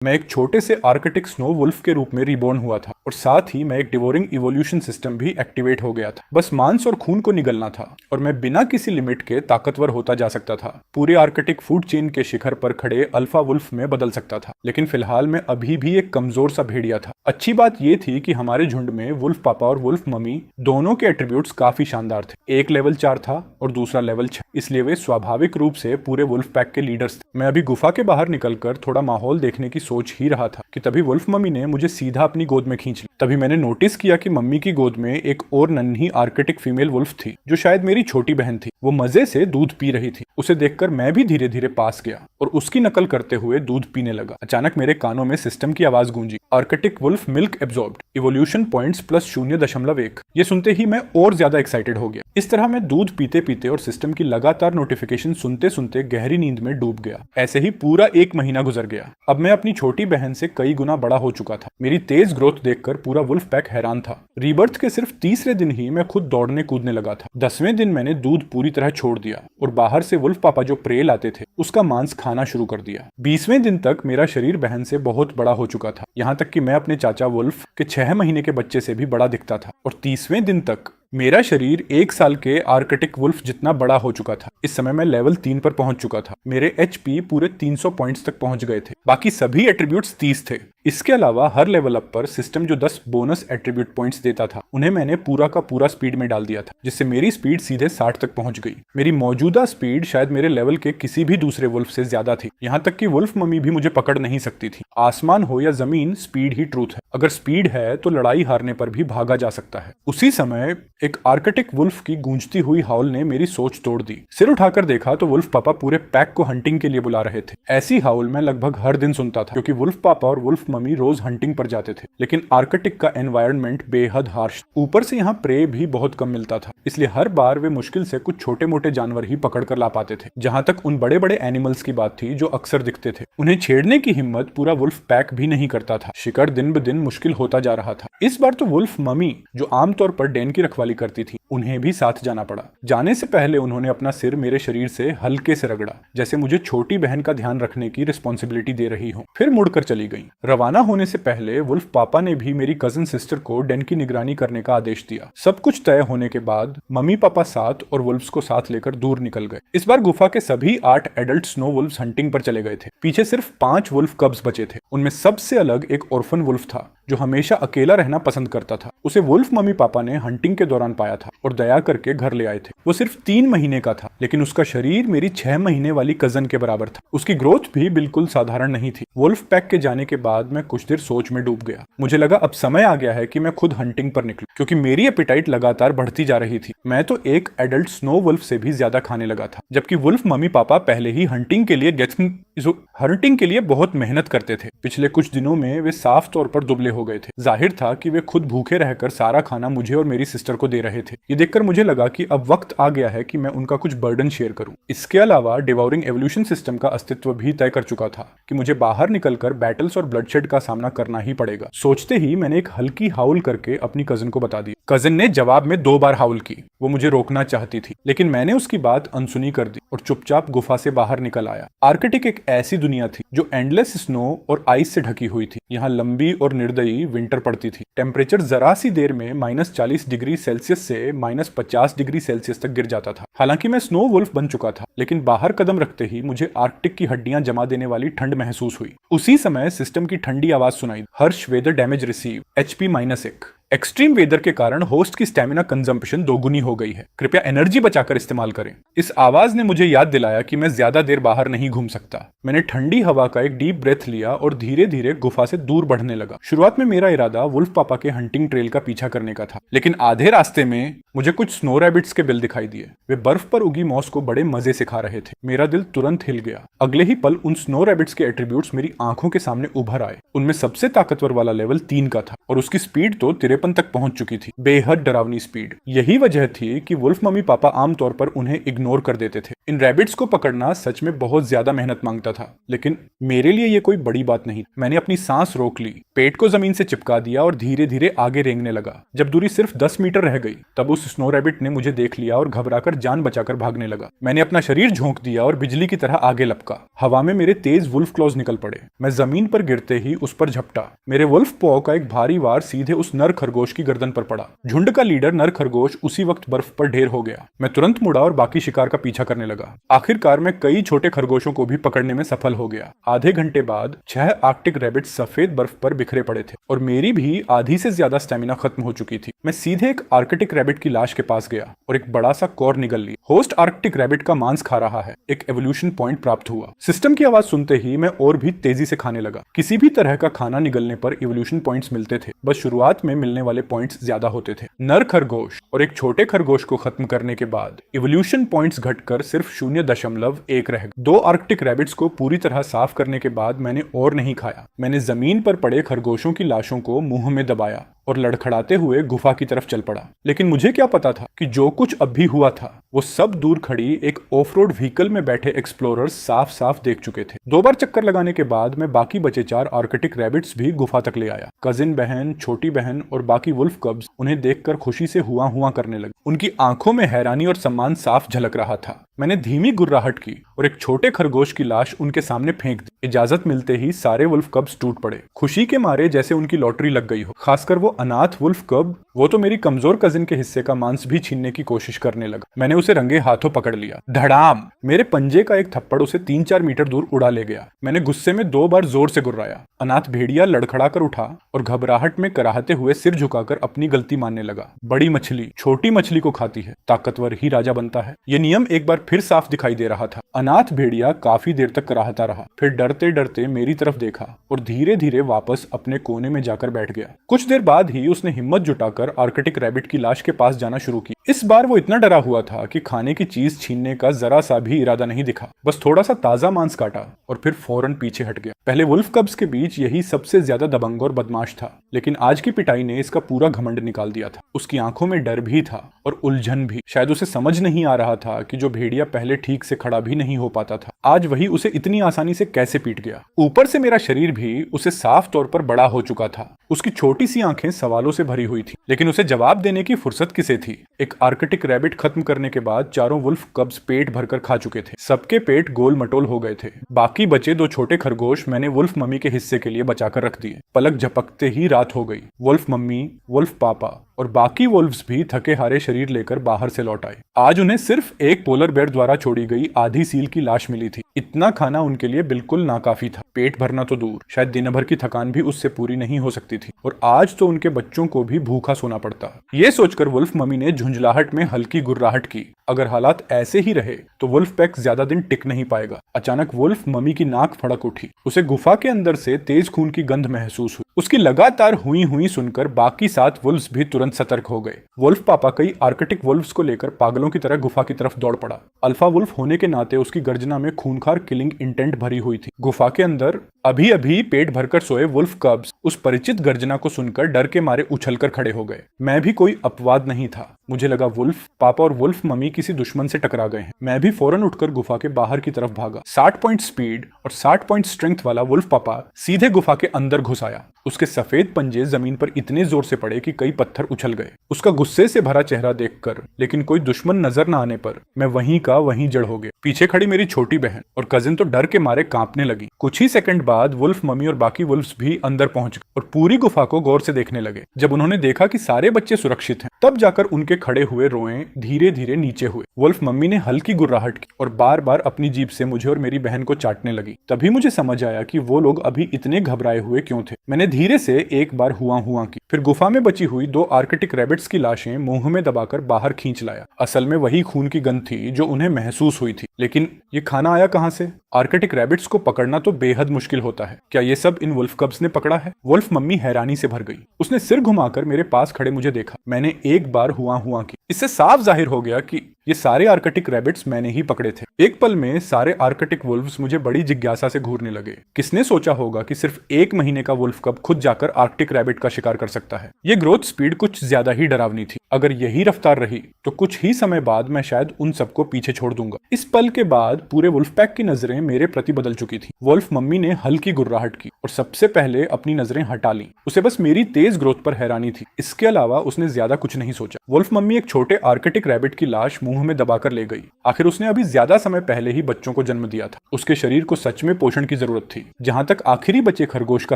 मैं एक छोटे से आर्कटिक स्नो वुल्फ के रूप में रिबॉर्न हुआ था और साथ ही मैं एक डिवोरिंग इवोल्यूशन सिस्टम भी एक्टिवेट हो गया था। बस मांस और खून को निगलना था और मैं बिना किसी लिमिट के ताकतवर होता जा सकता था। पूरे आर्कटिक फूड चेन के शिखर पर खड़े अल्फा वुल्फ में बदल सकता था। लेकिन फिलहाल मैं अभी भी एक कमजोर सा भेड़िया था। अच्छी बात यह थी कि हमारे झुंड में वुल्फ पापा और वुल्फ मम्मी दोनों के एट्रीब्यूट्स काफी शानदार थे। एक लेवल 4 था और दूसरा लेवल 6, इसलिए वे स्वाभाविक रूप से पूरे वुल्फ पैक के लीडर्स थे। मैं अभी गुफा के बाहर निकलकर थोड़ा माहौल देखने की सोच ही रहा था कि तभी वुल्फ मम्मी ने मुझे सीधा अपनी गोद में खींच लिया। तभी मैंने नोटिस किया कि मम्मी की गोद में एक और नन्ही आर्कटिक फीमेल वुल्फ थी जो शायद मेरी छोटी बहन थी। वो मजे से दूध पी रही थी। उसे देखकर मैं भी धीरे धीरे पास गया और उसकी नकल करते हुए दूध पीने लगा। अचानक मेरे कानों में सिस्टम की आवाज गूंजी, Arctic wolf milk absorbed, evolution points plus 0.1। ये सुनते ही मैं और ज्यादा एक्साइटेड हो गया। इस तरह मैं दूध पीते पीते और सिस्टम की लगातार नोटिफिकेशन सुनते सुनते गहरी नींद में डूब गया। ऐसे ही पूरा 1 महीना गुजर गया। अब मैं अपनी छोटी बहन से कई गुना बड़ा हो चुका था। मेरी तेज ग्रोथ देखकर पूरा वुल्फ पैक हैरान था। रीबर्थ के सिर्फ तीसरे दिन ही मैं खुद दौड़ने कूदने लगा था। 10वें दिन मैंने दूध पूरी तरह छोड़ दिया और बाहर से वुल्फ पापा जो प्रे लाते थे उसका मांस खाना शुरू कर दिया। 20वें दिन तक मेरा शरीर बहन से बहुत बड़ा हो चुका था, यहाँ तक कि मैं अपने चाचा वुल्फ के 6 महीने के बच्चे से भी बड़ा दिखता था। और 30वें दिन तक मेरा शरीर 1 साल के आर्कटिक वुल्फ जितना बड़ा हो चुका था। इस समय मैं लेवल 3 पर पहुंच चुका था। मेरे एचपी पूरे 300 पॉइंट्स तक पहुंच गए थे। बाकी सभी एट्रीब्यूट्स 30 थे। इसके अलावा हर लेवल अप पर सिस्टम जो 10 बोनस एट्रीब्यूट पॉइंट्स देता था उन्हें मैंने पूरा का पूरा स्पीड में डाल दिया था, जिससे मेरी स्पीड सीधे 60 तक पहुंच गई। मेरी मौजूदा स्पीड शायद मेरे लेवल के किसी भी दूसरे वुल्फ से ज्यादा थी। यहाँ तक कि वुल्फ मम्मी भी मुझे पकड़ नहीं सकती थी। आसमान हो या जमीन, स्पीड ही ट्रूथ है। अगर स्पीड है तो लड़ाई हारने पर भी भागा जा सकता है। उसी समय एक आर्कटिक वुल्फ की गूंजती हुई हाउल ने मेरी सोच तोड़ दी। सिर उठाकर देखा तो वुल्फ पापा पूरे पैक को हंटिंग के लिए बुला रहे थे। ऐसी हाउल मैं लगभग हर दिन सुनता था, क्योंकि वुल्फ पापा और वुल्फ मम्मी रोज हंटिंग पर जाते थे। लेकिन आर्कटिक का एनवायरनमेंट बेहद हार्श, ऊपर से यहाँ प्रे भी बहुत कम मिलता था, इसलिए हर बार वे मुश्किल से कुछ छोटे मोटे जानवर ही पकड़ कर ला पाते थे। जहां तक उन बड़े बड़े एनिमल्स की बात थी जो अक्सर दिखते थे, उन्हें छेड़ने की हिम्मत पूरा वुल्फ पैक भी नहीं करता था। शिकार दिन ब दिन मुश्किल होता जा रहा था। इस बार तो वुल्फ मम्मी, जो आमतौर पर डैन की रखवाली करती थी, उन्हें भी साथ जाना पड़ा। जाने से पहले उन्होंने अपना सिर मेरे शरीर से हल्के से रगड़ा, जैसे मुझे छोटी बहन का ध्यान रखने की रिस्पॉन्सिबिलिटी दे रही हो। फिर मुड़कर चली गई। रवाना होने से पहले वुल्फ पापा ने भी मेरी कजन सिस्टर को डैन की निगरानी करने का आदेश दिया। सब कुछ तय होने के बाद मम्मी पापा साथ और वुल्फ्स को साथ लेकर दूर निकल गए। इस बार गुफा के सभी 8 एडल्ट स्नो वुल्फ्स हंटिंग पर चले गए थे। पीछे सिर्फ 5 वुल्फ कब्स बचे थे। उनमें सबसे अलग एक ऑर्फन वुल्फ था जो हमेशा अकेला रहना पसंद करता था। उसे वुल्फ मम्मी पापा ने हंटिंग के दौरान पाया था और दया करके घर ले आए थे। वो सिर्फ 3 महीने का था, लेकिन उसका शरीर मेरी 6 महीने वाली कजन के बराबर था। उसकी ग्रोथ भी बिल्कुल साधारण नहीं थी। वुल्फ पैक के जाने के बाद मैं कुछ देर सोच में डूब गया। मुझे लगा अब समय आ गया है कि मैं खुद हंटिंग पर निकलूं, क्योंकि मेरी एपिटाइट लगातार बढ़ती जा रही थी। मैं तो एक एडल्ट स्नो वुल्फ से भी ज्यादा खाने लगा था, जबकि वुल्फ मम्मी पापा पहले ही हंटिंग के लिए बहुत मेहनत करते थे। पिछले कुछ दिनों में वे साफ तौर पर दुबले हो गए थे। जाहिर था कि वे खुद भूखे रहकर सारा खाना मुझे और मेरी सिस्टर को दे रहे थे। ये देखकर मुझे लगा कि अब वक्त आ गया है कि मैं उनका कुछ बर्डन शेयर करूं। इसके अलावा डिवोरिंग एवोल्यूशन सिस्टम का अस्तित्व भी तय कर चुका था कि मुझे बाहर निकलकर बैटल्स और ब्लडशेड का सामना करना ही पड़ेगा। सोचते ही मैंने एक हल्की हाउल करके अपनी कजन को बता दी। कजन ने जवाब में 2 बार हाउल की। वो मुझे रोकना चाहती थी, लेकिन मैंने उसकी बात अनसुनी कर दी और चुपचाप गुफा से बाहर निकल आया। आर्कटिक एक ऐसी दुनिया थी जो एंडलेस स्नो और आइस से ढकी हुई थी। यहाँ लंबी और निर्दयी विंटर पड़ती थी। टेम्परेचर जरा सी देर में -40 डिग्री सेल्सियस से -50 डिग्री सेल्सियस तक गिर जाता था। हालांकि मैं स्नो वुल्फ बन चुका था, लेकिन बाहर कदम रखते ही मुझे आर्कटिक की हड्डियां जमा देने वाली ठंड महसूस हुई। उसी समय सिस्टम की ठंडी आवाज सुनाई, harsh weather damage receive, HP -1। Extreme weather के कारण होस्ट की स्टेमिना कंजम्पशन दोगुनी हो गई है। कृपया एनर्जी बचाकर इस्तेमाल करें। इस आवाज ने मुझे याद दिलाया कि मैं ज्यादा देर बाहर नहीं घूम सकता। मैंने ठंडी हवा का एक डीप ब्रेथ लिया और धीरे धीरे गुफा से दूर बढ़ने लगा। शुरुआत में मेरा इरादा वुल्फ पापा के हंटिंग ट्रेल का पीछा करने का था, लेकिन आधे रास्ते में मुझे कुछ स्नो रैबिट्स के बिल दिखाई दिए। वे बर्फ पर उगी मॉस को बड़े मजे से खा रहे थे। मेरा दिल तुरंत हिल गया। अगले ही पल उन स्नो रैबिट्स के एट्रीब्यूट्स मेरी आंखों के सामने उभर आए। उनमें सबसे ताकतवर वाला लेवल 3 का था और उसकी स्पीड तो 53 खुलेपन तक पहुंच चुकी थी, बेहद डरावनी स्पीड। यही वजह थी कि वुल्फ मम्मी पापा आमतौर पर उन्हें इग्नोर कर देते थे। इन रैबिट्स को पकड़ना सच में बहुत ज्यादा मेहनत मांगता था, लेकिन मेरे लिए ये कोई बड़ी बात नहीं। मैंने अपनी सांस रोक ली, पेट को जमीन से चिपका दिया और धीरे धीरे आगे रेंगने लगा। जब दूरी सिर्फ 10 मीटर रह गई, तब उस स्नो रैबिट ने मुझे देख लिया और घबराकर जान बचाकर भागने लगा। मैंने अपना शरीर झोंक दिया और बिजली की तरह आगे लपका। हवा में मेरे तेज वुल्फ क्लॉज निकल पड़े। मैं जमीन पर गिरते ही उस पर झपटा। मेरे वुल्फ पॉ का एक भारी वार सीधे उस नर खरगोश की गर्दन पर पड़ा। झुंड का लीडर नर खरगोश उसी वक्त बर्फ पर ढेर हो गया। मैं तुरंत मुड़ा और बाकी शिकार का पीछा करने लगा। आखिरकार मैं कई छोटे खरगोशों को भी पकड़ने में सफल हो गया। आधे घंटे बाद 6 आर्कटिक रैबिट सफेद बर्फ पर बिखरे पड़े थे और मेरी भी आधी से ज्यादा स्टेमिना खत्म हो चुकी थी। मैं सीधे एक आर्कटिक रैबिट की लाश के पास गया और एक बड़ा सा कॉर निगल लिया। होस्ट आर्कटिक रैबिट का मांस खा रहा है। एक एवोल्यूशन पॉइंट प्राप्त हुआ। सिस्टम की आवाज सुनते ही मैं और भी तेजी से खाने लगा। किसी भी तरह का खाना निगलने पर इवोल्यूशन पॉइंट्स मिलते थे, बस शुरुआत में मिलने वाले पॉइंट्स ज्यादा होते थे। नर खरगोश और एक छोटे खरगोश को खत्म करने के बाद इवोल्यूशन पॉइंट्स घटकर सिर्फ 0.1 रह गए। 2 आर्कटिक रैबिट्स को पूरी तरह साफ करने के बाद मैंने और नहीं खाया। मैंने जमीन पर पड़े खरगोशों की लाशों को मुंह में दबाया और लड़खड़ाते हुए गुफा की तरफ चल पड़ा। लेकिन मुझे क्या पता था कि जो कुछ अब भी हुआ था वो सब दूर खड़ी एक ऑफ रोड व्हीकल में बैठे एक्सप्लोरर्स साफ साफ देख चुके थे। 2 बार चक्कर लगाने के बाद मैं बाकी बचे 4 आर्कटिक रैबिट्स भी गुफा तक ले आया। कजिन बहन, छोटी बहन और बाकी वुल्फ कब्स उन्हें देखकर खुशी से हुआ हुआ करने लगे। उनकी आंखों में हैरानी और सम्मान साफ झलक रहा था। मैंने धीमी गुर्राहट की और एक छोटे खरगोश की लाश उनके सामने फेंक दी। इजाजत मिलते ही सारे वुल्फ कब्स टूट पड़े, खुशी के मारे जैसे उनकी लॉटरी लग गई हो। खासकर वो अनाथ वुल्फ कब, वो तो मेरी कमजोर कजिन के हिस्से का मांस भी छीनने की कोशिश करने लगा। मैंने उसे रंगे हाथों पकड़ लिया। धड़ाम! मेरे पंजे का एक थप्पड़ उसे 3-4 मीटर दूर उड़ा ले गया। मैंने गुस्से में 2 बार जोर से गुर्राया। अनाथ भेड़िया लड़खड़ा कर उठा और घबराहट में कराहते हुए सिर झुकाकर अपनी गलती मानने लगा। बड़ी मछली छोटी मछली को खाती है, ताकतवर ही राजा बनता है। ये नियम एक बार फिर साफ दिखाई दे रहा था। अनाथ भेड़िया काफी देर तक कराहता रहा, फिर डरते डरते मेरी तरफ देखा और धीरे धीरे वापस अपने कोने में जाकर बैठ गया। कुछ देर बाद ही उसने हिम्मत जुटाकर आर्कटिक रैबिट की लाश के पास जाना शुरू की। इस बार वो इतना डरा हुआ था कि खाने की चीज छीनने का जरा सा भी इरादा नहीं दिखा। बस थोड़ा सा ताजा मांस काटा और फिर फौरन पीछे हट गया। पहले वुल्फ कब्स के बीच यही सबसे ज्यादा दबंग और बदमाश था, लेकिन आज की पिटाई ने इसका पूरा घमंड निकाल दिया था। उसकी आंखों में डर भी था और उलझन भी। शायद उसे समझ नहीं आ रहा था कि जो भेड़िया पहले ठीक से खड़ा भी नहीं हो पाता था, आज वही उसे इतनी आसानी से कैसे पीट गया। ऊपर से मेरा शरीर भी उसे साफ तौर पर बड़ा हो चुका था। उसकी छोटी सी आंखें सवालों से भरी हुई थी, लेकिन उसे जवाब देने की फुर्सत किसे थी। एक आर्कटिक रैबिट खत्म करने के बाद चारों वुल्फ कब्स पेट भरकर खा चुके थे। सबके पेट गोल मटोल हो गए थे। बाकी बचे 2 छोटे खरगोश मैंने वुल्फ मम्मी के हिस्से के लिए बचाकर रख दिए। पलक झपकते ही रात हो गई। वुल्फ मम्मी, वुल्फ पापा और बाकी वुल्फ्स भी थके हारे शरीर लेकर बाहर से लौट आए। आज उन्हें सिर्फ एक पोलर बेयर द्वारा छोड़ी गई आधी सील की लाश मिली थी। इतना खाना उनके लिए बिल्कुल नाकाफी था। पेट भरना तो दूर, शायद दिन भर की थकान भी उससे पूरी नहीं हो सकती थी, और आज तो उनके बच्चों को भी भूखा सोना पड़ता। ये सोचकर वुल्फ मम्मी ने झुंझलाहट में हल्की गुर्राहट की। अगर हालात ऐसे ही रहे तो वुल्फ पैक ज्यादा दिन टिक नहीं पाएगा। अचानक वुल्फ मम्मी की नाक फड़क उठी। उसे गुफा के अंदर से तेज खून की गंध महसूस हुई। उसकी लगातार हुई हुई सुनकर बाकी 7 वुल्फ्स भी तुरंत सतर्क हो गए। वुल्फ पापा कई आर्कटिक वुल्फ्स को लेकर पागलों की तरह गुफा की तरफ दौड़ पड़ा। अल्फा वुल्फ होने के नाते उसकी गर्जना में खूंखार किलिंग इंटेंट भरी हुई थी। गुफा के अंदर अभी अभी पेट भरकर सोए वुल्फ कब्स उस परिचित गर्जना को सुनकर डर के मारे उछलकर खड़े हो गए। मैं भी कोई अपवाद नहीं था। मुझे लगा वुल्फ पापा और वुल्फ मम्मी किसी दुश्मन से टकरा गए हैं। मैं भी फौरन उठकर गुफा के बाहर की तरफ भागा। 60 पॉइंट स्पीड और 60 पॉइंट स्ट्रेंथ वाला वुल्फ पापा सीधे गुफा के अंदर घुस आया। उसके सफेद पंजे जमीन पर इतने जोर से पड़े कि कई पत्थर उछल गए। उसका गुस्से से भरा चेहरा देखकर, लेकिन कोई दुश्मन नजर न आने पर, मैं वहीं का वहीं जड़ हो गया। पीछे खड़ी मेरी छोटी बहन और कजिन तो डर के मारे कांपने लगी। कुछ ही सेकंड बाद वुल्फ मम्मी और बाकी वुल्फ्स भी अंदर पहुंच गए और पूरी गुफा को गौर से देखने लगे। जब उन्होंने देखा कि सारे बच्चे सुरक्षित हैं, तब जाकर उनके खड़े हुए रोए धीरे धीरे नीचे हुए। वुल्फ मम्मी ने हल्की गुर्राहट की और बार बार अपनी जीभ से मुझे और मेरी बहन को चाटने लगी। तभी मुझे समझ आया कि वो लोग अभी इतने घबराए हुए क्यों थे। मैंने धीरे से एक बार हुआ हुआ की, फिर गुफा में बची हुई 2 आर्कटिक रैबिट्स की लाशें मुंह में दबाकर बाहर खींच लाया। असल में वही खून की गंध थी जो उन्हें महसूस हुई थी, लेकिन ये खाना आया कहां से? आर्कटिक रैबिट्स को पकड़ना तो बेहद मुश्किल होता है। क्या ये सब इन वुल्फ कब्स ने पकड़ा है? वुल्फ मम्मी हैरानी से भर गई। उसने सिर घुमाकर मेरे पास खड़े मुझे देखा। मैंने एक बार हुआ हुआ की, इससे साफ जाहिर हो गया कि ये सारे आर्कटिक रैबिट्स मैंने ही पकड़े थे। एक पल में सारे आर्कटिक वुल्व्स मुझे बड़ी जिज्ञासा से घूरने लगे। किसने सोचा होगा कि सिर्फ 1 महीने का वुल्फ कब खुद जाकर आर्कटिक रैबिट का शिकार कर सकता है। ये ग्रोथ स्पीड कुछ ज्यादा ही डरावनी थी। अगर यही रफ्तार रही तो कुछ ही समय बाद मैं शायद उन सबको पीछे छोड़ दूंगा। इस पल के बाद पूरे वुल्फ पैक की नजरें मेरे प्रति बदल चुकी थी। वुल्फ मम्मी ने हल्की गुर्राहट की और सबसे पहले अपनी नजरें हटा ली। उसे बस मेरी तेज ग्रोथ पर हैरानी थी, इसके अलावा उसने ज्यादा कुछ नहीं सोचा। वुल्फ मम्मी एक छोटे आर्कटिक रैबिट की लाश मुंह में दबाकर ले गई। आखिर उसने अभी ज्यादा समय पहले ही बच्चों को जन्म दिया था। उसके शरीर को सच में पोषण की जरूरत थी। जहां तक आखिरी बचे खरगोश का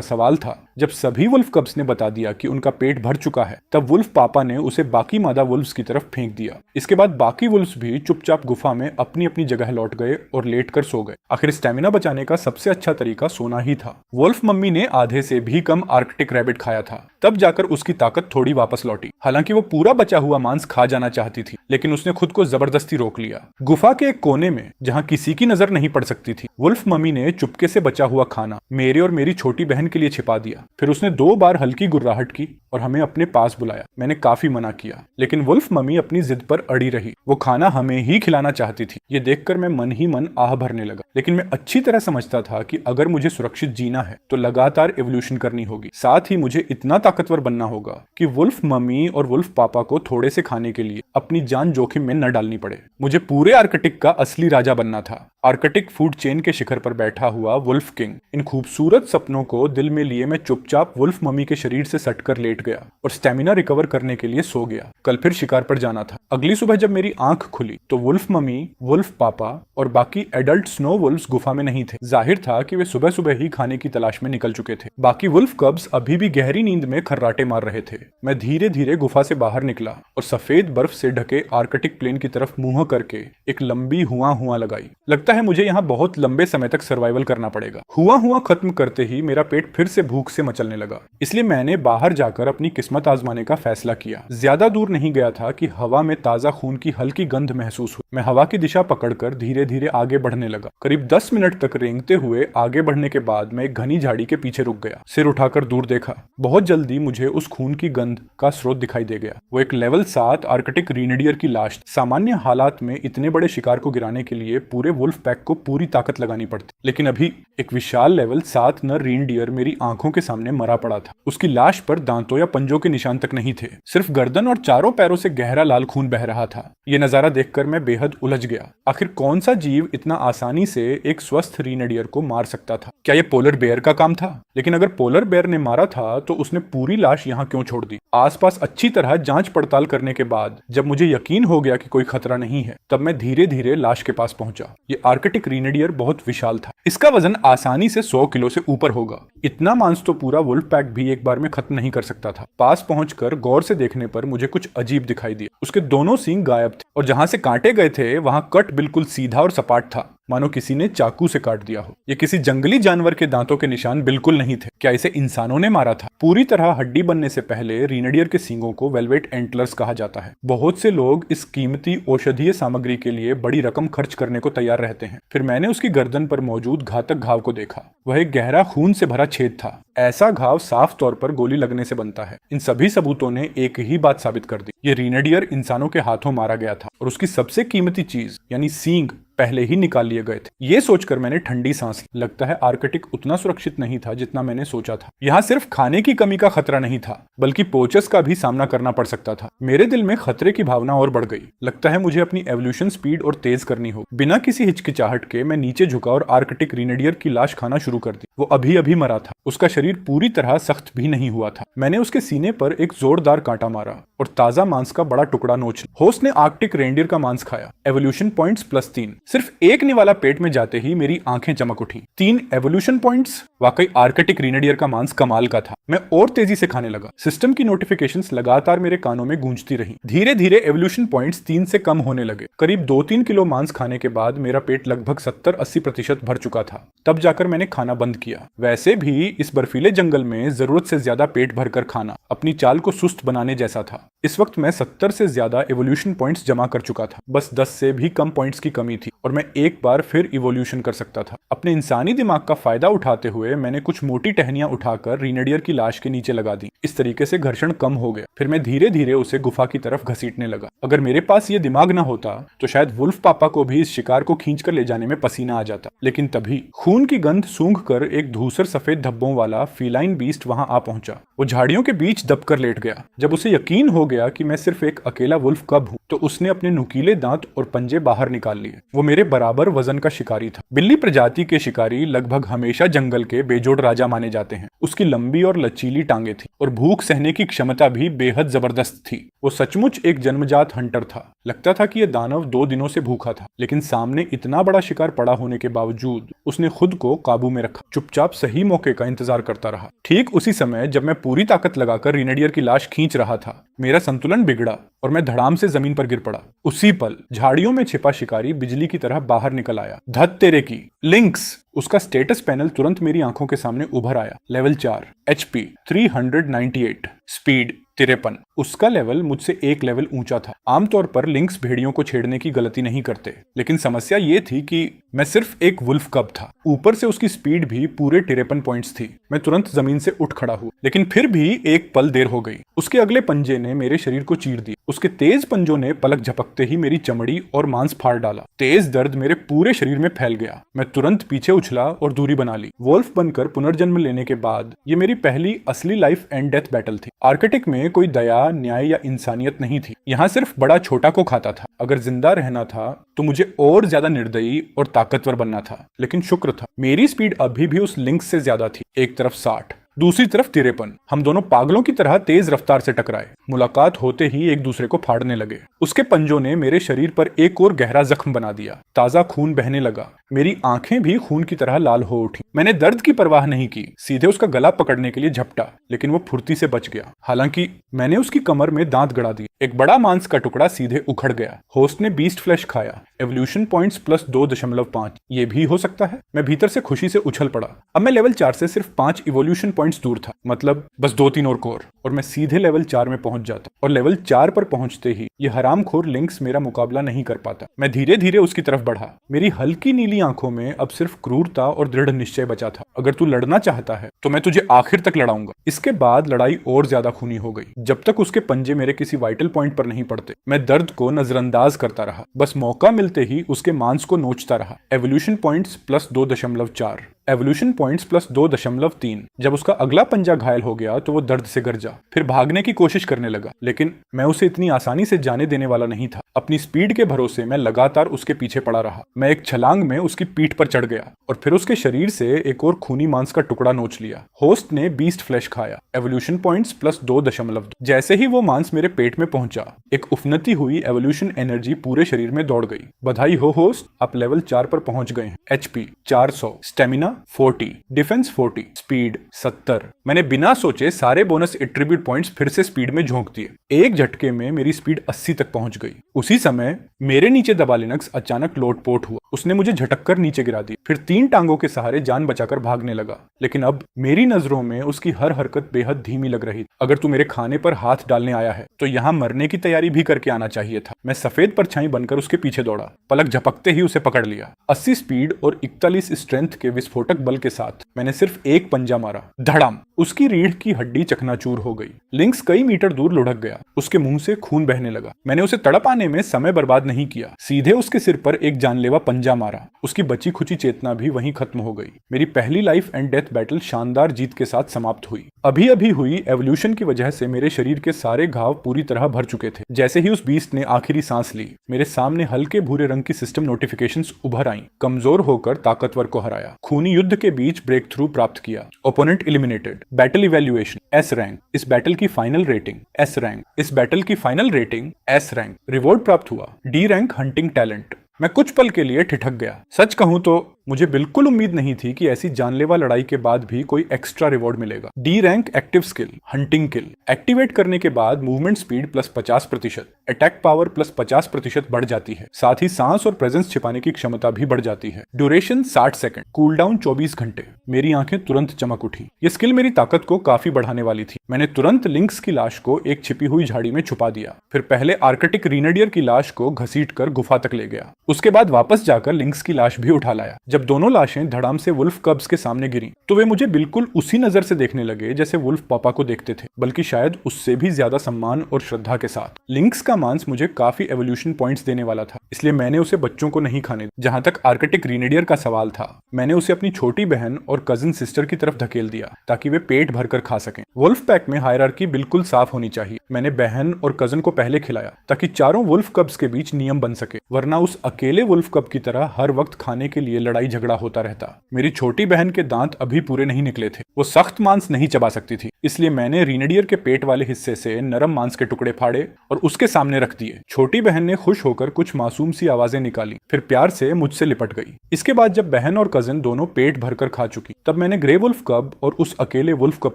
सवाल था, जब सभी वुल्फ कब्स ने बता दिया कि उनका पेट भर चुका है, तब वुल्फ पापा ने उसे बाकी मादा वुल्फ्स की तरफ फेंक दिया। इसके बाद बाकी वुल्फ्स भी चुपचाप गुफा में अपनी अपनी जगह लौट गए और लेटकर सो गए। आखिर स्टेमिना बचाने का सबसे अच्छा तरीका सोना ही था। वुल्फ मम्मी ने आधे से भी कम आर्कटिक रैबिट खाया था, तब जाकर उसकी ताकत थोड़ी वापस लौटी। हालांकि वो पूरा बचा हुआ मांस खा जाना चाहती थी, लेकिन उसने खुद को जबरदस्ती रोक लिया। गुफा के एक कोने में, जहां किसी की नजर नहीं पड़ सकती थी, वुल्फ मम्मी ने चुपके से बचा हुआ खाना मेरे और मेरी छोटी बहन के लिए छिपा दिया। फिर उसने 2 बार हल्की गुर्राहट की और हमें अपने पास बुलाया। मैंने काफी मना किया, लेकिन वुल्फ मम्मी अपनी जिद पर अड़ी रही। वो खाना हमें ही खिलाना चाहती थी। ये देखकर मैं मन ही मन आह भरने लगा। लेकिन मैं अच्छी तरह समझता था कि अगर मुझे सुरक्षित जीना है तो लगातार एवोल्यूशन करनी होगी। साथ ही मुझे इतना ताकतवर बनना होगा कि वुल्फ मम्मी और वुल्फ पापा को थोड़े से खाने के लिए अपनी जान जोखिम में न डालनी पड़े। मुझे पूरे आर्कटिक का असली राजा बनना था। आर्कटिक फूड चेन के शिखर पर बैठा हुआ वुल्फ किंग। इन खूबसूरत सपनों को दिल में लिए मैं चुपचाप वुल्फ मम्मी के शरीर से सटकर लेट गया और स्टेमिना रिकवर करने के लिए सो गया। कल फिर शिकार पर जाना था। अगली सुबह जब मेरी आंख खुली तो वुल्फ मम्मी, वुल्फ पापा और बाकी एडल्ट स्नो वुल्फ्स गुफा में नहीं थे। जाहिर था कि वे सुबह सुबह ही खाने की तलाश में निकल चुके थे। बाकी वुल्फ कब्स अभी भी गहरी नींद में खर्राटे मार रहे थे। मैं धीरे धीरे गुफा से बाहर निकला और सफेद बर्फ से ढके आर्कटिक प्लेन की तरफ मुंह करके एक लंबी हुआ लगाई। लगता है मुझे यहाँ बहुत लंबे समय तक सर्वाइवल करना पड़ेगा। हुआ खत्म करते ही मेरा पेट फिर से भूख से मचलने लगा। इसलिए मैंने बाहर जाकर अपनी किस्मत आजमाने का फैसला किया। ज्यादा दूर नहीं गया था कि हवा में ताजा खून की हल्की गंध महसूस हुई। मैं हवा की दिशा पकड़कर धीरे धीरे आगे बढ़ने लगा। करीब 10 मिनट तक रेंगते हुए आगे बढ़ने के बाद मैं एक घनी झाड़ी के पीछे रुक गया। सिर उठाकर दूर देखा। बहुत जल्दी मुझे उस खून की गंध का स्रोत दिखाई दे गया। वो एक लेवल 7 आर्कटिक रीनडियर की लाश। सामान्य हालात में इतने बड़े शिकार को गिराने के लिए पूरे वुल्फ पैक को पूरी ताकत लगानी पड़ती, लेकिन अभी एक विशाल लेवल 7 नर रीनडियर मेरी आंखों के सामने मरा पड़ा था। उसकी लाश पर दांतों या पंजों के निशान तक नहीं थे, सिर्फ गर्दन और चारों पैरों से गहरा लाल खून बह रहा था। यह नजारा देखकर मैं बेहद उलझ गया। आखिर कौन सा जीव इतना आसानी से एक स्वस्थ रीनडियर को मार सकता था? क्या यह पोलर बेयर का काम था? लेकिन अगर पोलर बेयर ने मारा था तो उसने पूरी लाश यहाँ क्यों छोड़ दी? आसपास अच्छी तरह जांच पड़ताल करने के बाद जब मुझे यकीन हो गया कि कोई खतरा नहीं है, तब मैं धीरे धीरे लाश के पास पहुंचा। ये आर्कटिक रीनडियर बहुत विशाल था। इसका वजन आसानी से 100 किलो से ऊपर होगा। इतना मांस तो पूरा वुल्फ पैक भी एक बार में खत्म नहीं कर सकता था। पास पहुंचकर गौर से देखने पर मुझे कुछ अजीब दिखाई दिया। उसके दोनों सींग गायब थे और जहां से काटे गए थे वहां कट बिल्कुल सीधा और सपाट था, मानो किसी ने चाकू से काट दिया हो। ये किसी जंगली जानवर के दांतों के निशान बिल्कुल नहीं थे। क्या इसे इंसानों ने मारा था? पूरी तरह हड्डी बनने से पहले रीनडियर के सींगों को वेलवेट एंटलर्स कहा जाता है। बहुत से लोग इस कीमती औषधीय सामग्री के लिए बड़ी रकम खर्च करने को तैयार रहते हैं। फिर मैंने उसकी गर्दन पर मौजूद घातक घाव को देखा। वह एक गहरा खून से भरा छेद था। ऐसा घाव साफ तौर पर गोली लगने से बनता है। इन सभी सबूतों ने एक ही बात साबित कर दी, ये रीनडियर इंसानों के हाथों मारा गया था और उसकी सबसे कीमती चीज यानी सींग पहले ही निकाल लिए गए थे। ये सोचकर मैंने ठंडी सांस ली। लगता है आर्कटिक उतना सुरक्षित नहीं था जितना मैंने सोचा था। यहाँ सिर्फ खाने की कमी का खतरा नहीं था, बल्कि पोचर्स का भी सामना करना पड़ सकता था। मेरे दिल में खतरे की भावना और बढ़ गई। लगता है मुझे अपनी एवोल्यूशन स्पीड और तेज करनी हो। बिना किसी हिचकिचाहट के मैं नीचे झुका और आर्कटिक रीनडियर की लाश खाना शुरू कर दी। वो अभी अभी मरा था। उसका शरीर पूरी तरह सख्त भी नहीं हुआ था। मैंने उसके सीने पर एक जोरदार कांटा मारा और ताजा मांस का बड़ा टुकड़ा नोच लिया। होस्ट ने आर्कटिक रेंडियर का मांस खाया। Evolution points +3। सिर्फ एक निवाला पेट में जाते ही मेरी आंखें चमक उठी। 3 एवोल्यूशन पॉइंट्स। वाकई आर्कटिक रीनडियर का मांस कमाल का था। मैं और तेजी से खाने लगा। सिस्टम की नोटिफिकेशंस लगातार मेरे कानों में गूंजती रहीं। धीरे धीरे एवोल्यूशन पॉइंट्स 3 से कम होने लगे। करीब 2-3 किलो मांस खाने के बाद मेरा पेट लगभग 70-80% भर चुका था। तब जाकर मैंने खाना बंद किया। वैसे भी इस बर्फीली बर्फीले जंगल में जरूरत से ज्यादा पेट भरकर खाना अपनी चाल को सुस्त बनाने जैसा था। इस वक्त मैं 70 से ज्यादा इवोल्यूशन पॉइंट्स जमा कर चुका था। बस 10 से भी कम पॉइंट्स की कमी थी और मैं एक बार फिर इवोल्यूशन कर सकता था। अपने इंसानी दिमाग का फायदा उठाते हुए मैंने कुछ मोटी टहनियां उठाकर रीनेडियर की लाश के नीचे लगा दी। इस तरीके से घर्षण कम हो गया। फिर मैं धीरे धीरे उसे गुफा की तरफ घसीटने लगा। अगर मेरे पास ये दिमाग ना होता तो शायद वुल्फ पापा को भी इस शिकार को खींचकर ले जाने में पसीना आ जाता। लेकिन तभी खून की गंध सूंघकर एक धूसर सफेद धब्बों वाला फीलाइन बीस्ट वहां आ पहुंचा। वो झाड़ियों के बीच दबकर लेट गया। जब उसे यकीन हो गया कि मैं सिर्फ एक अकेला वुल्फ कब हूं, तो उसने अपने नुकीले दांत और पंजे बाहर निकाल लिए। वो मेरे बराबर वजन का शिकारी था। बिल्ली प्रजाति के शिकारी लगभग हमेशा जंगल के बेजोड़ राजा माने जाते हैं। उसकी लंबी और लचीली टांगे थी और भूख सहने की क्षमता भी बेहद जबरदस्त थी। वो सचमुच एक जन्मजात हंटर था। लगता था कि यह दानव 2 दिनों से भूखा था, लेकिन सामने इतना बड़ा शिकार पड़ा होने के बावजूद उसने खुद को काबू में रखा। चुपचाप सही मौके का इंतजार करता रहा। ठीक उसी समय जब मैं पूरी ताकत लगाकर रीनेडियर की लाश खींच रहा था, मेरा संतुलन बिगड़ा और मैं धड़ाम से जमीन पर गिर पड़ा। उसी पल झाड़ियों में छिपा शिकारी बिजली की तरह बाहर निकल आया। धत तेरे की, लिंक्स! उसका स्टेटस पैनल तुरंत मेरी आंखों के सामने उभर आया। Level 4, HP 398, speed 53। उसका लेवल मुझसे एक लेवल ऊंचा था। आमतौर पर लिंक्स भेड़ियों को छेड़ने की गलती नहीं करते, लेकिन समस्या ये थी कि मैं सिर्फ एक वुल्फ कब था। ऊपर से उसकी स्पीड भी पूरे 53 पॉइंट्स थी। मैं तुरंत जमीन से उठ खड़ा हुआ, लेकिन फिर भी एक पल देर हो गई। उसके अगले पंजे ने मेरे शरीर को चीर दिया। उसके तेज पंजों ने पलक झपकते ही मेरी चमड़ी और मांस फाड़ डाला। तेज दर्द मेरे पूरे शरीर में फैल गया। मैं तुरंत पीछे उछला और दूरी बना ली। वोल्फ बनकर पुनर्जन्म लेने के बाद ये मेरी पहली असली लाइफ एंड डेथ बैटल थी। आर्कटिक में कोई दया, न्याय या इंसानियत नहीं थी। यहाँ सिर्फ बड़ा छोटा को खाता था। अगर जिंदा रहना था तो मुझे और ज्यादा निर्दयी और ताकतवर बनना था। लेकिन शुक्र था, मेरी स्पीड अभी भी उस लिंक्स से ज्यादा थी। एक तरफ 60, दूसरी तरफ 53। हम दोनों पागलों की तरह तेज रफ्तार से टकराए। मुलाकात होते ही एक दूसरे को फाड़ने लगे। उसके पंजों ने मेरे शरीर पर एक और गहरा जख्म बना दिया। ताजा खून बहने लगा। मेरी आंखें भी खून की तरह लाल हो उठी। मैंने दर्द की परवाह नहीं की, सीधे उसका गला पकड़ने के लिए झपटा, लेकिन वो फुर्ती से बच गया। हालांकि मैंने उसकी कमर में दांत गड़ा दिए। एक बड़ा मांस का टुकड़ा सीधे उखड़ गया। होस्ट ने बीस्ट फ्लैश खाया। Evolution points plus 2.5। ये भी हो सकता है। मैं भीतर से खुशी से उछल पड़ा। अब मैं लेवल 4 से सिर्फ 5 इवोल्यूशन पॉइंट्स दूर था। मतलब बस 2-3 और कोर और मैं सीधे लेवल 4 में पहुंच जाता। और लेवल 4 पर पहुंचते ही ये हरामखोर लिंक्स मेरा मुकाबला नहीं कर पाता। मैं धीरे धीरे उसकी तरफ बढ़ा। मेरी हल्की नीली आंखों में अब सिर्फ क्रूरता और दृढ़ निश्चय बचा था। अगर तू लड़ना चाहता है तो मैं तुझे आखिर तक लड़ाऊंगा। इसके बाद लड़ाई और ज्यादा खूनी हो गई। जब तक उसके पंजे मेरे किसी वाइटल पॉइंट पर नहीं पड़ते, मैं दर्द को नजरअंदाज करता रहा। बस मौका मिलते ही उसके मांस को नोचता रहा। Evolution points plus 2.4, evolution points plus 2.3। जब उसका अगला पंजा घायल हो गया तो वो दर्द से गरजा। फिर भागने की कोशिश करने लगा, लेकिन मैं उसे इतनी आसानी से जाने देने वाला नहीं था। अपनी स्पीड के भरोसे मैं लगातार उसके पीछे पड़ा रहा। मैं एक छलांग में उसकी पीठ पर चढ़ गया और फिर उसके शरीर से एक और खूनी मांस का टुकड़ा नोच लिया। होस्ट ने बीस्ट फ्लैश खाया। Evolution points plus 2.2। जैसे ही वो मांस मेरे पेट में पहुंचा, एक उफनती हुई एवोल्यूशन एनर्जी पूरे शरीर में दौड़ गई। बधाई हो होस्ट, आप लेवल 4 पर पहुंच गए हैं। HP 400, stamina 40, defence 40, speed 70। मैंने बिना सोचे सारे बोनस एट्रीब्यूट पॉइंट्स फिर से स्पीड में झोंक दिए। एक झटके में मेरी स्पीड 80 तक पहुंच गई। उसी समय मेरे नीचे दबा लिनक्स अचानक लोटपोट हुआ। उसने मुझे झटककर नीचे गिरा दिया, फिर 3 टांगों के सहारे जान बचाकर भागने लगा। लेकिन अब मेरी नजरों में उसकी हर हरकत बेहद धीमी लग रही थी। अगर तू मेरे खाने पर हाथ डालने आया है तो यहाँ मरने की तैयारी भी करके आना चाहिए था। मैं सफेद परछाई बनकर उसके पीछे दौड़ा। पलक झपकते ही उसे पकड़ लिया। 80 स्पीड और 41 स्ट्रेंथ के विस्फोटक बल के साथ मैंने सिर्फ एक पंजा मारा। धड़ाम! उसकी रीढ़ की हड्डी चकनाचूर हो गई। लिंक्स कई मीटर दूर लुढ़क गया। उसके मुंह से खून बहने लगा। मैंने उसे तड़प आने में समय बर्बाद नहीं किया, सीधे उसके सिर पर एक जानलेवा पंजा मारा। उसकी बची खुची चेतना भी वहीं खत्म हो गई। मेरी पहली लाइफ एंड डेथ बैटल शानदार जीत के साथ समाप्त हुई। अभी अभी हुई एवोल्यूशन की वजह से मेरे शरीर के सारे घाव पूरी तरह भर चुके थे। जैसे ही उस बीस्ट ने आखिरी सांस ली, मेरे सामने हल्के भूरे रंग की सिस्टम नोटिफिकेशंस उभर आईं। कमजोर होकर ताकतवर को हराया। खूनी युद्ध के बीच ब्रेक थ्रू प्राप्त किया। Opponent eliminated. Battle evaluation S rank. इस बैटल की फाइनल रेटिंग S रैंक। इस बैटल की final rating S rank. Reward प्राप्त हुआ D रैंक हंटिंग टैलेंट। मैं कुछ पल के लिए ठिठक गया। सच कहूं तो मुझे बिल्कुल उम्मीद नहीं थी कि ऐसी जानलेवा लड़ाई के बाद भी कोई एक्स्ट्रा रिवॉर्ड मिलेगा। D rank active skill hunting kill activate करने के बाद movement speed plus 50%, attack power plus 50% बढ़ जाती है। साथ ही सांस और प्रेजेंस छिपाने की क्षमता भी बढ़ जाती है। ड्यूरेशन 60 सेकंड, कूलडाउन 24 घंटे। मेरी आंखें तुरंत चमक उठी। ये स्किल मेरी ताकत को काफी बढ़ाने वाली थी। मैंने तुरंत लिंक्स की लाश को एक छिपी हुई झाड़ी में छुपा दिया। फिर पहले आर्कटिक रीनेडियर की लाश को घसीटकर गुफा तक ले गया। उसके बाद वापस जाकर लिंक्स की लाश भी उठा लाया। जब दोनों लाशें धड़ाम से वुल्फ कब्स के सामने गिरी तो वे मुझे बिल्कुल उसी नजर से देखने लगे जैसे वुल्फ पापा को देखते थे, बल्कि शायद उससे भी ज्यादा सम्मान और श्रद्धा के साथ। लिंक्स का मांस मुझे काफी एवोल्यूशन पॉइंट्स देने वाला था, इसलिए मैंने उसे बच्चों को नहीं खाने दिया। जहां तक आर्कटिक रीनेडियर का सवाल था, मैंने उसे अपनी छोटी बहन और कजिन सिस्टर की तरफ धकेल दिया ताकि वे पेट भरकर खा सकें। वुल्फ पैक में हायरार्की बिल्कुल साफ होनी चाहिए। मैंने बहन और कजिन को पहले खिलाया ताकि चारों वुल्फ कब्स के बीच नियम बन सके, वरना उस अकेले वुल्फ कब की तरह हर वक्त खाने के लिए लड़ाई झगड़ा होता रहता। मेरी छोटी बहन के दांत अभी पूरे नहीं निकले थे, वो सख्त मांस नहीं चबा सकती थी, इसलिए मैंने रीनेडियर के पेट वाले हिस्से से नरम मांस के टुकड़े फाड़े और उसके सामने रख दिए। छोटी बहन ने खुश होकर कुछ मासूम सी आवाजें निकाली, फिर प्यार से मुझसे लिपट गई। इसके बाद जब बहन और कजिन दोनों पेट भरकर खा चुकी, तब मैंने ग्रे वुल्फ कब और उस अकेले वुल्फ कब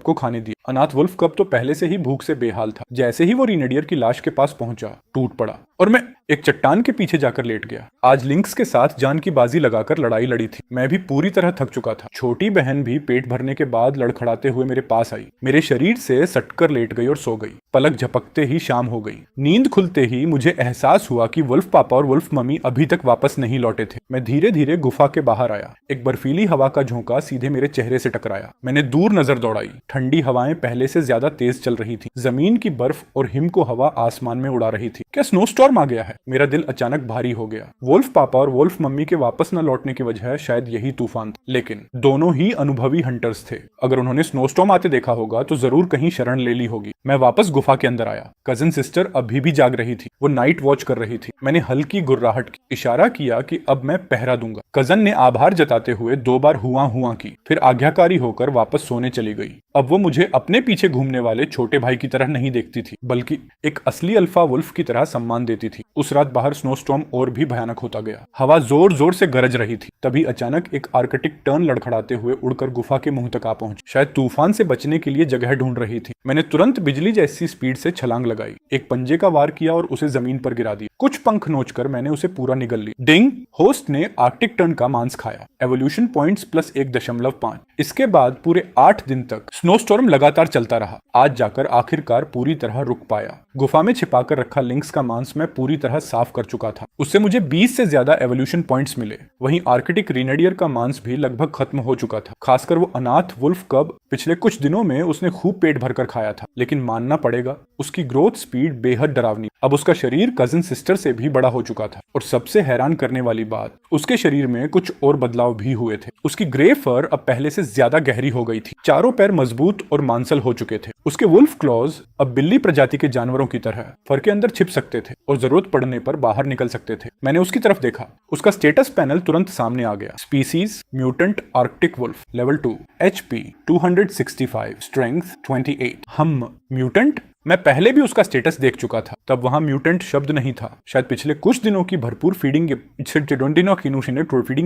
को खाने दिया। अनाथ वुल्फ कब तो पहले से ही भूख से बेहाल था। जैसे ही वो रीनेडियर की लाश के पास पहुंचा, टूट पड़ा और मैं एक चट्टान के पीछे जाकर लेट गया। आज लिंक्स के साथ जान की बाजी लगाकर लड़ाई लड़ी थी। मैं भी पूरी तरह थक चुका था। छोटी बहन भी पेट भरने के बाद लड़खड़ाते हुए मेरे पास आई, मेरे शरीर से सटकर लेट गई और सो गई। पलक झपकते ही शाम हो गई। नींद खुलते ही मुझे एहसास हुआ कि वुल्फ पापा और वुल्फ मम्मी अभी तक वापस नहीं लौटे थे। मैं धीरे धीरे गुफा के बाहर आया। एक बर्फीली हवा का झोंका सीधे मेरे चेहरे से टकराया। मैंने दूर नजर दौड़ाई। ठंडी हवाएं पहले से ज्यादा तेज चल रही थी। जमीन की बर्फ और हिम को हवा आसमान में उड़ा रही थी। क्या स्नोस्टॉर्म आ गया है? मेरा दिल अचानक भारी हो गया। वुल्फ पापा और वुल्फ मम्मी के वापस न लौटने की वजह शायद यही तूफान था, लेकिन दोनों ही अनुभवी हंटर्स थे। अगर उन्होंने स्नोस्टॉर्म आते देखा होगा तो जरूर कहीं शरण ले ली होगी। मैं वापस गुफा के अंदर आया। कजिन सिस्टर अभी भी जाग रही थी। वो नाइट वॉच कर रही थी। मैंने हल्की गुर्राहट की, इशारा किया कि अब मैं पहरा दूंगा। कजन ने आभार जताते हुए 2 बार हुआ हुआ की, फिर आज्ञाकारी होकर वापस सोने चली गई। अब वो मुझे अपने पीछे घूमने वाले छोटे भाई की तरह नहीं देखती थी, बल्कि एक असली अल्फा वुल्फ की तरह सम्मान देती थी। उस रात बाहर स्नोस्टॉर्म और भी भयानक होता गया। हवा जोर जोर से गरज रही थी। तभी अचानक एक आर्कटिक टर्न लड़खड़ाते हुए उड़कर गुफा के मुंह तक आ पहुंची। शायद तूफान से बचने के लिए जगह ढूंढ रही थी। मैंने तुरंत बिजली जैसी स्पीड से छलांग लगाई, एक पंजे का वार किया और उसे जमीन पर गिरा दिया। कुछ पंख नोचकर मैंने उसे पूरा निगल ली। डिंग! होस्ट ने आर्कटिक टर्न का मांस खाया। Evolution points plus 1.5। इसके बाद पूरे 8 दिन तक स्नोस्टॉर्म लगातार चलता रहा। आज जाकर आखिरकार पूरी तरह रुक पाया। गुफा में छिपाकर रखा लिंक्स का मांस मैं पूरी तरह साफ कर चुका था। उससे मुझे 20 से ज्यादा एवोल्यूशन पॉइंट्स मिले। वहीं आर्कटिक रीनेडियर का मांस भी लगभग खत्म हो चुका था। खासकर वो अनाथ वुल्फ कब पिछले कुछ दिनों में उसने खूब पेट भरकर खाया था, लेकिन मानना पड़ेगा उसकी ग्रोथ स्पीड बेहद डरावनी। अब उसका शरीर कजिन सिस्टर से भी बड़ा हो चुका था और सबसे हैरान करने वाली बात, उसके शरीर में कुछ और बदलाव भी हुए थे। उसकी ग्रे फर अब पहले से ज्यादा गहरी हो गई थी। चारों पैर मजबूत और मांसल हो चुके थे। उसके वुल्फ क्लॉज अब बिल्ली प्रजाति के जानवरों की तरह फर के अंदर छिप सकते थे और जरूरत पड़ने पर बाहर निकल सकते थे। मैंने उसकी तरफ देखा। उसका स्टेटस पैनल तुरंत सामने आ गया। Species mutant arctic wolf, level 2, HP 265, strength 28। हम म्यूटेंट? मैं पहले भी उसका स्टेटस देख चुका था। तब वहां म्यूटेंट शब्द नहीं था। शायद पिछले कुछ दिनों की भरपूर फीडिंग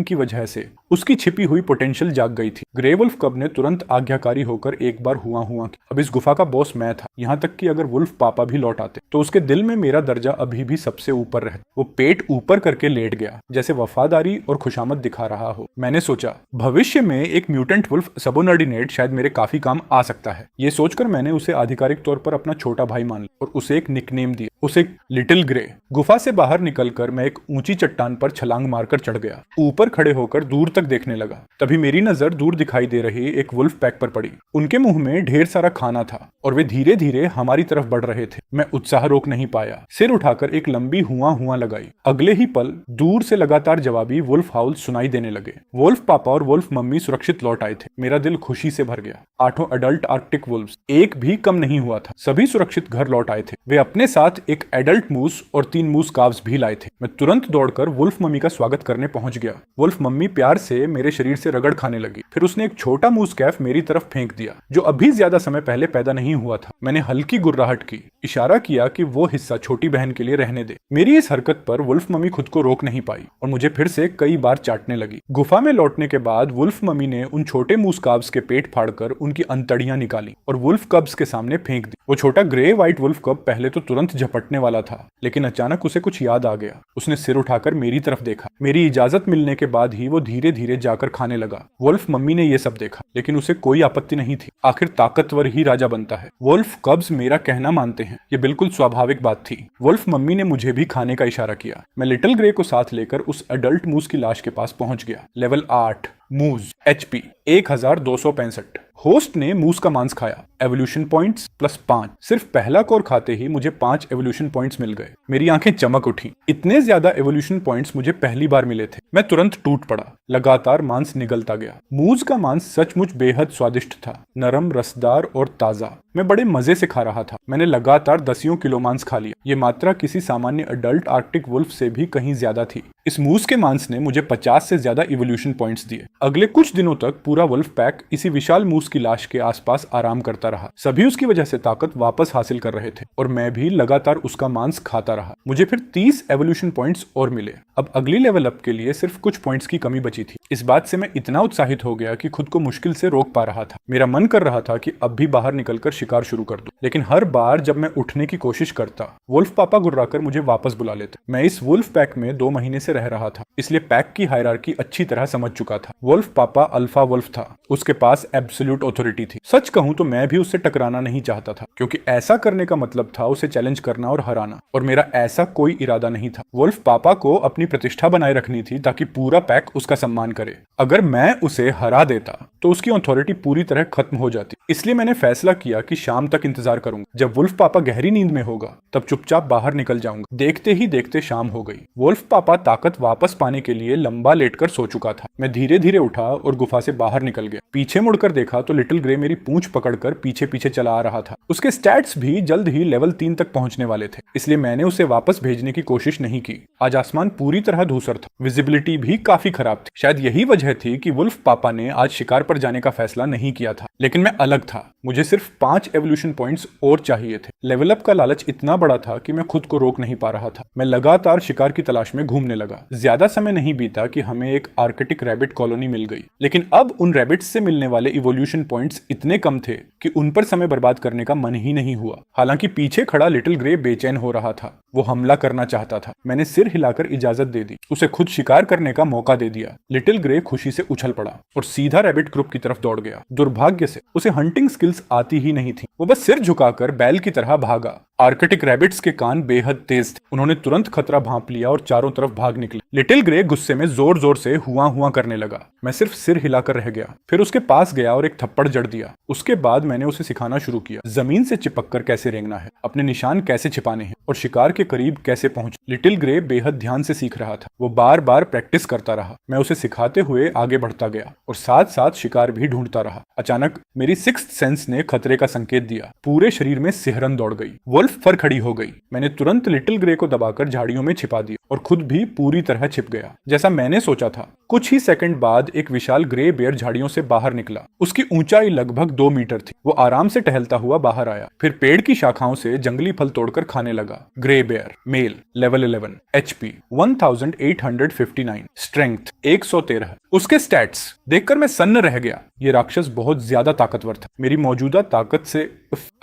की वजह से उसकी छिपी हुई पोटेंशियल जाग गई थी। ग्रे वुल्फ कब ने तुरंत आज्ञाकारी होकर एक बार हुआ की। अब इस गुफा का बॉस मैं था। यहाँ तक कि अगर वुल्फ पापा भी लौट आते तो उसके दिल में मेरा दर्जा अभी भी सबसे ऊपर रहता। वो पेट ऊपर करके लेट गया, जैसे वफादारी और खुशामद दिखा रहा हो। मैंने सोचा भविष्य में एक म्यूटेंट वुल्फ सबोर्डिनेट शायद मेरे काफी काम आ सकता है। ये सोचकर मैंने उसे आधिकारिक तौर पर अपना छोटा भाई मान लिया और उसे एक निकनेम दिया, उसे लिटिल ग्रे। गुफा से बाहर निकलकर मैं एक ऊंची चट्टान पर छलांग मारकर चढ़ गया। ऊपर खड़े होकर दूर तक देखने लगा। तभी मेरी नजर दूर दिखाई दे रही एक वुल्फ पैक पर पड़ी। उनके मुंह में ढेर सारा खाना था और वे धीरे धीरे हमारी तरफ बढ़ रहे थे। मैं उत्साह रोक नहीं पाया। सिर उठाकर एक लंबी हुआ लगाई। अगले ही पल दूर से लगातार जवाबी वुल्फ हाउल सुनाई देने लगे। वुल्फ पापा और वुल्फ मम्मी सुरक्षित लौट आए थे। मेरा दिल खुशी से भर गया। 8 अडल्ट आर्कटिक वुल्फ्स, एक भी कम नहीं हुआ था। सभी सुरक्षित घर लौट आए थे। वे अपने साथ एक एडल्ट मूस और 3 मूस काव्स भी लाए थे। मैं तुरंत दौड़कर वुल्फ मम्मी का स्वागत करने पहुंच गया। वुल्फ मम्मी प्यार से मेरे शरीर से रगड़ खाने लगी। फिर उसने एक छोटा मूस कैफ मेरी तरफ फेंक दिया जो अभी ज्यादा समय पहले पैदा नहीं हुआ था। मैंने हल्की गुर्राहट की, इशारा किया कि वो हिस्सा छोटी बहन के लिए रहने दे। मेरी इस हरकत पर वुल्फ मम्मी खुद को रोक नहीं पाई और मुझे फिर से कई बार चाटने लगी। गुफा में लौटने के बाद वुल्फ मम्मी ने उन छोटे मूस काब्स के पेट फाड़कर उनकी अंतड़ियां निकाली और वुल्फ कब्स के सामने फेंक दी। वो छोटा ग्रे व्हाइट वुल्फ कब पहले तो तुरंत झपटने वाला था, लेकिन अचानक उसे कुछ याद आ गया। उसने सिर उठाकर मेरी तरफ देखा। मेरी इजाजत मिलने के बाद ही वो धीरे धीरे जाकर खाने लगा। वुल्फ मम्मी ने ये सब देखा, लेकिन उसे कोई आपत्ति नहीं थी। आखिर ताकतवर ही राजा बनता है। वुल्फ कब्स मेरा कहना मानते हैं, ये बिल्कुल स्वाभाविक बात थी। वुल्फ मम्मी ने मुझे भी खाने का इशारा किया। मैं लिटिल ग्रे को साथ लेकर उस एडल्ट मूस की लाश के पास पहुंच गया। लेवल 8 मूज, HP 1265। होस्ट ने मूस का मांस खाया। Evolution points +5। सिर्फ पहला कोर खाते ही मुझे 5 एवोल्यूशन पॉइंट्स मिल गए। मेरी आंखें चमक उठी। इतने ज्यादा एवोल्यूशन पॉइंट्स मुझे पहली बार मिले थे। मैं तुरंत टूट पड़ा। लगातार मांस निगलता गया। मूस का मांस सचमुच बेहद स्वादिष्ट था, नरम, रसदार और ताजा। मैं बड़े मजे से खा रहा था। मैंने लगातार दसियों किलो मांस खा लिया। ये मात्रा किसी सामान्य अडल्ट आर्कटिक वुल्फ से भी कहीं ज्यादा थी। इस मूस के मांस ने मुझे 50 से ज्यादा इवोल्यूशन पॉइंट्स दिए। अगले कुछ दिनों तक पूरा वुल्फ पैक इसी विशाल मूस की लाश के आसपास आराम करता रहा। सभी उसकी वजह से ताकत वापस हासिल कर रहे थे और मैं भी लगातार उसका मांस खाता रहा। मुझे फिर 30 एवोल्यूशन पॉइंट्स और मिले। अब अगली लेवल अप के लिए सिर्फ कुछ पॉइंट्स की कमी बची थी। इस बात से मैं इतना उत्साहित हो गया कि खुद को मुश्किल से रोक पा रहा था। मेरा मन कर रहा था कि अब भी बाहर निकलकर शिकार शुरू कर दूं, लेकिन हर बार जब मैं उठने की कोशिश करता, वुल्फ पापा गुर्राकर मुझे वापस बुला लेते। मैं इस वुल्फ पैक में 2 महीने से रह रहा था, इसलिए पैक की हायरार्की अच्छी तरह समझ चुका था। वुल्फ पापा अल्फा वुल्फ था, उसके पास एब्सोल्यूट ऑथोरिटी थी। सच कहूं तो मैं भी उससे टकराना नहीं चाहता था, क्योंकि ऐसा करने का मतलब था उसे चैलेंज करना और हराना, और मेरा ऐसा कोई इरादा नहीं था। वुल्फ पापा को अपनी प्रतिष्ठा बनाए रखनी थी ताकि पूरा पैक उसका सम्मान करे। अगर मैं उसे हरा देता तो उसकी अथॉरिटी पूरी तरह खत्म हो जाती। इसलिए मैंने फैसला किया कि शाम तक इंतजार करूंगा। जब वुल्फ पापा गहरी नींद में होगा तब चुपचाप बाहर निकल जाऊंगा। देखते ही देखते शाम हो गई। वुल्फ पापा ताकत वापस पाने के लिए लंबा लेटकर सो चुका था। मैं धीरे धीरे उठा और गुफा से बाहर निकल गया। पीछे मुड़कर देखा तो लिटिल ग्रे मेरी पूंछ पकड़कर पीछे पीछे चला आ रहा था। उसके स्टैट्स भी जल्द ही लेवल 3 तक पहुंचने वाले थे, इसलिए मैंने उसे वापस भेजने की कोशिश नहीं की। आज आसमान पूरी तरह धूसर था, विजिबिलिटी भी काफी खराब थी। शायद यही वजह थी कि वुल्फ पापा ने आज शिकार पर जाने का फैसला नहीं किया था। लेकिन मैं अलग था। मुझे सिर्फ 5 एवोल्यूशन पॉइंट्स और चाहिए थे। लेवल अप का लालच इतना बड़ा था कि मैं खुद को रोक नहीं पा रहा था। मैं लगातार शिकार की तलाश में घूमने लगा। ज्यादा समय नहीं बीता कि हमें एक आर्कटिक रैबिट कॉलोनी मिल गई, लेकिन अब उन रैबिट्स से मिलने वाले इवोल्यूशन पॉइंट्स इतने कम थे कि उन पर समय बर्बाद करने का मन ही नहीं हुआ। हालांकि पीछे खड़ा लिटिल ग्रे बेचैन हो रहा था, वो हमला करना चाहता था। मैंने सिर हिलाकर इजाजत दे दी, उसे खुद शिकार करने का मौका दे दिया। लिटिल ग्रे खुशी से उछल पड़ा और सीधा रैबिट ग्रुप की तरफ दौड़ गया। दुर्भाग्य से उसे हंटिंग स्किल्स आती ही नहीं थी। वो बस सिर झुकाकर बैल की तरह भागा। आर्कटिक रैबिट्स के कान बेहद तेज थे। उन्होंने तुरंत खतरा भांप लिया और चारों तरफ भाग निकले। लिटिल ग्रे गुस्से में जोर जोर से हुआ हुआ करने लगा। मैं सिर्फ सिर हिलाकर रह गया। फिर उसके पास गया और एक थप्पड़ जड़ दिया। उसके बाद मैंने उसे सिखाना शुरू किया, जमीन से चिपककर कैसे रेंगना है, अपने निशान कैसे छिपाने हैं और शिकार के करीब कैसे पहुंच। लिटिल ग्रे बेहद ध्यान से सीख रहा था। वो बार बार प्रैक्टिस करता रहा। मैं उसे सिखाते हुए आगे बढ़ता गया और साथ साथ शिकार भी ढूंढता रहा। अचानक मेरी सिक्स्थ सेंस ने खतरे का संकेत दिया। पूरे शरीर में सिहरन दौड़ गई। वुल्फ पर खड़ी हो गई। मैंने तुरंत लिटिल ग्रे को दबाकर झाड़ियों में छिपा दिया और खुद भी पूरी तरह छिप गया, जैसा मैंने सोचा था। कुछ ही सेकंड बाद एक विशाल ग्रे बेयर झाड़ियों से बाहर निकला। उसकी ऊंचाई लगभग 2 मीटर थी। वो आराम से टहलता हुआ बाहर आया, फिर पेड़ की शाखाओं से जंगली फल तोड़कर खाने लगा। Grey bear, male, level 11, HP 1859, strength 113। उसके स्टैट्स देखकर मैं सन्न रह गया। ये राक्षस बहुत ज्यादा ताकतवर था। मेरी मौजूदा ताकत से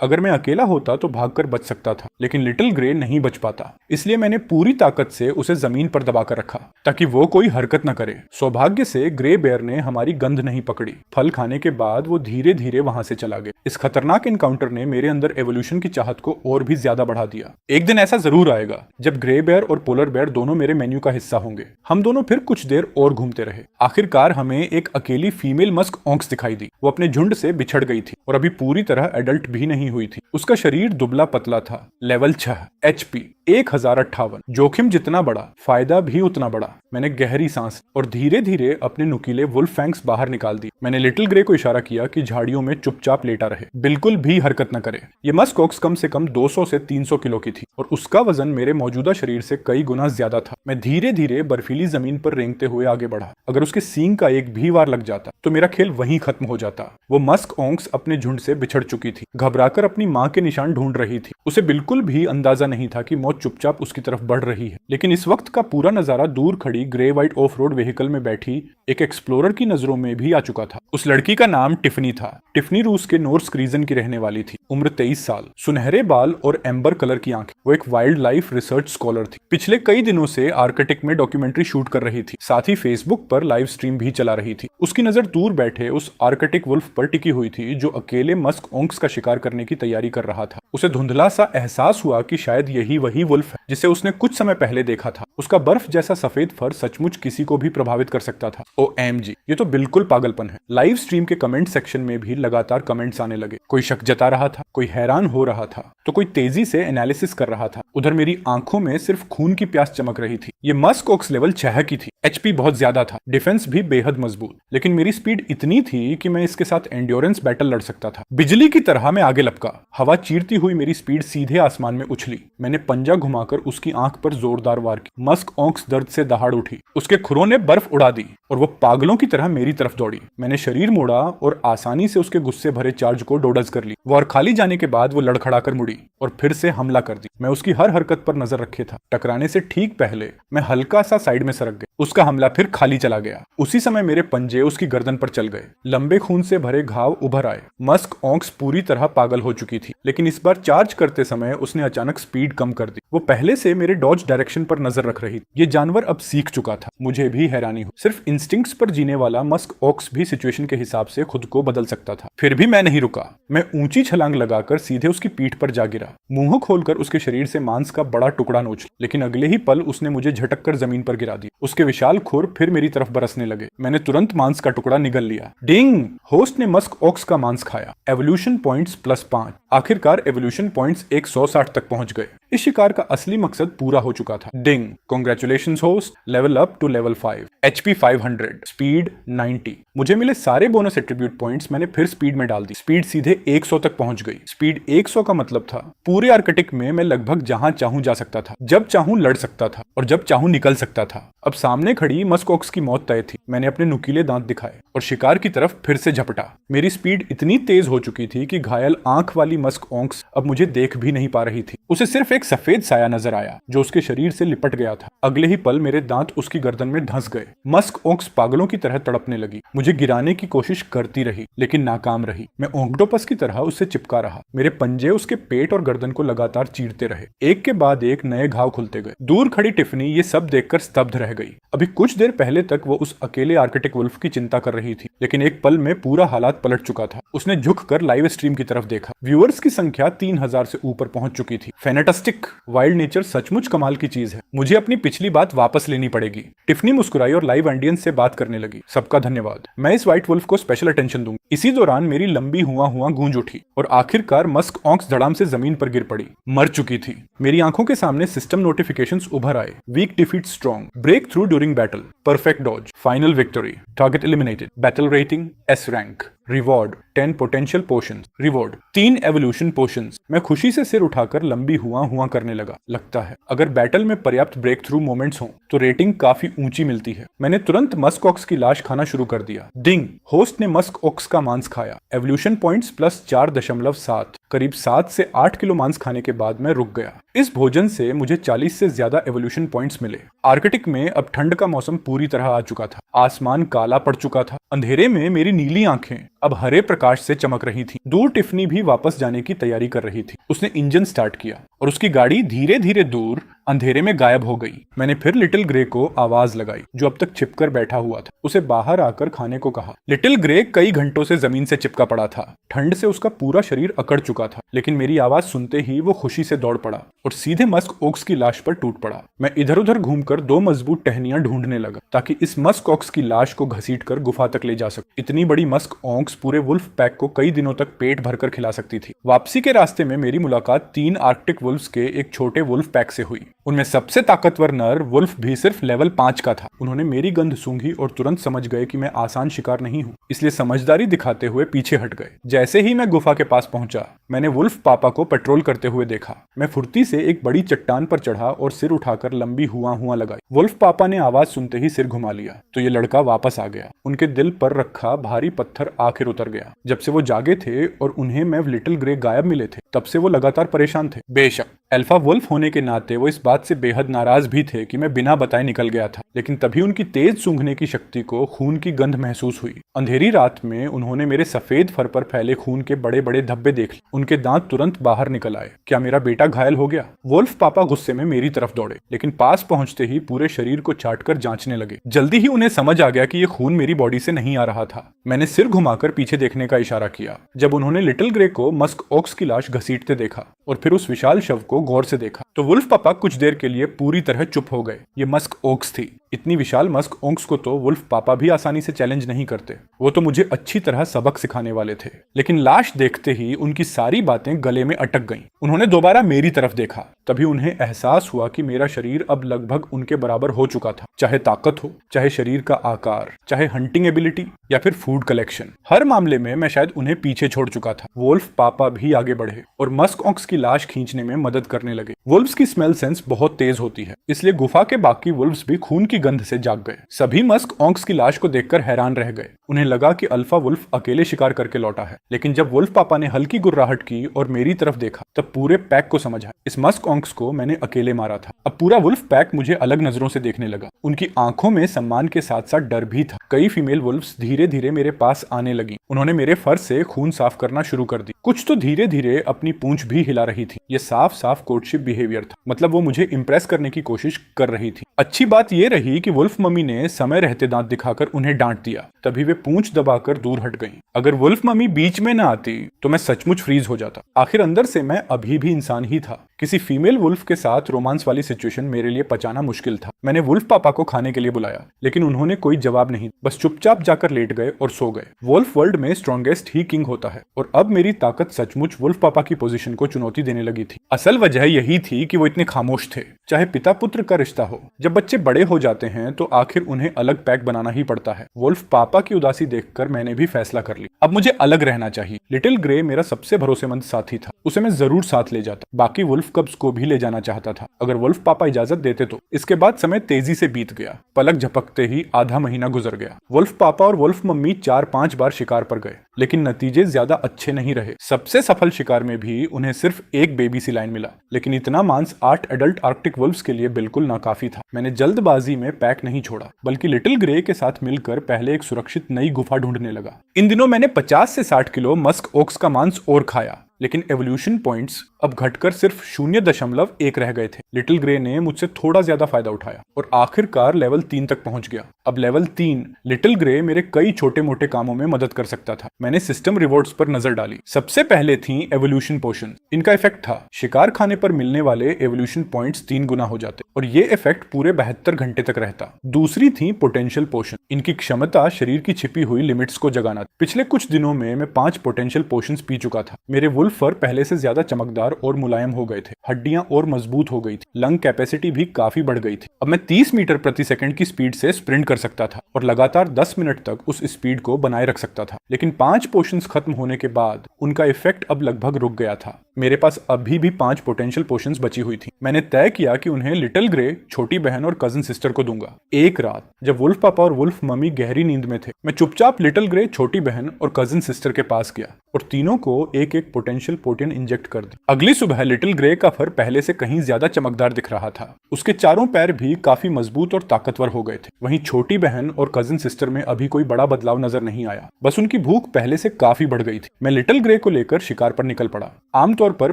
अगर मैं अकेला होता तो भागकर बच सकता था, लेकिन लिटिल ग्रे नहीं बच पाता। इसलिए मैंने पूरी ताकत से उसे जमीन पर दबाकर रखा ताकि वो कोई हरकत न करे। सौभाग्य से ग्रे बेयर ने हमारी गंध नहीं पकड़ी। फल खाने के बाद वो धीरे धीरे वहां से चला गया। इस खतरनाक इनकाउंटर ने मेरे अंदर एवोल्यूशन की चाहत को और भी ज्यादा बढ़ा दिया। एक दिन ऐसा जरूर आएगा जब ग्रे बेयर और पोलर बेयर दोनों मेरे मेन्यू का हिस्सा होंगे। हम दोनों फिर कुछ देर और घूमते रहे। आखिरकार हमें एक अकेली फीमेल मस्क ऑंक्स दिखाई दी। वो अपने झुंड से बिछड़ गई थी और अभी पूरी तरह एडल्ट भी नहीं हुई थी। उसका शरीर दुबला पतला था। Level 6, HP 1058। जोखिम जितना बड़ा, फायदा भी उतना बड़ा। मैंने गहरी सांस और धीरे धीरे अपने नुकीले वुल्फ फैंग्स बाहर निकाल दी। मैंने लिटिल ग्रे को इशारा किया कि झाड़ियों में चुपचाप लेटा रहे, बिल्कुल भी हरकत न करे। ये मस्क ऑक्स कम से कम 200 से 300 किलो की थी और उसका वजन मेरे मौजूदा शरीर से कई गुना ज्यादा था। मैं धीरे धीरे बर्फीली जमीन पर रेंगते हुए आगे बढ़ा। अगर उसके सींग का एक भी वार लग जाता तो मेरा खेल वहीं खत्म हो जाता। वो मस्क ऑक्स अपने झुंड से बिछड़ चुकी थी, घबराकर अपनी मां के निशान ढूंढ रही थी। उसे बिल्कुल भी अंदाजा नहीं था कि मौत चुपचाप उसकी तरफ बढ़ रही है। लेकिन इस वक्त का पूरा नजारा दूर खड़ी grey white of road vehicle में बैठी एक एक्सप्लोरर की नजरों में भी आ चुका था। उस लड़की का नाम टिफनी था। टिफनी रूस के नॉर्थ रीजन की रहने वाली थी। उम्र 23 साल, सुनहरे बाल और एम्बर कलर की आंखें। वो एक वाइल्ड लाइफ रिसर्च स्कॉलर थी। पिछले कई दिनों से आर्कटिक में डॉक्यूमेंट्री शूट कर रही थी, साथ ही फेसबुक पर लाइव स्ट्रीम भी चला रही थी। उसकी नजर दूर बैठे उस आर्कटिक वुल्फ पर टिकी हुई थी जो अकेले मस्क ऑक्स का शिकार करने की तैयारी कर रहा था। उसे धुंधला सा एहसास हुआ कि शायद यही वही वुल्फ है जिसे उसने कुछ समय पहले देखा था। उसका बर्फ जैसा सफेद फर सचमुच किसी को भी प्रभावित कर सकता था। OMG, ये तो बिल्कुल पागलपन है। लाइव स्ट्रीम के कमेंट सेक्शन में भी लगातार कमेंट्स आने लगे। कोई शक जता रहा था, कोई हैरान हो रहा था, तो कोई तेजी से एनालिसिस कर रहा था। उधर मेरी आंखों में सिर्फ खून की प्यास चमक रही थी। ये मस्क ऑक्स लेवल 6 की थी। HP बहुत ज्यादा था, डिफेंस भी बेहद मजबूत, लेकिन मेरी स्पीड इतनी थी कि मैं इसके साथ एंड्योरेंस बैटल लड़ सकता था। बिजली की तरह मैं आगे लपका। हवा चीरती हुई मेरी स्पीड सीधे आसमान में उछली। मैंने पंजा घुमाकर उसकी आंख पर जोरदार वार की। मस्क ऑक्स दर्द से दहाड़ उठी। उसके खुरों ने बर्फ उड़ा दी और वो पागलों की तरह मेरी तरफ दौड़ी। मैंने शरीर मोड़ा और आसानी से उसके गुस्से भरे चार्ज को डोडज कर ली। वॉर खाली जाने के बाद वो लड़खड़ाकर मुड़ी और फिर से हमला कर दी। मैं उसकी हर हरकत पर नजर रखे था। टकराने से ठीक पहले मैं हल्का सा साइड में सरक गया। उसका हमला फिर खाली चला गया। उसी समय मेरे पंजे उसकी गर्दन पर चल गए। लंबे खून से भरे घाव उभर आए। मस्क ऑक्स पूरी तरह पागल हो चुकी थी, लेकिन इस बार चार्ज करते समय उसने अचानक स्पीड कम कर दी। वो पहले से मेरे डॉज डायरेक्शन पर नजर रख रही थी। ये जानवर अब सीख चुका था। मुझे भी हैरानी हुई। सिर्फ इंस्टिंक्ट्स पर जीने वाला मस्क ऑक्स भी सिचुएशन के हिसाब से खुद को बदल सकता था। फिर भी मैं नहीं रुका। मैं ऊंची छलांग लगाकर सीधे उसकी पीठ पर जा गिरा। मुंह खोलकर उसके शरीर से मांस का बड़ा टुकड़ा नोच, लेकिन अगले ही पल उसने मुझे झटक कर जमीन पर गिरा दिया। उसके विशाल खुर फिर मेरी तरफ बरसने लगे। मैंने तुरंत मांस का टुकड़ा निगल लिया। डिंग! होस्ट ने मस्क ऑक्स का मांस खाया। Evolution points +5। आखिरकार एवोल्यूशन पॉइंट्स 160 तक पहुंच गए। इस शिकार का असली मकसद पूरा हो चुका था। Ding! Congratulations host, level up to level 5। HP 500, speed 90। मुझे मिले सारे बोनस एट्रीब्यूट पॉइंट्स मैंने फिर स्पीड में डाल दी। स्पीड सीधे 100 तक पहुंच गई। स्पीड 100 का मतलब था पूरे आर्कटिक में मैं लगभग जहां चाहूं जा सकता था, जब चाहूं लड़ सकता था और जब चाहूं निकल सकता था। अब सामने खड़ी मस्क ऑक्स की मौत तय थी। मैंने अपने नुकीले दांत दिखाए और शिकार की तरफ फिर से झपटा। मेरी स्पीड इतनी तेज हो चुकी थी कि घायल आंख वाली मस्क ऑक्स अब मुझे देख भी नहीं पा रही थी। उसे सिर्फ एक सफेद साया नजर आया जो उसके शरीर से लिपट गया था। अगले ही पल मेरे दांत उसकी गर्दन में धंस गए। मस्क ऑक्स पागलों की तरह तड़पने लगी। मुझे गिराने की कोशिश करती रही, लेकिन नाकाम रही। मैं ऑक्टोपस की तरह उससे चिपका रहा। मेरे पंजे उसके पेट और गर्दन को लगातार चीरते रहे। एक के बाद एक नए घाव खुलते गए। दूर खड़ी टिफनी ये सब देखकर स्तब्ध रह गई। अभी कुछ देर पहले तक वो उस अकेले आर्कटिक वुल्फ की चिंता कर रही थी, लेकिन एक पल में पूरा हालात पलट चुका था। उसने झुककर लाइव स्ट्रीम की तरफ देखा। व्यूअर्स की संख्या 3000 से ऊपर पहुंच चुकी थी। फैंटास्टिक! वाइल्ड नेचर सचमुच कमाल की चीज है। मुझे अपनी पिछली बात वापस लेनी पड़ेगी। टिफनी मुस्कुराई और लाइव ऑडियंस से बात करने लगी। सबका धन्यवाद। मैं इस व्हाइट वुल्फ को स्पेशल अटेंशन दूंगी। इसी दौरान मेरी लंबी हुआ गूंज उठी और आखिरकार मस्क ऑक्स धड़ाम से जमीन पर गिर पड़ी। मर चुकी थी। मेरी आंखों के सामने सिस्टम नोटिफिकेशंस उभर आए। Weak defeat strong, break through during battle, perfect dodge, final victory, target eliminated, battle rating S rank, reward 10 potential potions, reward 3 evolution potions. मैं खुशी से सिर उठाकर लंबी हुआ करने लगा। लगता है अगर बैटल में पर्याप्त ब्रेक थ्रू मोमेंट्स हों तो रेटिंग काफी ऊंची मिलती है। मैंने तुरंत मस्क ऑक्स की लाश खाना शुरू कर दिया। डिंग! होस्ट ने मस्क ऑक्स का मांस खाया। Evolution points +4.7। करीब 7 से 8 किलो मांस खाने के बाद मैं रुक गया। इस भोजन से मुझे 40 से ज्यादा एवोल्यूशन पॉइंट्स मिले। आर्कटिक में अब ठंड का मौसम पूरी तरह आ चुका था। आसमान काला पड़ चुका था। अंधेरे में मेरी नीली आंखें अब हरे प्रकाश से चमक रही थी। दूर टिफनी भी वापस जाने की तैयारी कर रही थी। उसने इंजन स्टार्ट किया और उसकी गाड़ी धीरे धीरे दूर अंधेरे में गायब हो गई। मैंने फिर लिटिल ग्रे को आवाज लगाई जो अब तक छिपकर बैठा हुआ था। उसे बाहर आकर खाने को कहा। लिटिल ग्रे कई घंटों से जमीन से चिपका पड़ा था। ठंड से उसका पूरा शरीर अकड़ चुका था, लेकिन मेरी आवाज सुनते ही वो खुशी से दौड़ पड़ा। और सीधे मस्क ओक्स की लाश पर टूट पड़ा। मैं इधर उधर घूमकर 2 मजबूत टहनियां ढूंढने लगा ताकि इस मस्क ऑक्स की लाश को घसीटकर गुफा तक ले जा सकूं। इतनी बड़ी मस्क ऑक्स पूरे वुल्फ पैक को कई दिनों तक पेट भरकर खिला सकती थी। वापसी के रास्ते में मेरी मुलाकात 3 आर्कटिक वुल्फ्स के एक छोटे वुल्फ पैक से हुई। उनमें सबसे ताकतवर नर वुल्फ भी सिर्फ लेवल 5 का था। उन्होंने मेरी गंध सूंघी और तुरंत समझ गए कि मैं आसान शिकार नहीं हूँ, इसलिए समझदारी दिखाते हुए पीछे हट गए। जैसे ही मैं गुफा के पास पहुंचा, मैंने वुल्फ पापा को पेट्रोल करते हुए देखा। मैं फुर्ती से एक बड़ी चट्टान पर चढ़ा और सिर उठाकर लंबी हुआ हुआ लगाई। वुल्फ पापा ने आवाज सुनते ही सिर घुमा लिया तो ये लड़का वापस आ गया। उनके दिल पर रखा भारी पत्थर आखिर उतर गया। जब से वो जागे थे और उन्हें मैं लिटिल ग्रे गायब मिले थे, तब से वो लगातार परेशान थे। बेशक अल्फा वुल्फ होने के नाते वो इस बात से बेहद नाराज भी थे कि मैं बिना बताए निकल गया था, लेकिन तभी उनकी तेज सूंघने की शक्ति को खून की गंध महसूस हुई। अंधेरी रात में उन्होंने मेरे सफेद फर पर फैले खून के बड़े बड़े धब्बे देख लिए। उनके दांत तुरंत बाहर निकल आए। क्या मेरा बेटा घायल हो गया? वुल्फ पापा गुस्से में मेरी तरफ दौड़े, लेकिन पास पहुंचते ही पूरे शरीर को चाटकर जांचने लगे। जल्दी ही उन्हें समझ आ गया कि ये खून मेरी बॉडी से नहीं आ रहा था। मैंने सिर घुमाकर पीछे देखने का इशारा किया। जब उन्होंने लिटिल ग्रे को मस्क ऑक्स की लाश घसीटते देखा और फिर उस विशाल शव को गौर से देखा, तो वुल्फ पापा कुछ देर के लिए पूरी तरह चुप हो गए। ये मस्क ओक्स थी। इतनी विशाल मस्क ओक्स को तो वुल्फ पापा भी आसानी से चैलेंज नहीं करते। वो तो मुझे अच्छी तरह सबक सिखाने वाले थे। लेकिन लाश देखते ही उनकी सारी बातें गले में अटक गईं। उन्होंने दोबारा मेरी तरफ देखा। तभी उन्हें एहसास हुआ कि मेरा शरीर अब लगभग उनके बराबर हो चुका था। चाहे ताकत हो, चाहे शरीर का आकार, चाहे हंटिंग एबिलिटी या फिर फूड कलेक्शन, हर मामले में मैं शायद उन्हें पीछे छोड़ चुका था। वुल्फ पापा भी आगे बढ़े और मस्क ऑक्स की लाश खींचने में मदद करने लगे। वुल्फ्स की स्मेल सेंस बहुत तेज होती है, इसलिए गुफा के बाकी वुल्फ्स भी खून की गंध से जाग गए। सभी मस्क ऑक्स की लाश को देखकर हैरान रह गए। उन्हें लगा कि अल्फा वुल्फ अकेले शिकार करके लौटा है, लेकिन जब वुल्फ पापा ने हल्की गुर्राहट की और मेरी तरफ देखा, तब पूरे पैक को समझ आया इस मस्क ऑक्स को मैंने अकेले मारा था। अब पूरा वुल्फ पैक मुझे अलग नजरों से देखने लगा। उनकी आंखों में सम्मान के साथ साथ डर भी था। कई फीमेल वुल्फ्स धीरे धीरे मेरे पास आने लगी। उन्होंने मेरे फर से खून साफ करना शुरू कर दी। कुछ तो धीरे धीरे अपनी पूंछ भी हिला रही थी। ये साफ साफ कोर्टशिप बिहेवियर था, मतलब वो मुझे इंप्रेस करने की कोशिश कर रही थी। अच्छी बात ये रही कि वुल्फ मम्मी ने समय रहते दांत दिखाकर उन्हें डांट दिया, तभी वे पूंछ दबाकर दूर हट गईं। अगर वुल्फ मम्मी बीच में न आती तो मैं सचमुच फ्रीज हो जाता। आखिर अंदर से मैं अभी भी इंसान ही था। किसी फीमेल वुल्फ के साथ रोमांस वाली सिचुएशन मेरे लिए पचाना मुश्किल था। मैंने वुल्फ पापा को खाने के लिए बुलाया, लेकिन उन्होंने कोई जवाब नहीं, बस चुपचाप जाकर लेट गए और सो गए। वुल्फ वर्ल्ड में स्ट्रॉन्गेस्ट ही किंग होता है, और अब मेरी ताकत सचमुच वुल्फ पापा की पोजीशन को चुनौती देने लगी थी। असल वजह यही थी कि वो इतने खामोश थे। चाहे पिता पुत्र का रिश्ता हो, जब बच्चे बड़े हो जाते हैं तो आखिर उन्हें अलग पैक बनाना ही पड़ता है। वुल्फ पापा की उदासी देखकर मैंने भी फैसला कर लिया, अब मुझे अलग रहना चाहिए। लिटिल ग्रे मेरा सबसे भरोसेमंद साथी था, उसे मैं जरूर साथ ले जाता। बाकी वुल्फ कब्स को भी ले जाना चाहता था, अगर वुल्फ पापा इजाजत देते तो। इसके बाद समय तेजी से बीत गया। पलक झपकते ही आधा महीना गुजर गया। वुल्फ पापा और वुल्फ मम्मी 4-5 बार शिकार पर गए, लेकिन नतीजे ज्यादा अच्छे नहीं रहे। सबसे सफल शिकार में भी उन्हें सिर्फ एक बेबी सी लाइन मिला, लेकिन इतना मांस 8 एडल्ट आर्कटिक वुल्फ्स के लिए बिल्कुल नाकाफी था। मैंने जल्दबाजी में पैक नहीं छोड़ा, बल्कि लिटिल ग्रे के साथ मिलकर पहले एक सुरक्षित नई गुफा ढूंढने लगा। इन दिनों मैंने 50 से 60 किलो मस्क ओक्स का मांस और खाया, लेकिन एवोल्यूशन पॉइंट्स अब घटकर सिर्फ 0.1 रह गए थे। लिटिल ग्रे ने मुझसे थोड़ा ज्यादा फायदा उठाया और आखिरकार लेवल 3 तक पहुंच गया। अब लेवल 3 लिटिल ग्रे मेरे कई छोटे मोटे कामों में मदद कर सकता था। मैंने सिस्टम रिवॉर्ड्स पर नजर डाली। सबसे पहले थी एवोल्यूशन पोशन। इनका इफेक्ट था शिकार खाने पर मिलने वाले एवोल्यूशन पॉइंट्स 3 गुना हो जाते, और ये इफेक्ट पूरे 72 घंटे तक रहता। दूसरी थी पोटेंशियल पोशन। इनकी क्षमता शरीर की छिपी हुई लिमिट्स को जगाना। पिछले कुछ दिनों में मैं 5 पोटेंशियल पोशंस पी चुका था। मेरे वुल्फ फर पहले से ज्यादा चमकदार और मुलायम हो गए थे। हड्डियां और मजबूत हो गई थी। लंग कैपेसिटी भी काफी बढ़ गई थी। अब मैं 30 मीटर प्रति सेकंड की स्पीड से स्प्रिंट कर सकता था और लगातार 10 मिनट तक उस स्पीड को बनाए रख सकता था। लेकिन 5 पोशंस खत्म होने के बाद उनका इफेक्ट अब लगभग रुक गया था। मेरे पास अभी भी 5 पोटेंशियल पोशंस बची हुई थी। मैंने तय किया कि उन्हें लिटिल ग्रे, छोटी बहन और कजन सिस्टर को दूंगा। एक रात जब वुल्फ पापा और वुल्फ मम्मी गहरी नींद में थे, मैं चुपचाप लिटिल ग्रे, छोटी बहन और कजन सिस्टर के पास गया और तीनों को एक एक पोटेंशियल पोटियन इंजेक्ट कर दी। अगली सुबह लिटिल ग्रे का फर पहले से कहीं ज्यादा चमकदार दिख रहा था। उसके चारों पैर भी काफी मजबूत और ताकतवर हो गए थे। वहीं छोटी बहन और कजन सिस्टर में अभी कोई बड़ा बदलाव नजर नहीं आया, बस उनकी भूख पहले से काफी बढ़ गई थी। मैं लिटिल ग्रे को लेकर शिकार पर निकल पड़ा। आमतौर पर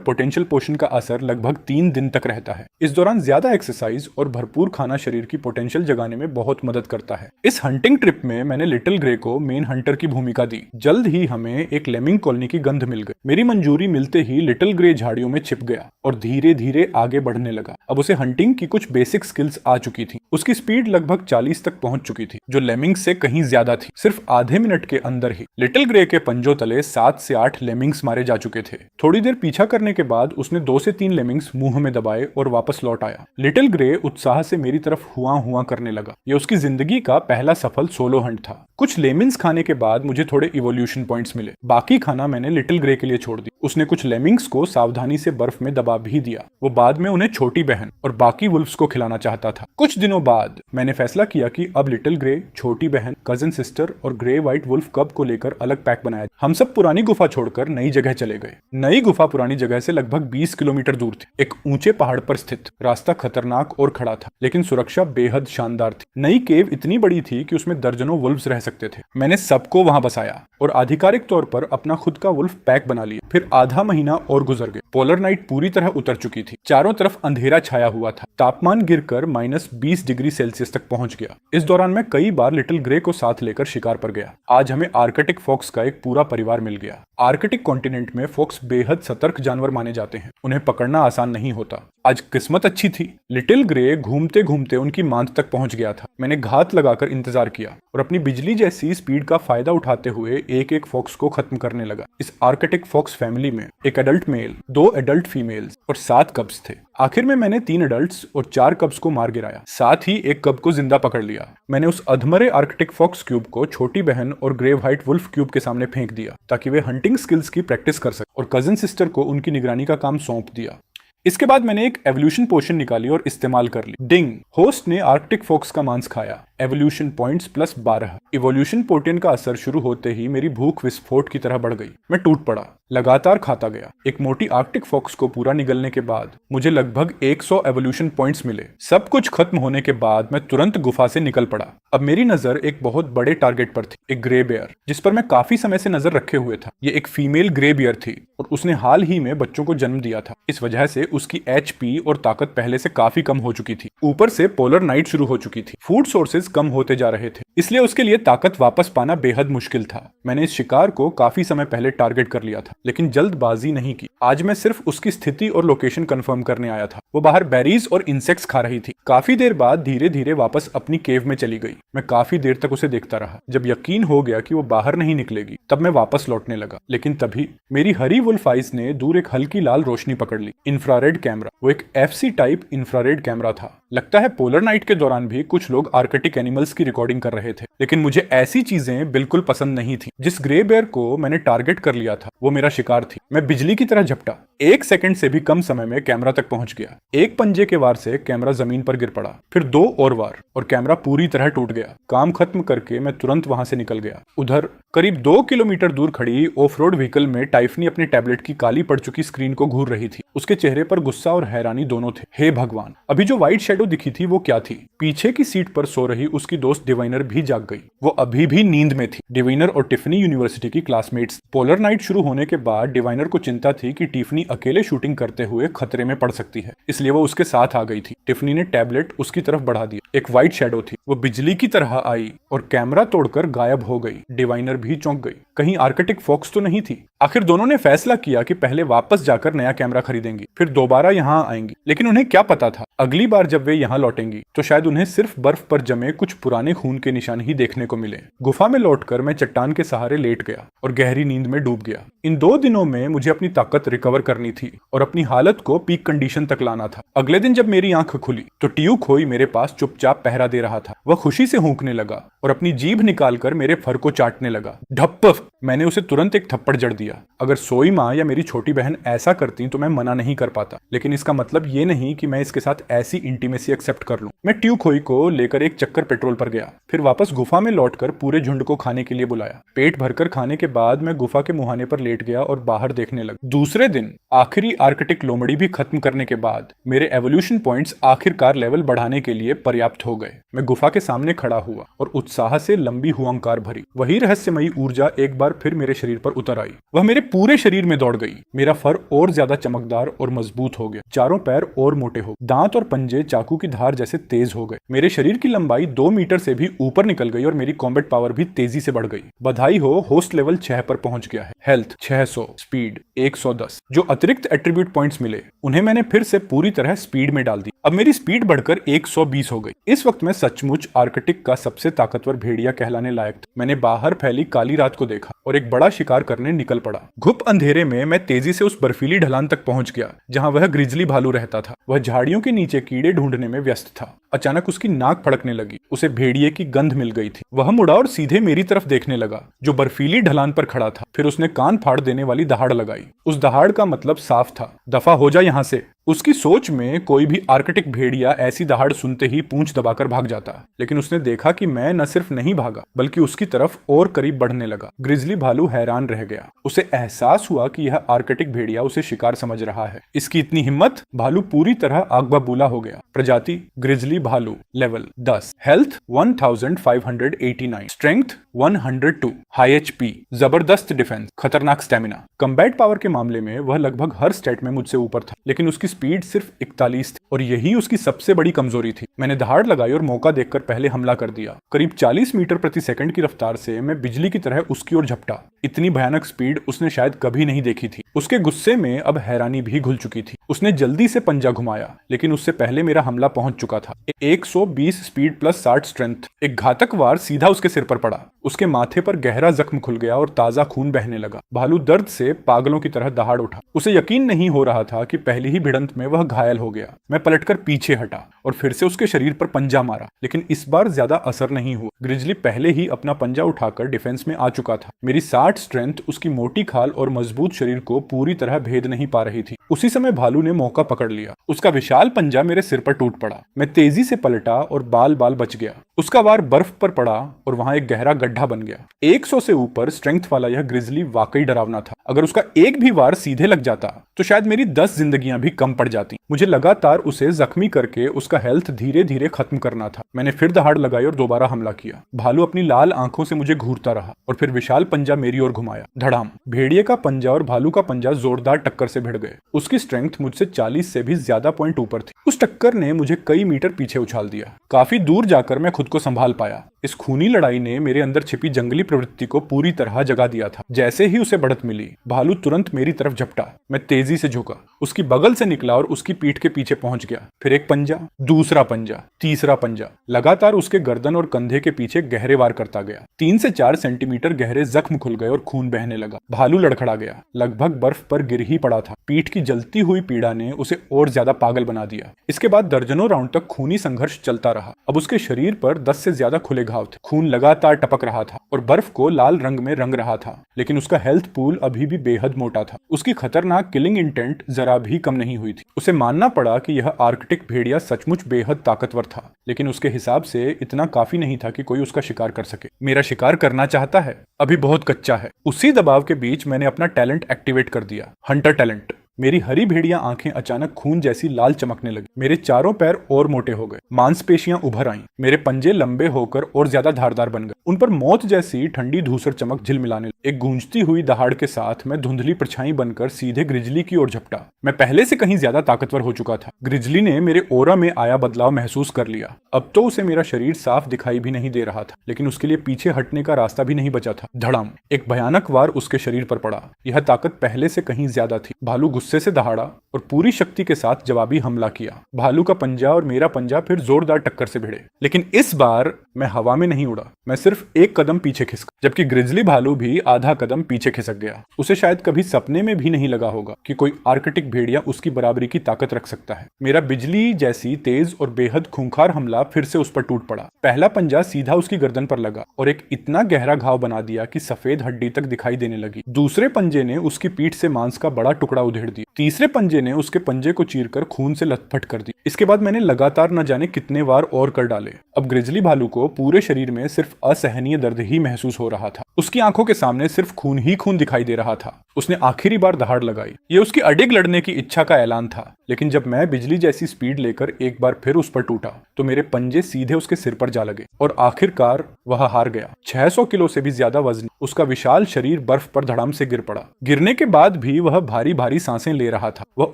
पोटेंशियल पोशन का असर लगभग 3 दिन तक रहता है। इस दौरान ज्यादा एक्सरसाइज और भरपूर खाना शरीर की पोटेंशियल जगाने में बहुत मदद करता है। इस हंटिंग ट्रिप में मैंने लिटिल ग्रे को मेन हंटर की भूमिका दी। जल्द ही हमें एक लेमिंग कॉलोनी की गंध मिल गई। मेरी मंजूरी मंजूरी मिलते ही लिटिल ग्रे झाड़ियों में छिप गया और धीरे धीरे आगे बढ़ने लगा। अब उसे हंटिंग की कुछ बेसिक स्किल्स आ चुकी थी। उसकी स्पीड लगभग 40 तक पहुंच चुकी थी, जो लेमिंग्स से कहीं ज्यादा थी। सिर्फ आधे मिनट के अंदर ही लिटिल ग्रे के पंजों तले 7 से 8 लेमिंग्स मारे जा चुके थे। थोड़ी देर पीछा करने के बाद उसने 2 से 3 लेमिंग्स मुंह में दबाए और वापस लौट आया। लिटिल ग्रे उत्साह से मेरी तरफ हुआ हुआ करने लगा। यह उसकी जिंदगी का पहला सफल सोलो हंट था। कुछ लेमिंग्स खाने के बाद मुझे थोड़े इवोल्यूशन पॉइंट्स मिले। बाकी खाना मैंने लिटिल ग्रे के लिए छोड़ दी। उसने कुछ लेमिंग्स को सावधानी से बर्फ में दबा भी दिया। वो बाद में उन्हें छोटी बहन और बाकी वुल्फ्स को खिलाना चाहता था। कुछ दिनों बाद मैंने फैसला किया कि अब लिटिल ग्रे, छोटी बहन, कजन सिस्टर और ग्रे व्हाइट वुल्फ कब को लेकर अलग पैक बनाया। हम सब पुरानी गुफा छोड़कर नई जगह चले गए। नई गुफा पुरानी जगह से लगभग 20 किलोमीटर दूर थी। एक ऊंचे पहाड़ पर स्थित। रास्ता खतरनाक और खड़ा था, लेकिन सुरक्षा बेहद शानदार थी। नई केव इतनी बड़ी थी कि उसमें दर्जनों वुल्फ्स रह सकते थे। मैंने सबको वहां बसाया और आधिकारिक तौर पर अपना खुद का वुल्फ पैक बना लिया। फिर आधा महीना और गुजर गया। पोलर नाइट पूरी तरह उतर चुकी थी। चारों तरफ अंधेरा छाया हुआ था। तापमान गिरकर -20 डिग्री सेल्सियस तक पहुंच गया। इस दौरान मैं कई बार लिटिल ग्रे को साथ लेकर शिकार पर गया। आज हमें आर्कटिक फॉक्स का एक पूरा परिवार मिल गया। आर्कटिक कॉन्टिनेंट में फॉक्स बेहद सतर्क जानवर माने जाते हैं। उन्हें पकड़ना आसान नहीं होता। आज किस्मत अच्छी थी। लिटिल ग्रे घूमते घूमते उनकी मांद तक पहुंच गया था। मैंने घात लगाकर इंतजार किया और अपनी बिजली जैसी स्पीड का फायदा उठाते हुए एक एक फॉक्स को खत्म करने लगा। इस आर्कटिक फॉक्स फैमिली में एक एडल्ट मेल, 2 एडल्ट फीमेल्स और 7 कब्स थे। आखिर में मैंने 3 एडल्ट्स और 4 कब्स को मार गिराया। साथ ही एक कब को जिंदा पकड़ लिया। मैंने उस अधमरे आर्कटिक फॉक्स क्यूब को छोटी बहन और ग्रे व्हाइट वुल्फ क्यूब के सामने फेंक दिया ताकि वे हंटिंग स्किल्स की प्रैक्टिस कर सके, और कजन सिस्टर को उनकी निगरानी का काम सौंप दिया। इसके बाद मैंने एक एवोल्यूशन पोशन निकाली और इस्तेमाल कर ली। डिंग! होस्ट ने आर्कटिक फॉक्स का मांस खाया। Evolution points +12। इवोल्यूशन पोर्टेन का असर शुरू होते ही मेरी भूख विस्फोट की तरह बढ़ गई। मैं टूट पड़ा, लगातार खाता गया। एक मोटी आर्कटिक फॉक्स को पूरा निगलने के बाद मुझे लगभग 100 एवोल्यूशन पॉइंट्स मिले। सब कुछ खत्म होने के बाद मैं तुरंत गुफा से निकल पड़ा। अब मेरी नजर एक बहुत बड़े टारगेट पर थी, एक ग्रे बेयर, जिस पर मैं काफी समय से नजर रखे हुए था। ये एक फीमेल ग्रे बियर थी और उसने हाल ही में बच्चों को जन्म दिया था। इस वजह से उसकी HP और ताकत पहले से काफी कम हो चुकी थी। ऊपर से पोलर नाइट शुरू हो चुकी थी। फूड सोर्सेज कम होते जा रहे थे, इसलिए उसके लिए ताकत वापस पाना बेहद मुश्किल था। मैंने इस शिकार को काफी समय पहले टारगेट कर लिया था, लेकिन जल्दबाजी नहीं की। आज मैं सिर्फ उसकी स्थिति और लोकेशन कंफर्म करने आया था। वो बाहर बेरीज और इंसेक्ट्स खा रही थी। काफी देर बाद धीरे धीरे वापस अपनी केव में चली गई। मैं काफी देर तक उसे देखता रहा। जब यकीन हो गया कि वो बाहर नहीं निकलेगी, तब मैं वापस लौटने लगा। लेकिन तभी मेरी हरी वुल्फ आइज ने दूर एक हल्की लाल रोशनी पकड़ ली। Infrared camera. वो एक FC टाइप इंफ्रारेड कैमरा था। लगता है पोलर नाइट के दौरान भी कुछ लोग आर्कटिक एनिमल्स की रिकॉर्डिंग कर रहे थे, लेकिन मुझे ऐसी चीजें बिल्कुल पसंद नहीं थी। जिस ग्रे बेयर को मैंने टारगेट कर लिया था वो मेरा शिकार थी। मैं बिजली की तरह झपटा। 1 सेकंड से भी कम समय में कैमरा तक पहुंच गया। एक पंजे के वार से कैमरा जमीन पर गिर पड़ा, फिर 2 और वार और कैमरा पूरी तरह टूट गया। काम खत्म करके मैं तुरंत वहां से निकल गया। उधर करीब 2 किलोमीटर दूर खड़ी ऑफ रोड व्हीकल में टाइफनी अपने टैबलेट की काली पड़ चुकी स्क्रीन को घूर रही थी। उसके चेहरे पर गुस्सा और हैरानी दोनों थे। हे भगवान, अभी जो व्हाइट शैडो दिखी थी वो क्या थी? पीछे की सीट पर सो रही उसकी दोस्त डिवाइनर भी जाग गई। वो अभी भी नींद में थी। डिवाइनर और टिफनी यूनिवर्सिटी की क्लासमेट्स। पोलर नाइट शुरू होने के बाद डिवाइनर को चिंता थी कि टिफनी अकेले शूटिंग करते हुए खतरे में पड़ सकती है, इसलिए वो उसके साथ आ गई थी। टिफनी ने टैबलेट उसकी तरफ बढ़ा दिया। एक व्हाइट शैडो थी। वो बिजली की तरह आई और कैमरा तोड़कर गायब हो गई। डिवाइनर भी चौंक गई। कहीं आर्कटिक फॉक्स तो नहीं थी? आखिर दोनों ने फैसला किया कि पहले वापस जाकर नया कैमरा खरीदेंगी, फिर दोबारा यहाँ आएंगी। लेकिन उन्हें क्या पता था, अगली बार जब वे यहाँ लौटेंगी तो शायद उन्हें सिर्फ बर्फ पर जमे कुछ पुराने खून के निशान ही देखने को मिले। गुफा में लौटकर मैं चट्टान के सहारे लेट गया और गहरी नींद में डूब गया। इन 2 दिनों में मुझे अपनी ताकत रिकवर करनी थी और अपनी हालत को पीक कंडीशन तक लाना था। अगले दिन जब मेरी आंख खुली तो टियू खोई मेरे पास चुपचाप पहरा दे रहा था। वह खुशी से हूंकने लगा और अपनी जीभ निकालकर मेरे फर को चाटने लगा। ढप्प! मैंने उसे तुरंत एक थप्पड़ जड़ दिया। अगर सोई माँ या मेरी छोटी बहन ऐसा करती तो मैं मना नहीं कर पाता, लेकिन इसका मतलब ये नहीं कि मैं इसके साथ ऐसी इंटीमेसी एक्सेप्ट कर लूं। मैं ट्यू खोई को लेकर एक चक्कर पेट्रोल पर गया, फिर वापस गुफा में लौटकर पूरे झुंड को खाने के लिए बुलाया। पेट भरकर खाने के बाद मैं गुफा के मुहाने पर लेट गया और बाहर देखने लगा। दूसरे दिन आखिरी आर्कटिक लोमड़ी भी खत्म करने के बाद मेरे एवोल्यूशन पॉइंट्स आखिरकार लेवल बढ़ाने के लिए पर्याप्त हो गए। मैं गुफा के सामने खड़ा हुआ और उत्साह से लंबी हुंकार भरी। वही रहस्यमयी ऊर्जा एक एक बार फिर मेरे शरीर पर उतर आई। वह मेरे पूरे शरीर में दौड़ गई। मेरा फर और ज्यादा चमकदार और मजबूत हो गया, चारों पैर और मोटे हो गए, दांत और पंजे चाकू की धार जैसे तेज हो गए। मेरे शरीर की लंबाई 2 मीटर से भी ऊपर निकल गई और मेरी कॉम्बैट पावर भी तेजी से बढ़ गई। बधाई हो, होस्ट लेवल 6 पर पहुंच गया है। Health 600, speed 110। जो अतिरिक्त एट्रीब्यूट पॉइंट्स मिले उन्हें मैंने फिर से पूरी तरह स्पीड में डाल दी। अब मेरी स्पीड बढ़कर 120 हो गई। इस वक्त मैं सचमुच आर्कटिक का सबसे ताकतवर भेड़िया कहलाने लायक था। मैंने बाहर फैली काली रात को देखा और एक बड़ा शिकार करने निकल पड़ा। घुप अंधेरे में मैं तेजी से उस बर्फीली ढलान तक पहुंच गया जहां वह ग्रिजली भालू रहता था। वह झाड़ियों के नीचे कीड़े ढूंढने में व्यस्त था। अचानक उसकी नाक फड़कने लगी। उसे भेड़िए की गंध मिल गई थी। वह मुड़ा और सीधे मेरी तरफ देखने लगा जो बर्फीली ढलान पर खड़ा था। फिर उसने कान फाड़ देने वाली दहाड़ लगाई। उस दहाड़ का मतलब साफ था, दफा हो जा यहां से। उसकी सोच में कोई भी आर्कटिक भेड़िया ऐसी दहाड़ सुनते ही पूंछ दबाकर भाग जाता, लेकिन उसने देखा कि मैं न सिर्फ नहीं भागा बल्कि उसकी तरफ और करीब बढ़ने लगा। ग्रिजली भालू हैरान रह गया। उसे एहसास हुआ कि यह आर्कटिक भेड़िया उसे शिकार समझ रहा है। इसकी इतनी हिम्मत! भालू पूरी तरह आग बबूला हो गया। प्रजाति ग्रिजली भालू, level 10, health 1589, strength 102, high HP, जबरदस्त डिफेंस, खतरनाक स्टेमिना। कम्बैट पावर के मामले में वह लगभग हर स्टेट में मुझसे ऊपर था, लेकिन उसकी स्पीड सिर्फ 41 थी और यही उसकी सबसे बड़ी कमजोरी थी। मैंने दहाड़ लगाई और मौका देखकर पहले हमला कर दिया। करीब 40 मीटर प्रति सेकंड की रफ्तार से मैं बिजली की तरह उसकी ओर झपटा। इतनी भयानक स्पीड उसने शायद कभी नहीं देखी थी। उसके गुस्से में अब हैरानी भी घुल चुकी थी। उसने जल्दी से पंजा घुमाया, लेकिन उससे पहले मेरा हमला पहुंच चुका था। 120 स्पीड प्लस 60 स्ट्रेंथ। एक घातक वार सीधा उसके सिर पर पड़ा। उसके माथे पर गहरा जख्म खुल गया और ताजा खून बहने लगा। भालू दर्द से पागलों की तरह दहाड़ उठा। उसे यकीन नहीं हो रहा था कि पहली ही भिड़ंत में वह घायल हो गया। मैं पलटकर पीछे हटा और फिर से उसके शरीर पर पंजा मारा, लेकिन इस बार ज्यादा असर नहीं हुआ। ग्रिजली पहले ही अपना पंजा उठाकर डिफेंस में आ चुका था। मेरी 60 स्ट्रेंथ उसकी मोटी खाल और मजबूत शरीर को पूरी तरह भेद नहीं पा रही थी। उसी समय भालू ने मौका पकड़ लिया। उसका विशाल पंजा मेरे सिर पर टूट पड़ा। मैं तेजी से पलटा और बाल बाल बच गया। उसका वार बर्फ पर पड़ा और वहां एक गहरा गड्ढा बन गया। 100 से ऊपर स्ट्रेंथ वाला यह ग्रिजली वाकई डरावना था। अगर उसका एक भी वार सीधे लग जाता तो शायद मेरी 10 जिंदगियां भी कम पड़ जाती। मुझे लगातार उसे जख्मी करके उसका हेल्थ धीरे धीरे खत्म करना था। मैंने फिर दहाड़ लगाई और दोबारा हमला किया। भालू अपनी लाल आंखों से मुझे घूरता रहा और फिर विशाल पंजा मेरी ओर घुमाया। धड़ाम! भेड़िए का पंजा और भालू का पंजा जोरदार टक्कर से भिड़ गए। उसकी स्ट्रेंथ मुझसे 40 से भी ज्यादा पॉइंट ऊपर थी। उस टक्कर ने मुझे कई मीटर पीछे उछाल दिया। काफी दूर जाकर मैं खुद को संभाल पाया। इस खूनी लड़ाई ने मेरे अंदर छिपी जंगली प्रवृत्ति को पूरी तरह जगा दिया था। जैसे ही उसे बढ़त मिली, भालू तुरंत मेरी तरफ झपटा। मैं तेजी से झुका, उसकी बगल से निकला और उसकी पीठ के पीछे पहुंच गया। फिर एक पंजा, दूसरा पंजा, तीसरा पंजा, लगातार उसके गर्दन और कंधे के पीछे गहरे वार करता गया। 3 से 4 सेंटीमीटर गहरे जख्म खुल गए और खून बहने लगा। भालू लड़खड़ा गया, लगभग बर्फ पर गिर ही पड़ा था। पीठ की जलती हुई पीड़ा ने उसे और ज्यादा पागल बना दिया। इसके बाद दर्जनों राउंड तक खूनी संघर्ष चलता रहा। अब उसके शरीर पर 10 से ज्यादा खुले घाव थे। खून लगातार टपक रहा था और बर्फ को लाल रंग में रंग रहा था, लेकिन उसका हेल्थ पूल अभी भी बेहद मोटा था। उसकी खतरनाक किलिंग इंटेंट जरा भी कम नहीं हुई थी। उसे मानना पड़ा कि यह आर्कटिक भेड़िया सचमुच बेहद ताकतवर था, लेकिन उसके हिसाब से इतना काफी नहीं था कि कोई उसका शिकार कर सके। मेरा शिकार करना चाहता है, अभी बहुत कच्चा है। उसी दबाव के बीच मैंने अपना टैलेंट एक्टिवेट कर दिया, हंटर टैलेंट। मेरी हरी भेड़िया आंखें अचानक खून जैसी लाल चमकने लगी। मेरे चारों पैर और मोटे हो गए, मांसपेशियां उभर आईं। मेरे पंजे लंबे होकर और ज्यादा धारदार बन गए। उन पर मौत जैसी ठंडी धूसर चमक झिलमिलाने लगी। एक गूंजती हुई दहाड़ के साथ मैं धुंधली परछाई बनकर सीधे ग्रिजली की ओर झपटा। मैं पहले से कहीं ज्यादा ताकतवर हो चुका था। ग्रिजली ने मेरे ओरा में आया बदलाव महसूस कर लिया। अब तो उसे मेरा शरीर साफ दिखाई भी नहीं दे रहा था, लेकिन उसके लिए पीछे हटने का रास्ता भी नहीं बचा था। धड़ाम! एक भयानक वार उसके शरीर पर पड़ा। यह ताकत पहले से कहीं ज्यादा थी। भालू गुस्से से दहाड़ा और पूरी शक्ति के साथ जवाबी हमला किया। भालू का पंजा और मेरा पंजा फिर जोरदार टक्कर से भिड़े, लेकिन इस बार मैं हवा में नहीं उड़ा। मैं सिर्फ एक कदम पीछे खिसका, जबकि ग्रिजली भालू भी आधा कदम पीछे खिसक गया। उसे शायद कभी सपने में भी नहीं लगा होगा कि कोई आर्कटिक भेड़िया उसकी बराबरी की ताकत रख सकता है। मेरा बिजली जैसी तेज और बेहद खूंखार हमला फिर से उस पर टूट पड़ा। पहला पंजा सीधा उसकी गर्दन पर लगा और एक इतना गहरा घाव बना दिया कि सफेद हड्डी तक दिखाई देने लगी। दूसरे पंजे ने उसकी पीठ से मांस का बड़ा टुकड़ा उधेड़ दिया। तीसरे पंजे ने उसके पंजे को चीरकर खून से लथपथ कर दी। इसके बाद मैंने लगातार न जाने कितने वार और कर डाले। अब ग्रिजली भालू को पूरे शरीर में सिर्फ असहनीय दर्द ही महसूस हो रहा था। उसकी आंखों के सामने सिर्फ खून ही खून दिखाई दे रहा था। उसने आखिरी बार दहाड़ लगाई। ये उसकी अडिग लड़ने की इच्छा का ऐलान था, लेकिन जब मैं बिजली जैसी स्पीड लेकर एक बार फिर उस पर टूटा तो मेरे पंजे सीधे उसके सिर पर जा लगे और आखिरकार वह हार गया। 600 किलो से भी ज्यादा वजन उसका विशाल शरीर बर्फ पर धड़ाम से गिर पड़ा। गिरने के बाद भी वह भारी भारी सांसें ले रहा था। वह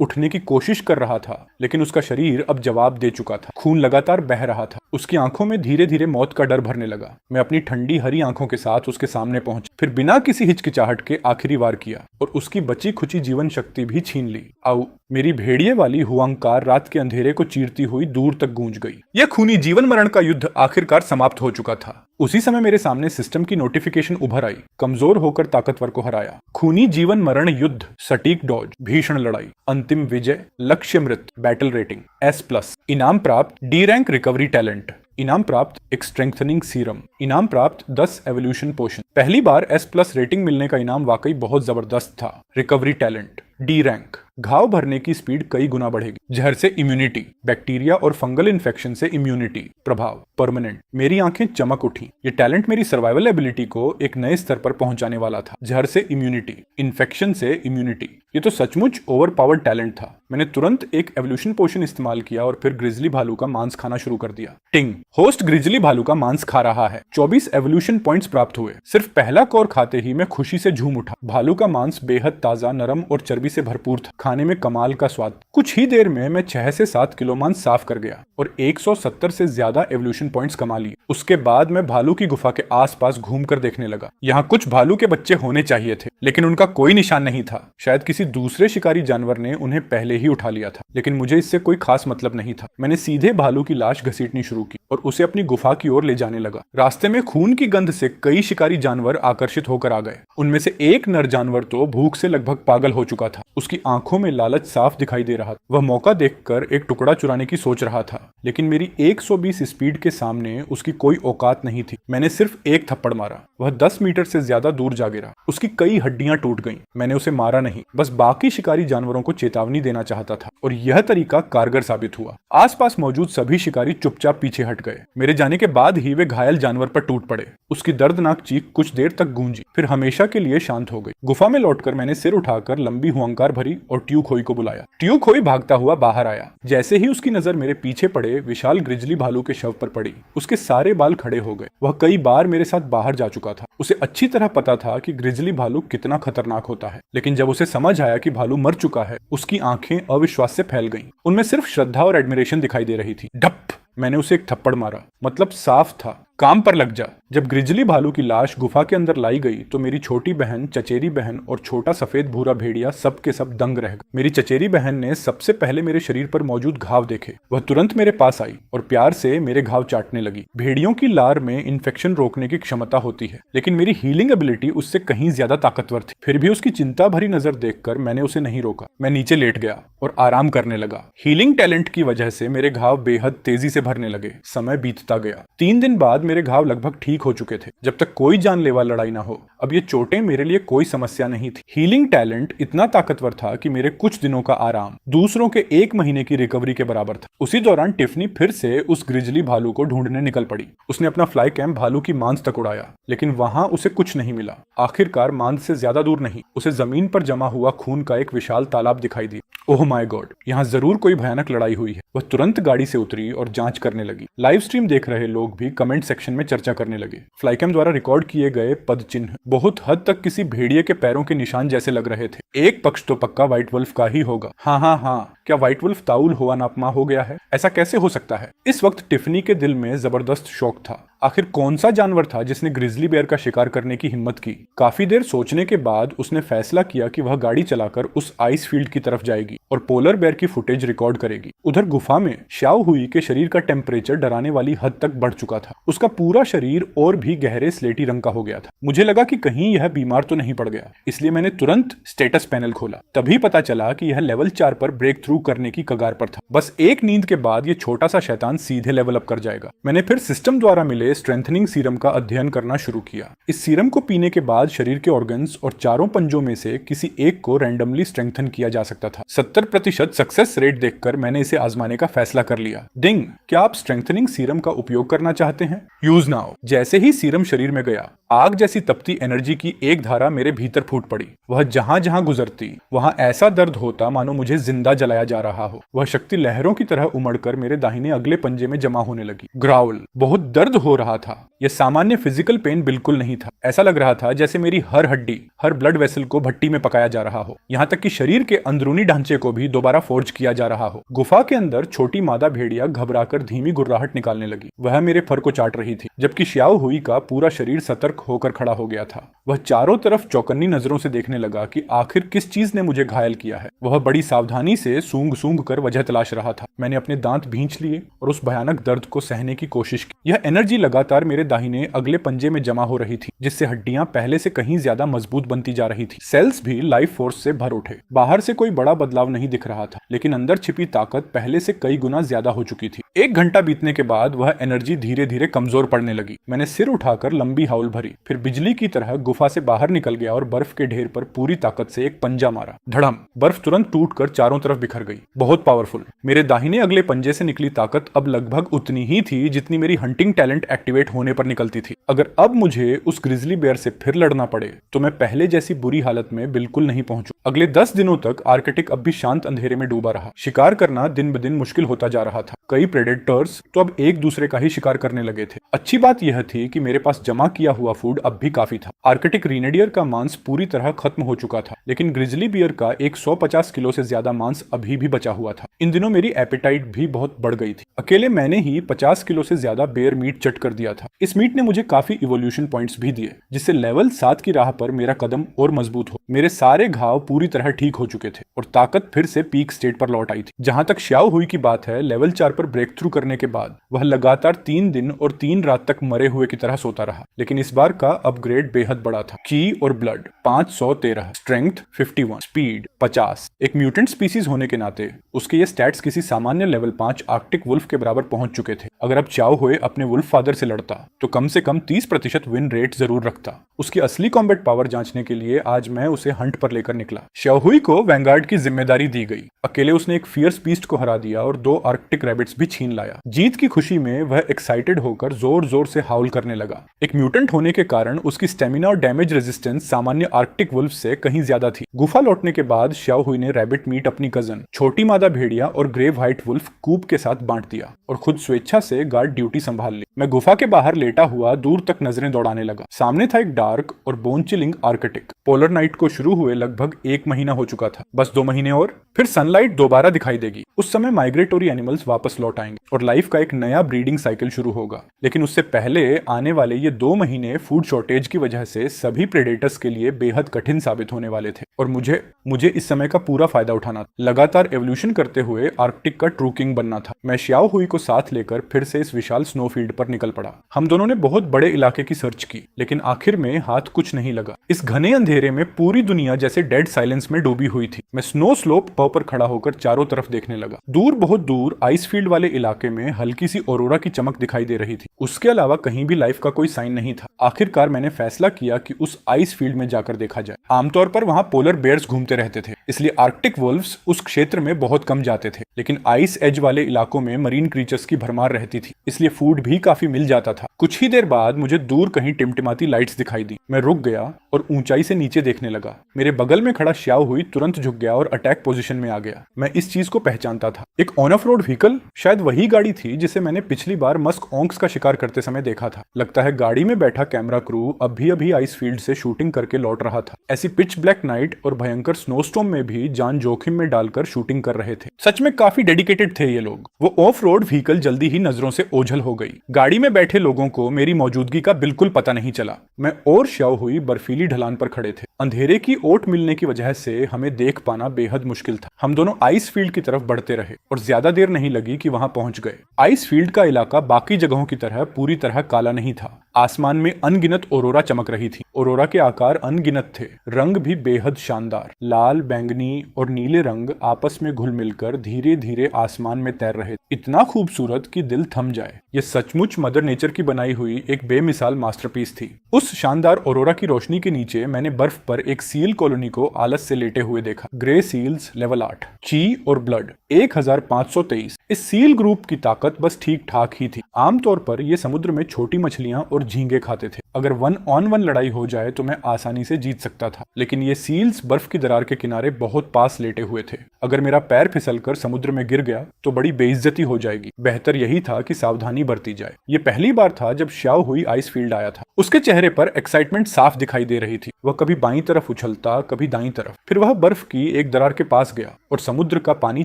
उठने की कोशिश कर रहा था, लेकिन उसका शरीर अब जवाब दे चुका था। खून लगातार बह रहा था। उसकी आंखों में धीरे धीरे मौत का डर भरने लगा। मैं अपनी ठंडी हरी आंखों के साथ उसके सामने पहुंच, फिर बिना किसी हिचकिचाहट के आखिरी वार किया और उसकी बची खुची जीवन शक्ति भी छीन ली। आओ, मेरी भेड़िए वाली हुआंकार रात के अंधेरे को चीरती हुई दूर तक गूंज गई। यह खूनी जीवन मरण का युद्ध आखिरकार समाप्त हो चुका था। उसी समय मेरे सामने सिस्टम की नोटिफिकेशन उभर आई। कमजोर होकर ताकतवर को हराया। खूनी जीवन मरण युद्ध, सटीक डॉज, भीषण लड़ाई, अंतिम विजय, लक्ष्य मृत, बैटल रेटिंग S+, इनाम प्राप्त D रैंक रिकवरी टैलेंट, इनाम प्राप्त एक स्ट्रेंथनिंग सीरम, इनाम प्राप्त 10 एवोल्यूशन पोशन। पहली बार S+ रेटिंग मिलने का इनाम वाकई बहुत जबरदस्त था। रिकवरी टैलेंट D रैंक, घाव भरने की स्पीड कई गुना बढ़ेगी। जहर से इम्यूनिटी, बैक्टीरिया और फंगल इन्फेक्शन से इम्यूनिटी, प्रभाव परमानेंट। मेरी आंखें चमक उठी। ये टैलेंट मेरी सर्वाइवल एबिलिटी को एक नए स्तर पर पहुंचाने वाला था। जहर से इम्यूनिटी, इन्फेक्शन से इम्यूनिटी, ये तो सचमुच ओवर पावर्ड टैलेंट था। मैंने तुरंत एक एवोल्यूशन पोशन इस्तेमाल किया और फिर ग्रिजली भालू का मांस खाना शुरू कर दिया। टिंग, होस्ट ग्रिजली भालू का मांस खा रहा है। 24 एवोल्यूशन पॉइंट्स प्राप्त हुए। सिर्फ पहला कौर खाते ही मैं खुशी से झूम उठा। भालू का मांस बेहद ताजा, नरम और चर्बी से भरपूर था। खाने में कमाल का स्वाद। कुछ ही देर में मैं 6 से 7 किलो मांस साफ कर गया और 170 से ज्यादा एवोल्यूशन पॉइंट्स कमा लिए। उसके बाद मैं भालू की गुफा के आसपास घूमकर देखने लगा। यहाँ कुछ भालू के बच्चे होने चाहिए थे, लेकिन उनका कोई निशान नहीं था। शायद किसी दूसरे शिकारी जानवर ने उन्हें पहले ही उठा लिया था, लेकिन मुझे इससे कोई खास मतलब नहीं था। मैंने सीधे भालू की लाश घसीटनी शुरू की और उसे अपनी गुफा की ओर ले जाने लगा। रास्ते में खून की गंध से कई शिकारी जानवर आकर्षित होकर आ गए। उनमें से एक नर जानवर तो भूख से लगभग पागल हो चुका था। उसकी आंखों में लालच साफ दिखाई दे रहा था। वह मौका देखकर एक टुकड़ा चुराने की सोच रहा था, लेकिन मेरी 120 स्पीड के सामने उसकी कोई औकात नहीं थी। मैंने सिर्फ एक थप्पड़ मारा। वह 10 मीटर से ज्यादा दूर जा गिरा। उसकी कई हड्डियां टूट गईं। मैंने उसे मारा नहीं, बस बाकी शिकारी जानवरों को चेतावनी देना चाहता था और यह तरीका कारगर साबित हुआ। आसपास मौजूद सभी शिकारी चुपचाप पीछे हट गए। मेरे जाने के बाद ही वे घायल जानवर पर टूट पड़े। उसकी दर्दनाक चीख कुछ देर तक गूंजी, फिर हमेशा के लिए शांत हो गई। गुफा में लौटकर मैंने सिर उठाकर लंबी हुंकार भरी और ट्यू खोई को बुलाया। ट्यू खोई भागता हुआ बाहर आया। जैसे ही उसकी नजर मेरे पीछे पड़े, विशाल ग्रिजली भालू के शव पर पड़ी। उसके सारे बाल खड़े हो गए। वह कई बार मेरे साथ बाहर जा चुका था। उसे अच्छी तरह पता था कि ग्रिजली भालू कितना खतरनाक होता है, लेकिन जब उसे समझ आया कि भालू मर चुका है, उसकी आंखें अविश्वास से फैल गईं। उनमें सिर्फ श्रद्धा और एडमिरेशन दिखाई दे रही थी। डप! मैंने उसे एक थप्पड़ मारा। मतलब साफ था, काम पर लग जा। जब ग्रिजली भालू की लाश गुफा के अंदर लाई गई तो मेरी छोटी बहन, चचेरी बहन और छोटा सफेद भूरा भेड़िया सब के सब दंग रह गए। मेरी चचेरी बहन ने सबसे पहले मेरे शरीर पर मौजूद घाव देखे। वह तुरंत मेरे पास आई और प्यार से मेरे घाव चाटने लगी। भेड़ियों की लार में इन्फेक्शन रोकने की क्षमता होती है, लेकिन मेरी हीलिंग एबिलिटी उससे कहीं ज्यादा ताकतवर थी। फिर भी उसकी चिंता भरी नजर देखकर मैंने उसे नहीं रोका। मैं नीचे लेट गया और आराम करने लगा। हीलिंग टैलेंट की वजह से मेरे घाव बेहद तेजी से भरने लगे। समय बीतता गया। 3 दिन बाद मेरे घाव लगभग ठीक हो चुके थे। जब तक कोई जानलेवा लड़ाई ना हो, अब ये चोटें मेरे लिए कोई समस्या नहीं थी। हीलिंग टैलेंट इतना ताकतवर था कि मेरे कुछ दिनों का आराम दूसरों के 1 महीने की रिकवरी के बराबर था। उसी दौरान टिफनी फिर से उस ग्रिजली भालू को ढूंढने निकल पड़ी। उसने अपना फ्लाई कैंप भालू की मांस तक उड़ाया, लेकिन वहां उसे कुछ नहीं मिला। आखिरकार मांस से ज्यादा दूर नहीं, उसे जमीन पर जमा हुआ खून का एक विशाल तालाब दिखाई दिया। ओह माय गॉड, यहाँ जरूर कोई भयानक लड़ाई हुई है। वह तुरंत गाड़ी से उतरी और जांच करने लगी। लाइव स्ट्रीम देख रहे लोग भी कमेंट सेक्शन में चर्चा करने लगे। फ्लाईकैम द्वारा रिकॉर्ड किए गए पद चिन्ह बहुत हद तक किसी भेड़िए के पैरों के निशान जैसे लग रहे थे। एक पक्ष तो पक्का व्हाइट वुल्फ का ही होगा। हाँ, क्या व्हाइट वुल्फ ताउल हुआ नापमा हो गया है? ऐसा कैसे हो सकता है? इस वक्त टिफनी के दिल में जबरदस्त शौक था। आखिर कौन सा जानवर था जिसने ग्रिजली बेयर का शिकार करने की हिम्मत की? काफी देर सोचने के बाद उसने फैसला किया कि वह गाड़ी चलाकर उस आइस फील्ड की तरफ जाएगी और पोलर बेयर की फुटेज रिकॉर्ड करेगी। उधर गुफा में श्याओ हुई के शरीर का टेम्परेचर डराने वाली हद तक बढ़ चुका था। उसका पूरा शरीर और भी गहरे स्लेटी रंग का हो गया था। मुझे लगा कि कहीं यह बीमार तो नहीं पड़ गया, इसलिए मैंने तुरंत स्टेटस पैनल खोला। तभी पता चला कि यह लेवल 4 पर ब्रेक थ्रू करने की कगार पर था। बस एक नींद के बाद ये छोटा सा शैतान सीधे लेवल अप कर जाएगा। मैंने फिर सिस्टम द्वारा मिले स्ट्रेंथनिंग सीरम का अध्ययन करना शुरू किया। इस सीरम को पीने के बाद शरीर के ऑर्गन्स और चारों पंजों में से किसी एक को रैंडमली स्ट्रेंथन किया जा सकता था। 70% सक्सेस रेट देखकर मैंने इसे आजमाने का फैसला कर लिया। डिंग, क्या आप स्ट्रेंथनिंग सीरम का उपयोग करना चाहते हैं? Use now. जैसे ही सीरम शरीर में गया, आग जैसी तपती एनर्जी की एक धारा मेरे भीतर फूट पड़ी। वह जहां जहां गुजरती वहां ऐसा दर्द होता मानो मुझे जिंदा जलाया जा रहा हो। वह शक्ति लहरों की तरह उमड़कर मेरे दाहिने अगले पंजे में जमा होने लगी। ग्राउल, बहुत दर्द हो रहा था। यह सामान्य फिजिकल पेन बिल्कुल नहीं था। ऐसा लग रहा था जैसे मेरी हर हड्डी, हर ब्लड वेसल को भट्टी में पकाया जा रहा हो, यहाँ तक कि शरीर के अंदरूनी ढांचे को भी दोबारा फोर्ज किया जा रहा हो। गुफा के अंदर छोटी मादा भेड़िया घबराकर धीमी गुर्राहट निकालने लगी। वह मेरे फर को चाट रही थी, जबकि श्याओ हुई का पूरा शरीर सतर्क होकर खड़ा हो गया था। वह चारों तरफ चौकन्नी नजरों से देखने लगा कि आखिर किस चीज ने मुझे घायल किया है। वह बड़ी सावधानी से सूंघ सूंघ कर वजह तलाश रहा था। मैंने अपने दांत भींच लिए और उस भयानक दर्द को सहने की कोशिश की। यह एनर्जी लगातार मेरे दाहिने अगले पंजे में जमा हो रही थी, जिससे हड्डियां पहले से कहीं ज्यादा मजबूत बनती जा रही थी। सेल्स भी लाइफ फोर्स से भर उठे। बाहर से कोई बड़ा बदलाव नहीं दिख रहा था, लेकिन अंदर छिपी ताकत पहले से कई गुना ज्यादा हो चुकी थी। 1 घंटा बीतने के बाद वह एनर्जी धीरे धीरे कमजोर पड़ने लगी। मैंने सिर उठाकर लंबी हाउल भरी, फिर बिजली की तरह गुफा से बाहर निकल गया और बर्फ के ढेर पर पूरी ताकत से एक पंजा मारा। धड़म, बर्फ तुरंत टूटकर चारों तरफ बिखर गई। बहुत पावरफुल। मेरे दाहिने अगले पंजे से निकली ताकत अब लगभग उतनी ही थी जितनी मेरी हंटिंग टैलेंट एक्टिवेट होने पर निकलती थी। अगर अब मुझे उस ग्रिजली बेयर से फिर लड़ना पड़े तो मैं पहले जैसी बुरी हालत में बिल्कुल नहीं पहुंचू। अगले 10 दिनों तक आर्कटिक अब भी शांत अंधेरे में डूबा रहा। शिकार करना दिन ब दिन मुश्किल होता जा रहा था। कई प्रेडेटर्स तो अब एक दूसरे का ही शिकार करने लगे थे। अच्छी बात यह थी कि मेरे पास जमा किया हुआ फूड अब भी काफी था। आर्कटिक रीनेडियर का मांस पूरी तरह खत्म हो चुका था, लेकिन ग्रिजली बियर का एक 150 किलो से ज्यादा मांस अभी भी बचा हुआ था। इन दिनों मेरी एपेटाइट भी बहुत बढ़ गई थी। अकेले मैंने ही 50 किलो से ज्यादा बेयर मीट चट कर दिया था। इस मीट ने मुझे काफी इवोल्यूशन पॉइंट्स भी दिए, जिससे लेवल 7 की राह पर मेरा कदम और मजबूत हो। मेरे सारे घाव पूरी तरह ठीक हो चुके थे और ताकत फिर से पीक स्टेट पर लौट आई थी। जहां तक श्याओ हुई की बात है, लेवल 4 पर ब्रेक थ्रू करने के बाद वह लगातार 3 दिन और 3 रात तक मरे हुए की तरह सोता रहा। लेकिन इस बार का अपग्रेड बेहद बड़ा था। की और ब्लड 513, स्ट्रेंथ 51, स्पीड 50। एक म्यूटेंट स्पीसीज होने के नाते उसके ये स्टैट्स किसी सामान्य लेवल 5 आर्कटिक वुल्फ के बराबर पहुंच चुके थे। अगर अब चाओ हुए अपने वुल्फ फादर से लड़ता तो कम से कम 30% विन रेट जरूर रखता। उसकी असली कॉम्बैट पावर जांचने के लिए आज मैं उसे हंट पर लेकर निकला। श्याओहुई को वैंगार्ड की जिम्मेदारी दी गई। अकेले उसने एक फियर्स बीस्ट को हरा दिया और 2 आर्कटिक रैबिट्स भी छीन लाया। जीत की खुशी में वह एक्साइटेड होकर जोर जोर से हाउल करने लगा। एक म्यूटेंट होने के कारण उसकी स्टेमिना और डैमेज रेजिस्टेंस सामान्य आर्कटिक वुल्फ से कहीं ज्यादा थी। गुफा लौटने के बाद श्याओहुई ने रैबिट मीट अपनी कजन छोटी मादा भेड़िया और ग्रे व्हाइट वुल्फ कूप के साथ बांट दिया और खुद स्वेच्छा से गार्ड ड्यूटी संभाल ली। मैं गुफा के बाहर लेटा हुआ दूर तक नजरें दौड़ाने लगा। सामने था एक डार्क और bone chilling Arctic. Polar night को शुरू हुए लगभग 1 महीना हो चुका था। बस 2 महीने और फिर सनलाइट दोबारा दिखाई देगी। उस समय माइग्रेटोरी एनिमल्स वापस लौट आएंगे और लाइफ का एक नया ब्रीडिंग साइकिल शुरू होगा। लेकिन उससे पहले आने वाले ये 2 महीने फूड शॉर्टेज की वजह से सभी प्रेडेटर्स के लिए बेहद कठिन साबित होने वाले थे और मुझे इस समय का पूरा फायदा उठाना था। लगातार एवोल्यूशन करते हुए आर्कटिक का ट्रू किंग बनना था। मैं श्याओहुई को साथ लेकर फिर से इस विशाल स्नोफील्ड पर निकल पड़ा। हम दोनों ने बहुत बड़े इलाके की सर्च की, लेकिन आखिर में हाथ कुछ नहीं लगा। इस घने अंधेरे में पूरी दुनिया जैसे डेड साइलेंस में डूबी हुई थी। मैं स्नो स्लोप पर खड़ा होकर चारों तरफ देखने लगा। दूर, बहुत दूर आइस फील्ड वाले इलाके में हल्की सी ऑरोरा की चमक दिखाई दे रही थी। उसके अलावा कहीं भी लाइफ का कोई साइन नहीं था। आखिरकार मैंने फैसला किया कि उस आइस फील्ड में जाकर देखा जाए। आमतौर पर वहां पोलर बेयर्स घूमते रहते थे, इसलिए आर्कटिक वुल्व्स उस क्षेत्र में बहुत कम जाते थे। लेकिन आइस एज वाले इलाकों में मरीन क्रीचर्स की भरमार रहती थी, इसलिए फूड भी काफी मिल जाता था। कुछ ही देर बाद मुझे दूर कहीं टिमटिमाती लाइट्स दिखाई दी। मैं रुक गया और ऊंचाई से नीचे देखने लगा। मेरे बगल में खड़ा श्याओहुई तुरंत झुक गया और अटैक पोजीशन में आ गया। मैं इस चीज को पहचानता था। एक ऑन ऑफ रोड व्हीकल, शायद वही गाड़ी थी जिसे मैंने पिछली बार मस्क ओंक्स का शिकार करते समय देखा था। लगता है गाड़ी में बैठा कैमरा क्रू अभी आइस फील्ड से शूटिंग करके लौट रहा था। ऐसी पिच ब्लैक नाइट और भयंकर स्नोस्टॉर्म में भी जान जोखिम में डालकर शूटिंग कर रहे थे। सच में काफी डेडिकेटेड थे ये लोग। वो ऑफ रोड व्हीकल जल्दी ही नजरों से ओझल हो गई। गाड़ी में बैठे लोगों को मेरी मौजूदगी का बिल्कुल पता नहीं चला। मैं और श्याओहुई बर्फीली ढलान पर खड़े थे। अंधेरे की ओट मिलने की वजह से हमें देख पाना बेहद मुश्किल था। हम दोनों आइस फील्ड की तरफ बढ़ते रहे और ज्यादा देर नहीं लगी कि वहां पहुंच गए। आइस फील्ड का इलाका बाकी जगहों की तरह पूरी तरह काला नहीं था। आसमान में अनगिनत औरोरा चमक रही थी। औरोरा के आकार अनगिनत थे, रंग भी बेहद शानदार। लाल, बैंगनी और नीले रंग आपस में घुल मिलकर धीरे धीरे आसमान में तैर रहे, इतना खूबसूरत कि दिल थम जाए। ये सचमुच मदर नेचर की बनाई हुई एक बेमिसाल मास्टरपीस थी। उस शानदार औरोरा की रोशनी के नीचे मैंने बर्फ पर एक सील कॉलोनी को आलस से लेटे हुए देखा। ग्रे सील्स लेवल 8, ची और ब्लड 1523। इस सील ग्रुप की ताकत बस ठीक ठाक ही थी। आमतौर पर ये समुद्र में छोटी मछलियां और झींगे खाते थे। अगर 1-on-1 लड़ाई हो जाए तो मैं आसानी से जीत सकता था, लेकिन ये सील्स बर्फ की दरार के किनारे बहुत पास लेटे हुए थे। अगर मेरा पैर फिसलकर समुद्र में गिर गया तो बड़ी बेइज्जती हो जाएगी। बेहतर यही था कि सावधानी बरती जाए। ये पहली बार था जब श्याओ हुई आइस फील्ड आया था। उसके चेहरे पर एक्साइटमेंट साफ दिखाई दे रही थी। वह कभी बाईं तरफ उछलता, कभी दाईं तरफ। फिर वह बर्फ की एक दरार के पास गया और समुद्र का पानी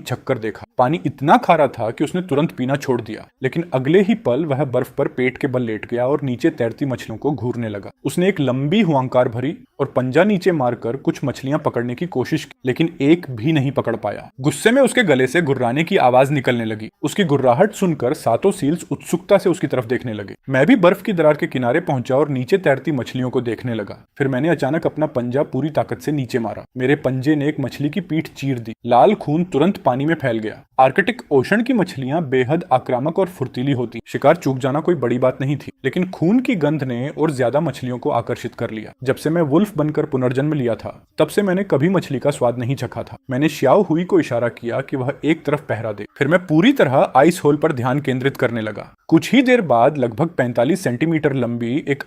छक्कर देखा। पानी इतना खारा था कि उसने तुरंत पीना छोड़ दिया, लेकिन अगले ही पल वह बर्फ पर पेट के बल लेट गया और नीचे तैरती मछलियों को घूरने लगा। उसने एक लंबी हुंकार भरी और पंजा नीचे मारकर कुछ मछलियां पकड़ने की कोशिश की, लेकिन एक भी नहीं पकड़ पाया। गुस्से में उसके गले से गुर्राने की आवाज निकलने लगी। उसकी गुर्राहट सुनकर सातों सील्स उत्सुकता से उसकी तरफ देखने लगे। मैं भी बर्फ की दरार के किनारे पहुंचा और नीचे तैरती मछलियों को देखने लगा। फिर मैंने अचानक अपना पंजा पूरी ताकत से नीचे मारा। मेरे पंजे ने एक मछली की पीठ चीर दी। लाल खून तुरंत पानी में फैल गया। आर्कटिक ओशन की मछलियां बेहद आक्रामक और फुर्तीली होती। शिकार चूक जाना कोई बड़ी बात नहीं थी, लेकिन खून की गंध ने और ज्यादा मछलियों को आकर्षित कर लिया। जब से मैं वुल्फ बनकर पुनर्जन्म लिया था, तब से मैंने कभी मछली का स्वाद नहीं चखा था। मैंने श्याओ हुई को इशारा किया कि वह एक तरफ पहरा दे। फिर मैं पूरी तरह आइस होल पर ध्यान केंद्रित करने लगा। कुछ ही देर बाद लगभग 45 सेंटीमीटर लंबी एक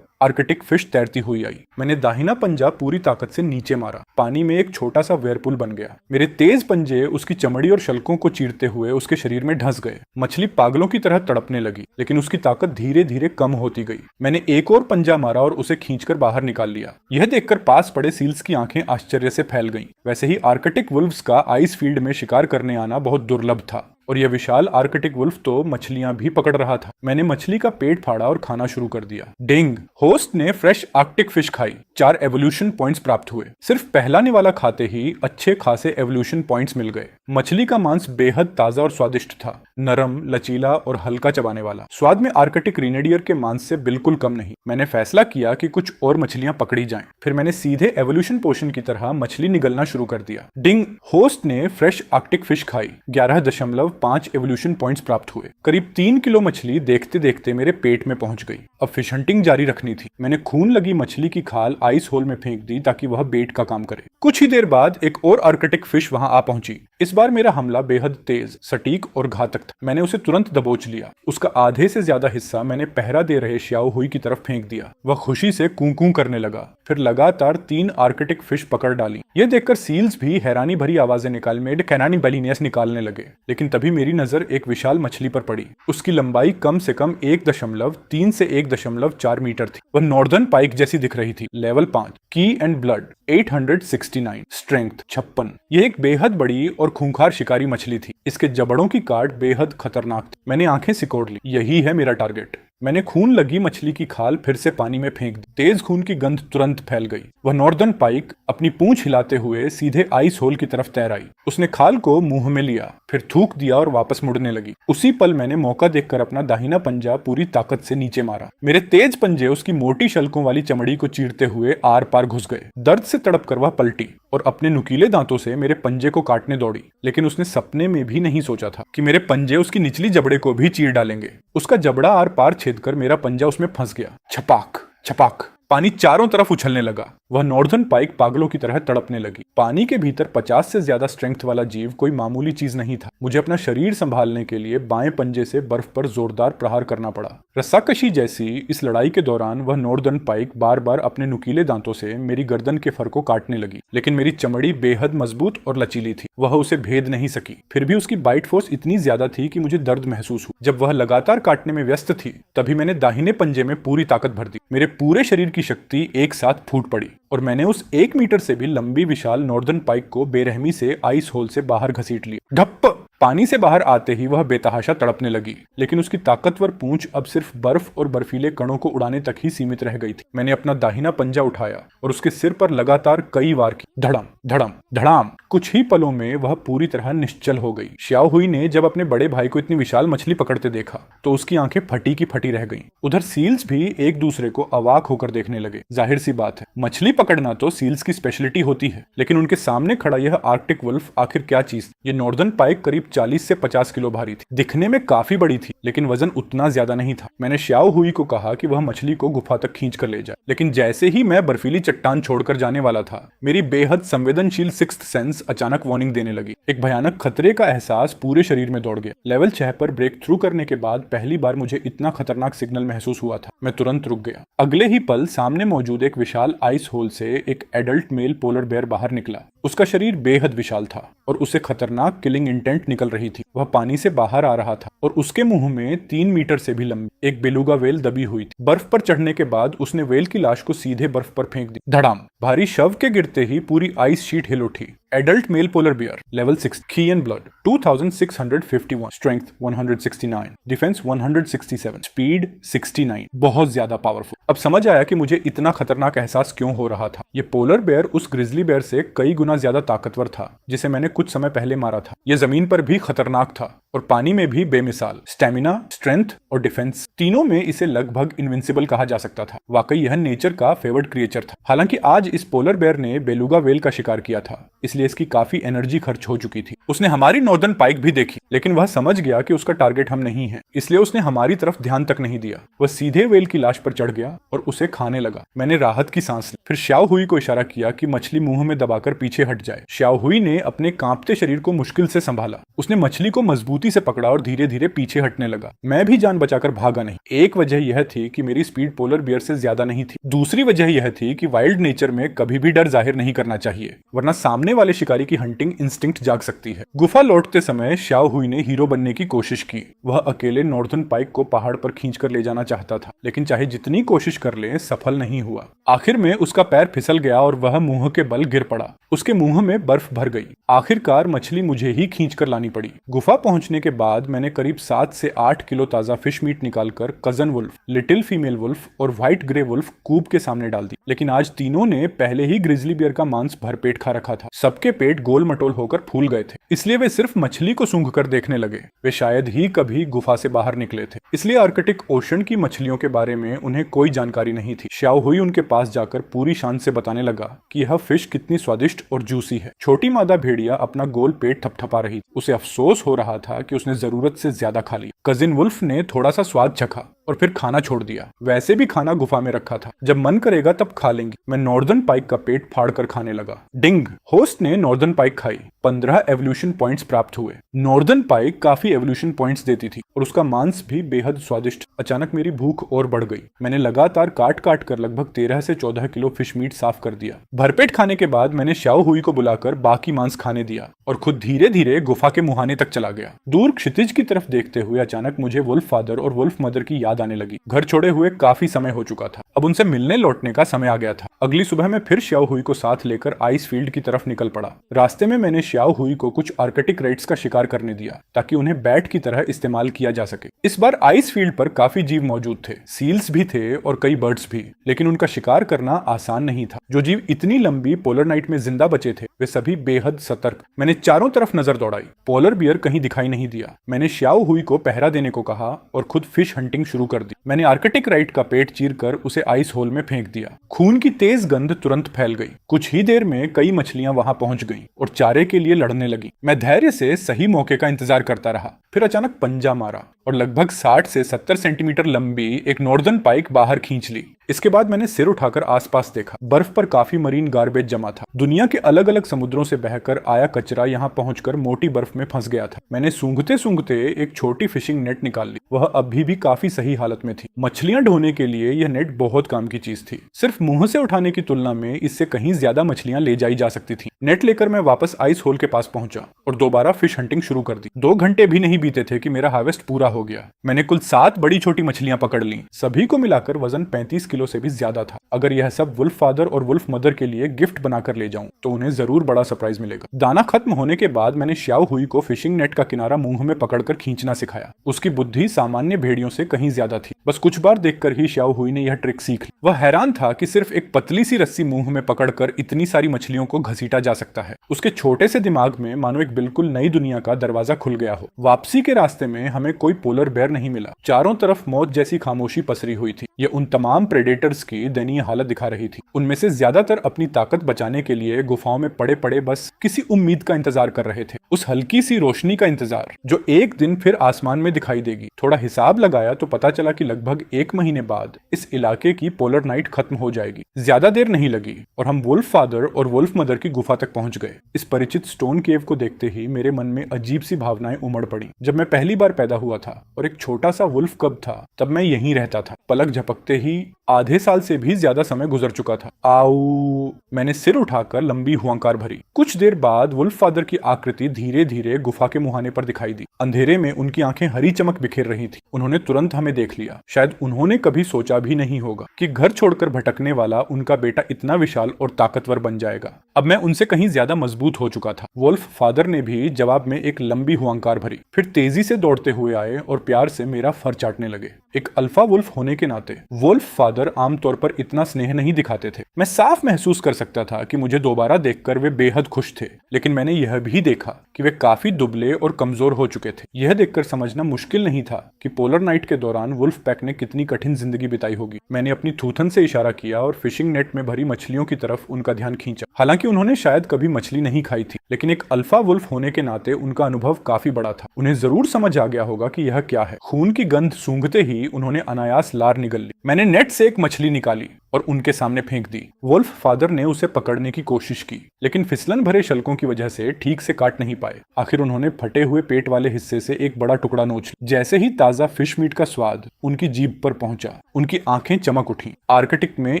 आर्कटिक फिश तैरती हुई आई। मैंने दाहिना पंजा पूरी ताकत से नीचे मारा। पानी में एक छोटा सा व्हर्लपूल बन गया। मेरे तेज पंजे उसकी चमड़ी और शल्कों को चीरते हुए उसके शरीर में ढस गए। मछली पागलों की तरह तड़पने लगी, लेकिन उसकी ताकत धीरे धीरे कम होती गई। मैंने एक और पंजा मारा और उसे खींचकर बाहर निकाल लिया। यह देखकर पास पड़े सील्स की आंखें आश्चर्य से फैल गईं। वैसे ही आर्कटिक वुल्व्स का आइस फील्ड में शिकार करने आना बहुत दुर्लभ था, और यह विशाल आर्कटिक वुल्फ तो मछलियां भी पकड़ रहा था। मैंने मछली का पेट फाड़ा और खाना शुरू कर दिया। डिंग! होस्ट ने फ्रेश आर्कटिक फिश खाई। 4 एवोल्यूशन पॉइंट्स प्राप्त हुए। सिर्फ पहलाने वाला खाते ही अच्छे खासे एवोल्यूशन पॉइंट्स मिल गए। मछली का मांस बेहद ताजा और स्वादिष्ट था, नरम, लचीला और हल्का चबाने वाला। स्वाद में आर्कटिक रिनेडियर के मांस से बिल्कुल कम नहीं। मैंने फैसला किया कि कुछ और मछलियां पकड़ी जाएं। फिर मैंने सीधे एवोल्यूशन पोशन की तरह मछली निगलना शुरू कर दिया। डिंग! होस्ट ने फ्रेश आर्कटिक फिश खाई। 11.5 एवोल्यूशन पॉइंट्स प्राप्त हुए। करीब 3 किलो मछली देखते देखते मेरे पेट में पहुंच गई। अब फिश हंटिंग जारी रखनी थी। मैंने खून लगी मछली की खाल आइस होल में फेंक दी ताकि वह बेट का काम करे। कुछ ही देर बाद एक और आर्कटिक फिश वहां आ पहुंची। इस बार मेरा हमला बेहद तेज, सटीक और घातक था। मैंने उसे तुरंत दबोच लिया। उसका आधे से ज्यादा हिस्सा मैंने पहरा दे रहे श्याओ हुई की तरफ फेंक दिया। वह खुशी से कूं कूं करने लगा। फिर लगातार 3 आर्कटिक फिश पकड़ डाली। यह देखकर सील्स भी हैरानी भरी आवाजें निकालने लगे। लेकिन तभी मेरी नजर एक विशाल मछली पर पड़ी। उसकी लंबाई कम से कम 1.3 से 1.4 मीटर थी। वह नॉर्दर्न पाइक जैसी दिख रही थी। लेवल 5, की एंड ब्लड 869, स्ट्रेंथ 56। यह एक बेहद बड़ी और खूंखार शिकारी मछली थी। इसके जबड़ों की काट बेहद खतरनाक थी। मैंने आंखें सिकोड़ ली। यही है मेरा टारगेट। मैंने खून लगी मछली की खाल फिर से पानी में फेंक दी। तेज खून की गंध तुरंत फैल गई। वह नॉर्दर्न पाइक अपनी पूंछ हिलाते हुए सीधे आइस होल की तरफ तैर आई। उसने खाल को मुंह में लिया, फिर थूक दिया और वापस मुड़ने लगी। उसी पल मैंने मौका देखकर अपना दाहिना पंजा पूरी ताकत से नीचे मारा। मेरे तेज पंजे उसकी मोटी शल्कों वाली चमड़ी को चीरते हुए आर पार घुस गए। दर्द से तड़प कर वह पलटी और अपने नुकीले दांतों से मेरे पंजे को काटने दौड़ी, लेकिन उसने सपने में भी नहीं सोचा था कि मेरे पंजे उसकी निचली जबड़े को भी चीर डालेंगे। उसका जबड़ा आर पार छेद कर मेरा पंजा उसमें फंस गया। छपाक छपाक! पानी चारों तरफ उछलने लगा। वह नॉर्दर्न पाइक पागलों की तरह तड़पने लगी। पानी के भीतर 50 से ज्यादा स्ट्रेंथ वाला जीव कोई मामूली चीज नहीं था। मुझे अपना शरीर संभालने के लिए बाएं पंजे से बर्फ पर जोरदार प्रहार करना पड़ा। रस्साकशी जैसी इस लड़ाई के दौरान वह नॉर्दर्न पाइक बार बार अपने नुकीले दांतों से मेरी गर्दन के फर को काटने लगी, लेकिन मेरी चमड़ी बेहद मजबूत और लचीली थी। वह उसे भेद नहीं सकी। फिर भी उसकी बाइट फोर्स इतनी ज्यादा थी कि मुझे दर्द महसूस हुआ। जब वह लगातार काटने में व्यस्त थी, तभी मैंने दाहिने पंजे में पूरी ताकत भर दी। मेरे पूरे शरीर की शक्ति एक साथ फूट पड़ी और मैंने उस 1 मीटर से भी लंबी विशाल नॉर्दर्न पाइक को बेरहमी से आइस होल से बाहर घसीट लिया। ढप्प! पानी से बाहर आते ही वह बेतहाशा तड़पने लगी, लेकिन उसकी ताकतवर पूंछ अब सिर्फ बर्फ और बर्फीले कणों को उड़ाने तक ही सीमित रह गई थी। मैंने अपना दाहिना पंजा उठाया और उसके सिर पर लगातार कई वार की। धड़म धड़म धड़ाम। कुछ ही पलों में वह पूरी तरह निश्चल हो गई। श्याओ हुई ने जब अपने बड़े भाई को इतनी विशाल मछली पकड़ते देखा तो उसकी आंखें फटी की फटी रह गईं। उधर सील्स भी एक दूसरे को अवाक होकर देखने लगे। जाहिर सी बात है, मछली पकड़ना तो सील्स की स्पेशलिटी होती है, लेकिन उनके सामने खड़ा यह आर्कटिक वुल्फ आखिर क्या चीज। ये नॉर्दर्न पाइक करीब 40 से 50 किलो भारी थी। दिखने में काफी बड़ी थी, लेकिन वजन उतना ज्यादा नहीं था। मैंने श्याओ हुई को कहा कि वह मछली को गुफा तक खींच कर ले जाए, लेकिन जैसे ही मैं बर्फीली चट्टान छोड़कर जाने वाला था, मेरी बेहद संवेदनशील सिक्स्थ सेंस अचानक वार्निंग देने लगी। एक भयानक खतरे का एहसास पूरे शरीर में दौड़ गया। लेवल 6 पर ब्रेक थ्रू करने के बाद पहली बार मुझे इतना खतरनाक सिग्नल महसूस हुआ था। मैं तुरंत रुक गया। अगले ही पल सामने मौजूद एक विशाल आइस होल से एक एडल्ट मेल पोलर बेयर बाहर निकला। उसका शरीर बेहद विशाल था और उसे खतरनाक किलिंग इंटेंट निकल रही थी। वह पानी से बाहर आ रहा था और उसके मुंह में 3 मीटर से भी लंबी एक बेलुगा वेल दबी हुई थी। बर्फ पर चढ़ने के बाद उसने वेल की लाश को सीधे बर्फ पर फेंक दी। धड़ाम। भारी शव के गिरते ही पूरी आइस शीट हिल उठी। Adult mail polar bear, level 6, की and blood 2651, strength 169, defence 167, speed 69। बहुत ज्यादा पावरफुल। अब समझ आया कि मुझे इतना खतरनाक एहसास क्यों हो रहा था। ये पोलर बेयर उस ग्रिजली बेयर से कई गुना ज्यादा ताकतवर था जिसे मैंने कुछ समय पहले मारा था। यह जमीन पर भी खतरनाक था और पानी में भी बेमिसाल। स्टेमिना, स्ट्रेंथ और डिफेंस तीनों में इसे लगभग इनविंसिबल कहा जा सकता था। वाकई यह नेचर का फेवर्ड क्रिएचर था। हालांकि आज इस पोलर बेयर ने बेलुगा वेल का शिकार किया था, इसलिए इसकी काफी एनर्जी खर्च हो चुकी थी। उसने हमारी नॉर्दर्न पाइक भी देखी, लेकिन वह समझ गया कि उसका टारगेट हम नहीं है, इसलिए उसने हमारी तरफ ध्यान तक नहीं दिया। वह सीधे वेल की लाश पर चढ़ गया और उसे खाने लगा। मैंने राहत की सांस ली। फिर श्याओ हुई को इशारा किया कि मछली मुंह में दबाकर पीछे हट जाए। श्याओ हुई ने अपने कांपते शरीर को मुश्किल से संभाला। उसने मछली को मजबूती से पकड़ा और धीरे धीरे पीछे हटने लगा। मैं भी जान बचाकर भागा नहीं। एक वजह यह थी कि मेरी स्पीड पोलर बियर से ज्यादा नहीं थी। दूसरी वजह यह थी कि वाइल्ड नेचर में कभी भी डर जाहिर नहीं करना चाहिए, वरना सामने वाले शिकारी की हंटिंग इंस्टिंक्ट जाग सकती है। गुफा लौटते समय श्याओ हुई ने हीरो बनने की कोशिश की। वह अकेले नॉर्दर्न पाइक को पहाड़ पर खींचकर ले जाना चाहता था, लेकिन चाहे जितनी कोशिश कर ले सफल नहीं हुआ। आखिर में उसका पैर फिसल गया और वह मुंह के बल गिर पड़ा। उसके मुंह में बर्फ भर गई। आखिरकार मछली मुझे ही खींचकर लानी पड़ी। गुफा पहुंचने के बाद मैंने करीब 7 से 8 किलो ताजा फिश मीट निकालकर cousin wolf, little female wolf और व्हाइट ग्रे वुल्फ कूब के सामने डाल दी। लेकिन आज तीनों ने पहले ही ग्रिजली बियर का मांस भरपेट खा रखा था। सबके पेट गोल मटोल होकर फूल गए थे, इसलिए वे सिर्फ मछली को सूंघ कर देखने लगे। वे शायद ही कभी गुफा से बाहर निकले थे, इसलिए आर्कटिक ओशन की मछलियों के बारे में उन्हें कोई जानकारी नहीं थी। श्याओ हुई उनके पास जाकर पूरी शान से बताने लगा कि यह फिश कितनी स्वादिष्ट और जूसी है। छोटी मादा भेड़िया अपना गोल पेट थपथपा रही थी। उसे अफसोस हो रहा था कि उसने जरूरत से ज्यादा खा लिया। कजिन वुल्फ ने थोड़ा सा स्वाद चखा और फिर खाना छोड़ दिया। वैसे भी खाना गुफा में रखा था, जब मन करेगा तब खा लेंगे। मैं नॉर्दर्न पाइक का पेट फाड़ कर खाने लगा। डिंग। होस्ट ने नॉर्दर्न पाइक खाई। 15 एवोल्यूशन पॉइंट्स प्राप्त हुए। नॉर्दर्न पाइक काफी एवोल्यूशन पॉइंट्स देती थी और उसका मांस भी बेहद स्वादिष्ट। अचानक मेरी भूख और बढ़ गई। मैंने लगातार काट काट कर लगभग 13 से 14 किलो फिश मीट साफ कर दिया। भरपेट खाने के बाद मैंने श्याओ हुई को बुलाकर बाकी मांस खाने दिया और खुद धीरे धीरे गुफा के मुहाने तक चला गया। दूर क्षितिज की तरफ देखते हुए अचानक मुझे वुल्फ फादर और वुल्फ मदर की याद आने लगी। घर छोड़े हुए काफी समय हो चुका था। अब उनसे मिलने लौटने का समय आ गया था। अगली सुबह मैं फिर श्याओ हुई को साथ लेकर आइस फील्ड की तरफ निकल पड़ा। रास्ते में मैंने श्याओ हुई को कुछ आर्कटिक राइट्स का शिकार करने दिया ताकि उन्हें बैट की तरह इस्तेमाल किया जा सके। इस बार आइस फील्ड पर काफी जीव मौजूद थे। सील्स भी थे और कई बर्ड्स भी, लेकिन उनका शिकार करना आसान नहीं था। जो जीव इतनी लंबी पोलर नाइट में जिंदा बचे थे वे सभी बेहद सतर्क। मैंने चारों तरफ नजर दौड़ाई। पोलर बियर कहीं दिखाई नहीं दिया। मैंने श्याओ हुई को पहरा देने को कहा और खुद फिश हंटिंग शुरू कर दी। मैंने आर्कटिक राइट का पेट चीरकर उसे आइस होल में फेंक दिया। खून की तेज गंध तुरंत फैल गई। कुछ ही देर में कई मछलियां वहां पहुंच गईं और चारे के लिए लड़ने लगी। मैं धैर्य से सही मौके का इंतजार करता रहा। फिर अचानक पंजा मारा और लगभग 60 से 70 सेंटीमीटर लंबी एक नॉर्दर्न पाइक बाहर खींच ली। इसके बाद मैंने सिर उठाकर आसपास देखा। बर्फ पर काफी मरीन गार्बेज जमा था। दुनिया के अलग अलग समुद्रों से बहकर आया कचरा यहाँ पहुंचकर मोटी बर्फ में फंस गया था। मैंने सूंघते सूंघते एक छोटी फिशिंग नेट निकाल ली। वह अभी भी काफी सही हालत में थी। मछलियां ढोने के लिए यह नेट बहुत काम की चीज थी। सिर्फ मुंह से उठाने की तुलना में इससे कहीं ज्यादा मछलियां ले जाई जा सकती थी। नेट लेकर मैं वापस आइस होल के पास पहुंचा और दोबारा फिश हंटिंग शुरू कर दी। 2 घंटे भी नहीं बीते थे कि मेरा हार्वेस्ट पूरा हो गया। मैंने कुल 7 बड़ी छोटी मछलियां पकड़ ली। सभी को मिलाकर वजन 35 किलो से भी ज्यादा था। अगर यह सब वुल्फ फादर और वुल्फ मदर के लिए गिफ्ट बनाकर ले जाऊं तो उन्हें जरूर बड़ा सरप्राइज मिलेगा। दाना खत्म होने के बाद मैंने श्याओ हुई को फिशिंग नेट का किनारा मुंह में पकड़कर खींचना सिखाया। उसकी बुद्धि सामान्य भेड़ियों से कहीं ज्यादा थी। बस कुछ बार देखकर ही श्याओ हुई ने यह ट्रिक सीख ली। वह हैरान था कि सिर्फ एक पतली सी रस्सी मुंह में पकड़कर इतनी सारी मछलियों को घसीटा जा सकता है। उसके छोटे से दिमाग में मानो एक बिल्कुल नई दुनिया का दरवाजा खुल गया हो। वापसी के रास्ते में हमें कोई पोलर बेयर नहीं मिला। चारों तरफ मौत जैसी खामोशी पसरी हुई थी। यह उन तमाम प्रेडेटर्स की दयनीय हालत दिखा रही थी। उनमें से ज्यादातर अपनी ताकत बचाने के लिए गुफाओं में पड़े पड़े बस किसी उम्मीद का इंतजार कर रहे थे, उस हल्की सी रोशनी का इंतजार जो एक दिन फिर आसमान में दिखाई देगी। थोड़ा हिसाब लगाया तो पता चला कि लगभग 1 महीने बाद इस इलाके की पोलर नाइट खत्म हो जाएगी। ज्यादा देर नहीं लगी और हम वुल्फ फादर और वुल्फ मदर की गुफा तक पहुंच गए। इस परिचित स्टोन केव को देखते ही मेरे मन में अजीब सी भावनाएं उमड़ पड़ी। जब मैं पहली बार पैदा हुआ था और एक छोटा सा वुल्फ कब था, तब मैं यहीं रहता था। पलक झपकते ही आधे साल से भी ज्यादा समय गुजर चुका था। आऊ, मैंने सिर उठाकर लंबी हुंकार भरी। कुछ देर बाद वुल्फ फादर की आकृति धीरे धीरे गुफा के मुहाने पर दिखाई दी। अंधेरे में उनकी आंखें हरी चमक बिखेर रही थी। उन्होंने तुरंत हमें देख लिया। शायद उन्होंने कभी सोचा भी नहीं होगा कि घर छोड़कर भटकने वाला उनका बेटा इतना विशाल और ताकतवर बन जाएगा। अब मैं उनसे कहीं ज्यादा मजबूत हो चुका था। वुल्फ फादर ने भी जवाब में एक लंबी हुंकार भरी, फिर तेजी से दौड़ते हुए आए और प्यार से मेरा फर चाटने लगे। एक अल्फा वुल्फ होने के नाते वुल्फ फादर आमतौर पर इतना स्नेह नहीं दिखाते थे। मैं साफ महसूस कर सकता था कि मुझे दोबारा देखकर वे बेहद खुश थे, लेकिन मैंने यह भी देखा कि वे काफी दुबले और कमजोर हो चुके थे। यह देखकर समझना मुश्किल नहीं था कि पोलर नाइट के दौरान वुल्फ पैक ने कितनी कठिन जिंदगी बिताई होगी। मैंने अपनी थूथन से इशारा किया और फिशिंग नेट में भरी मछलियों की तरफ उनका ध्यान खींचा। हालांकि उन्होंने शायद कभी मछली नहीं खाई थी, लेकिन एक अल्फा वुल्फ होने के नाते उनका अनुभव काफी बड़ा था। उन्हें जरूर समझ आ गया होगा कि यह क्या है। खून की गंध सूंघते ही उन्होंने अनायास लार निगल ली। मैंने नेट से एक मछली निकाली और उनके सामने फेंक दी। वुल्फ फादर ने उसे पकड़ने की कोशिश की, लेकिन फिसलन भरे शल्कों की वजह से ठीक से काट नहीं पाए। आखिर उन्होंने फटे हुए पेट वाले हिस्से से एक बड़ा टुकड़ा नोच लिया। जैसे ही ताजा फिश मीट का स्वाद उनकी जीभ पर पहुंचा, उनकी आंखें चमक उठी। आर्कटिक में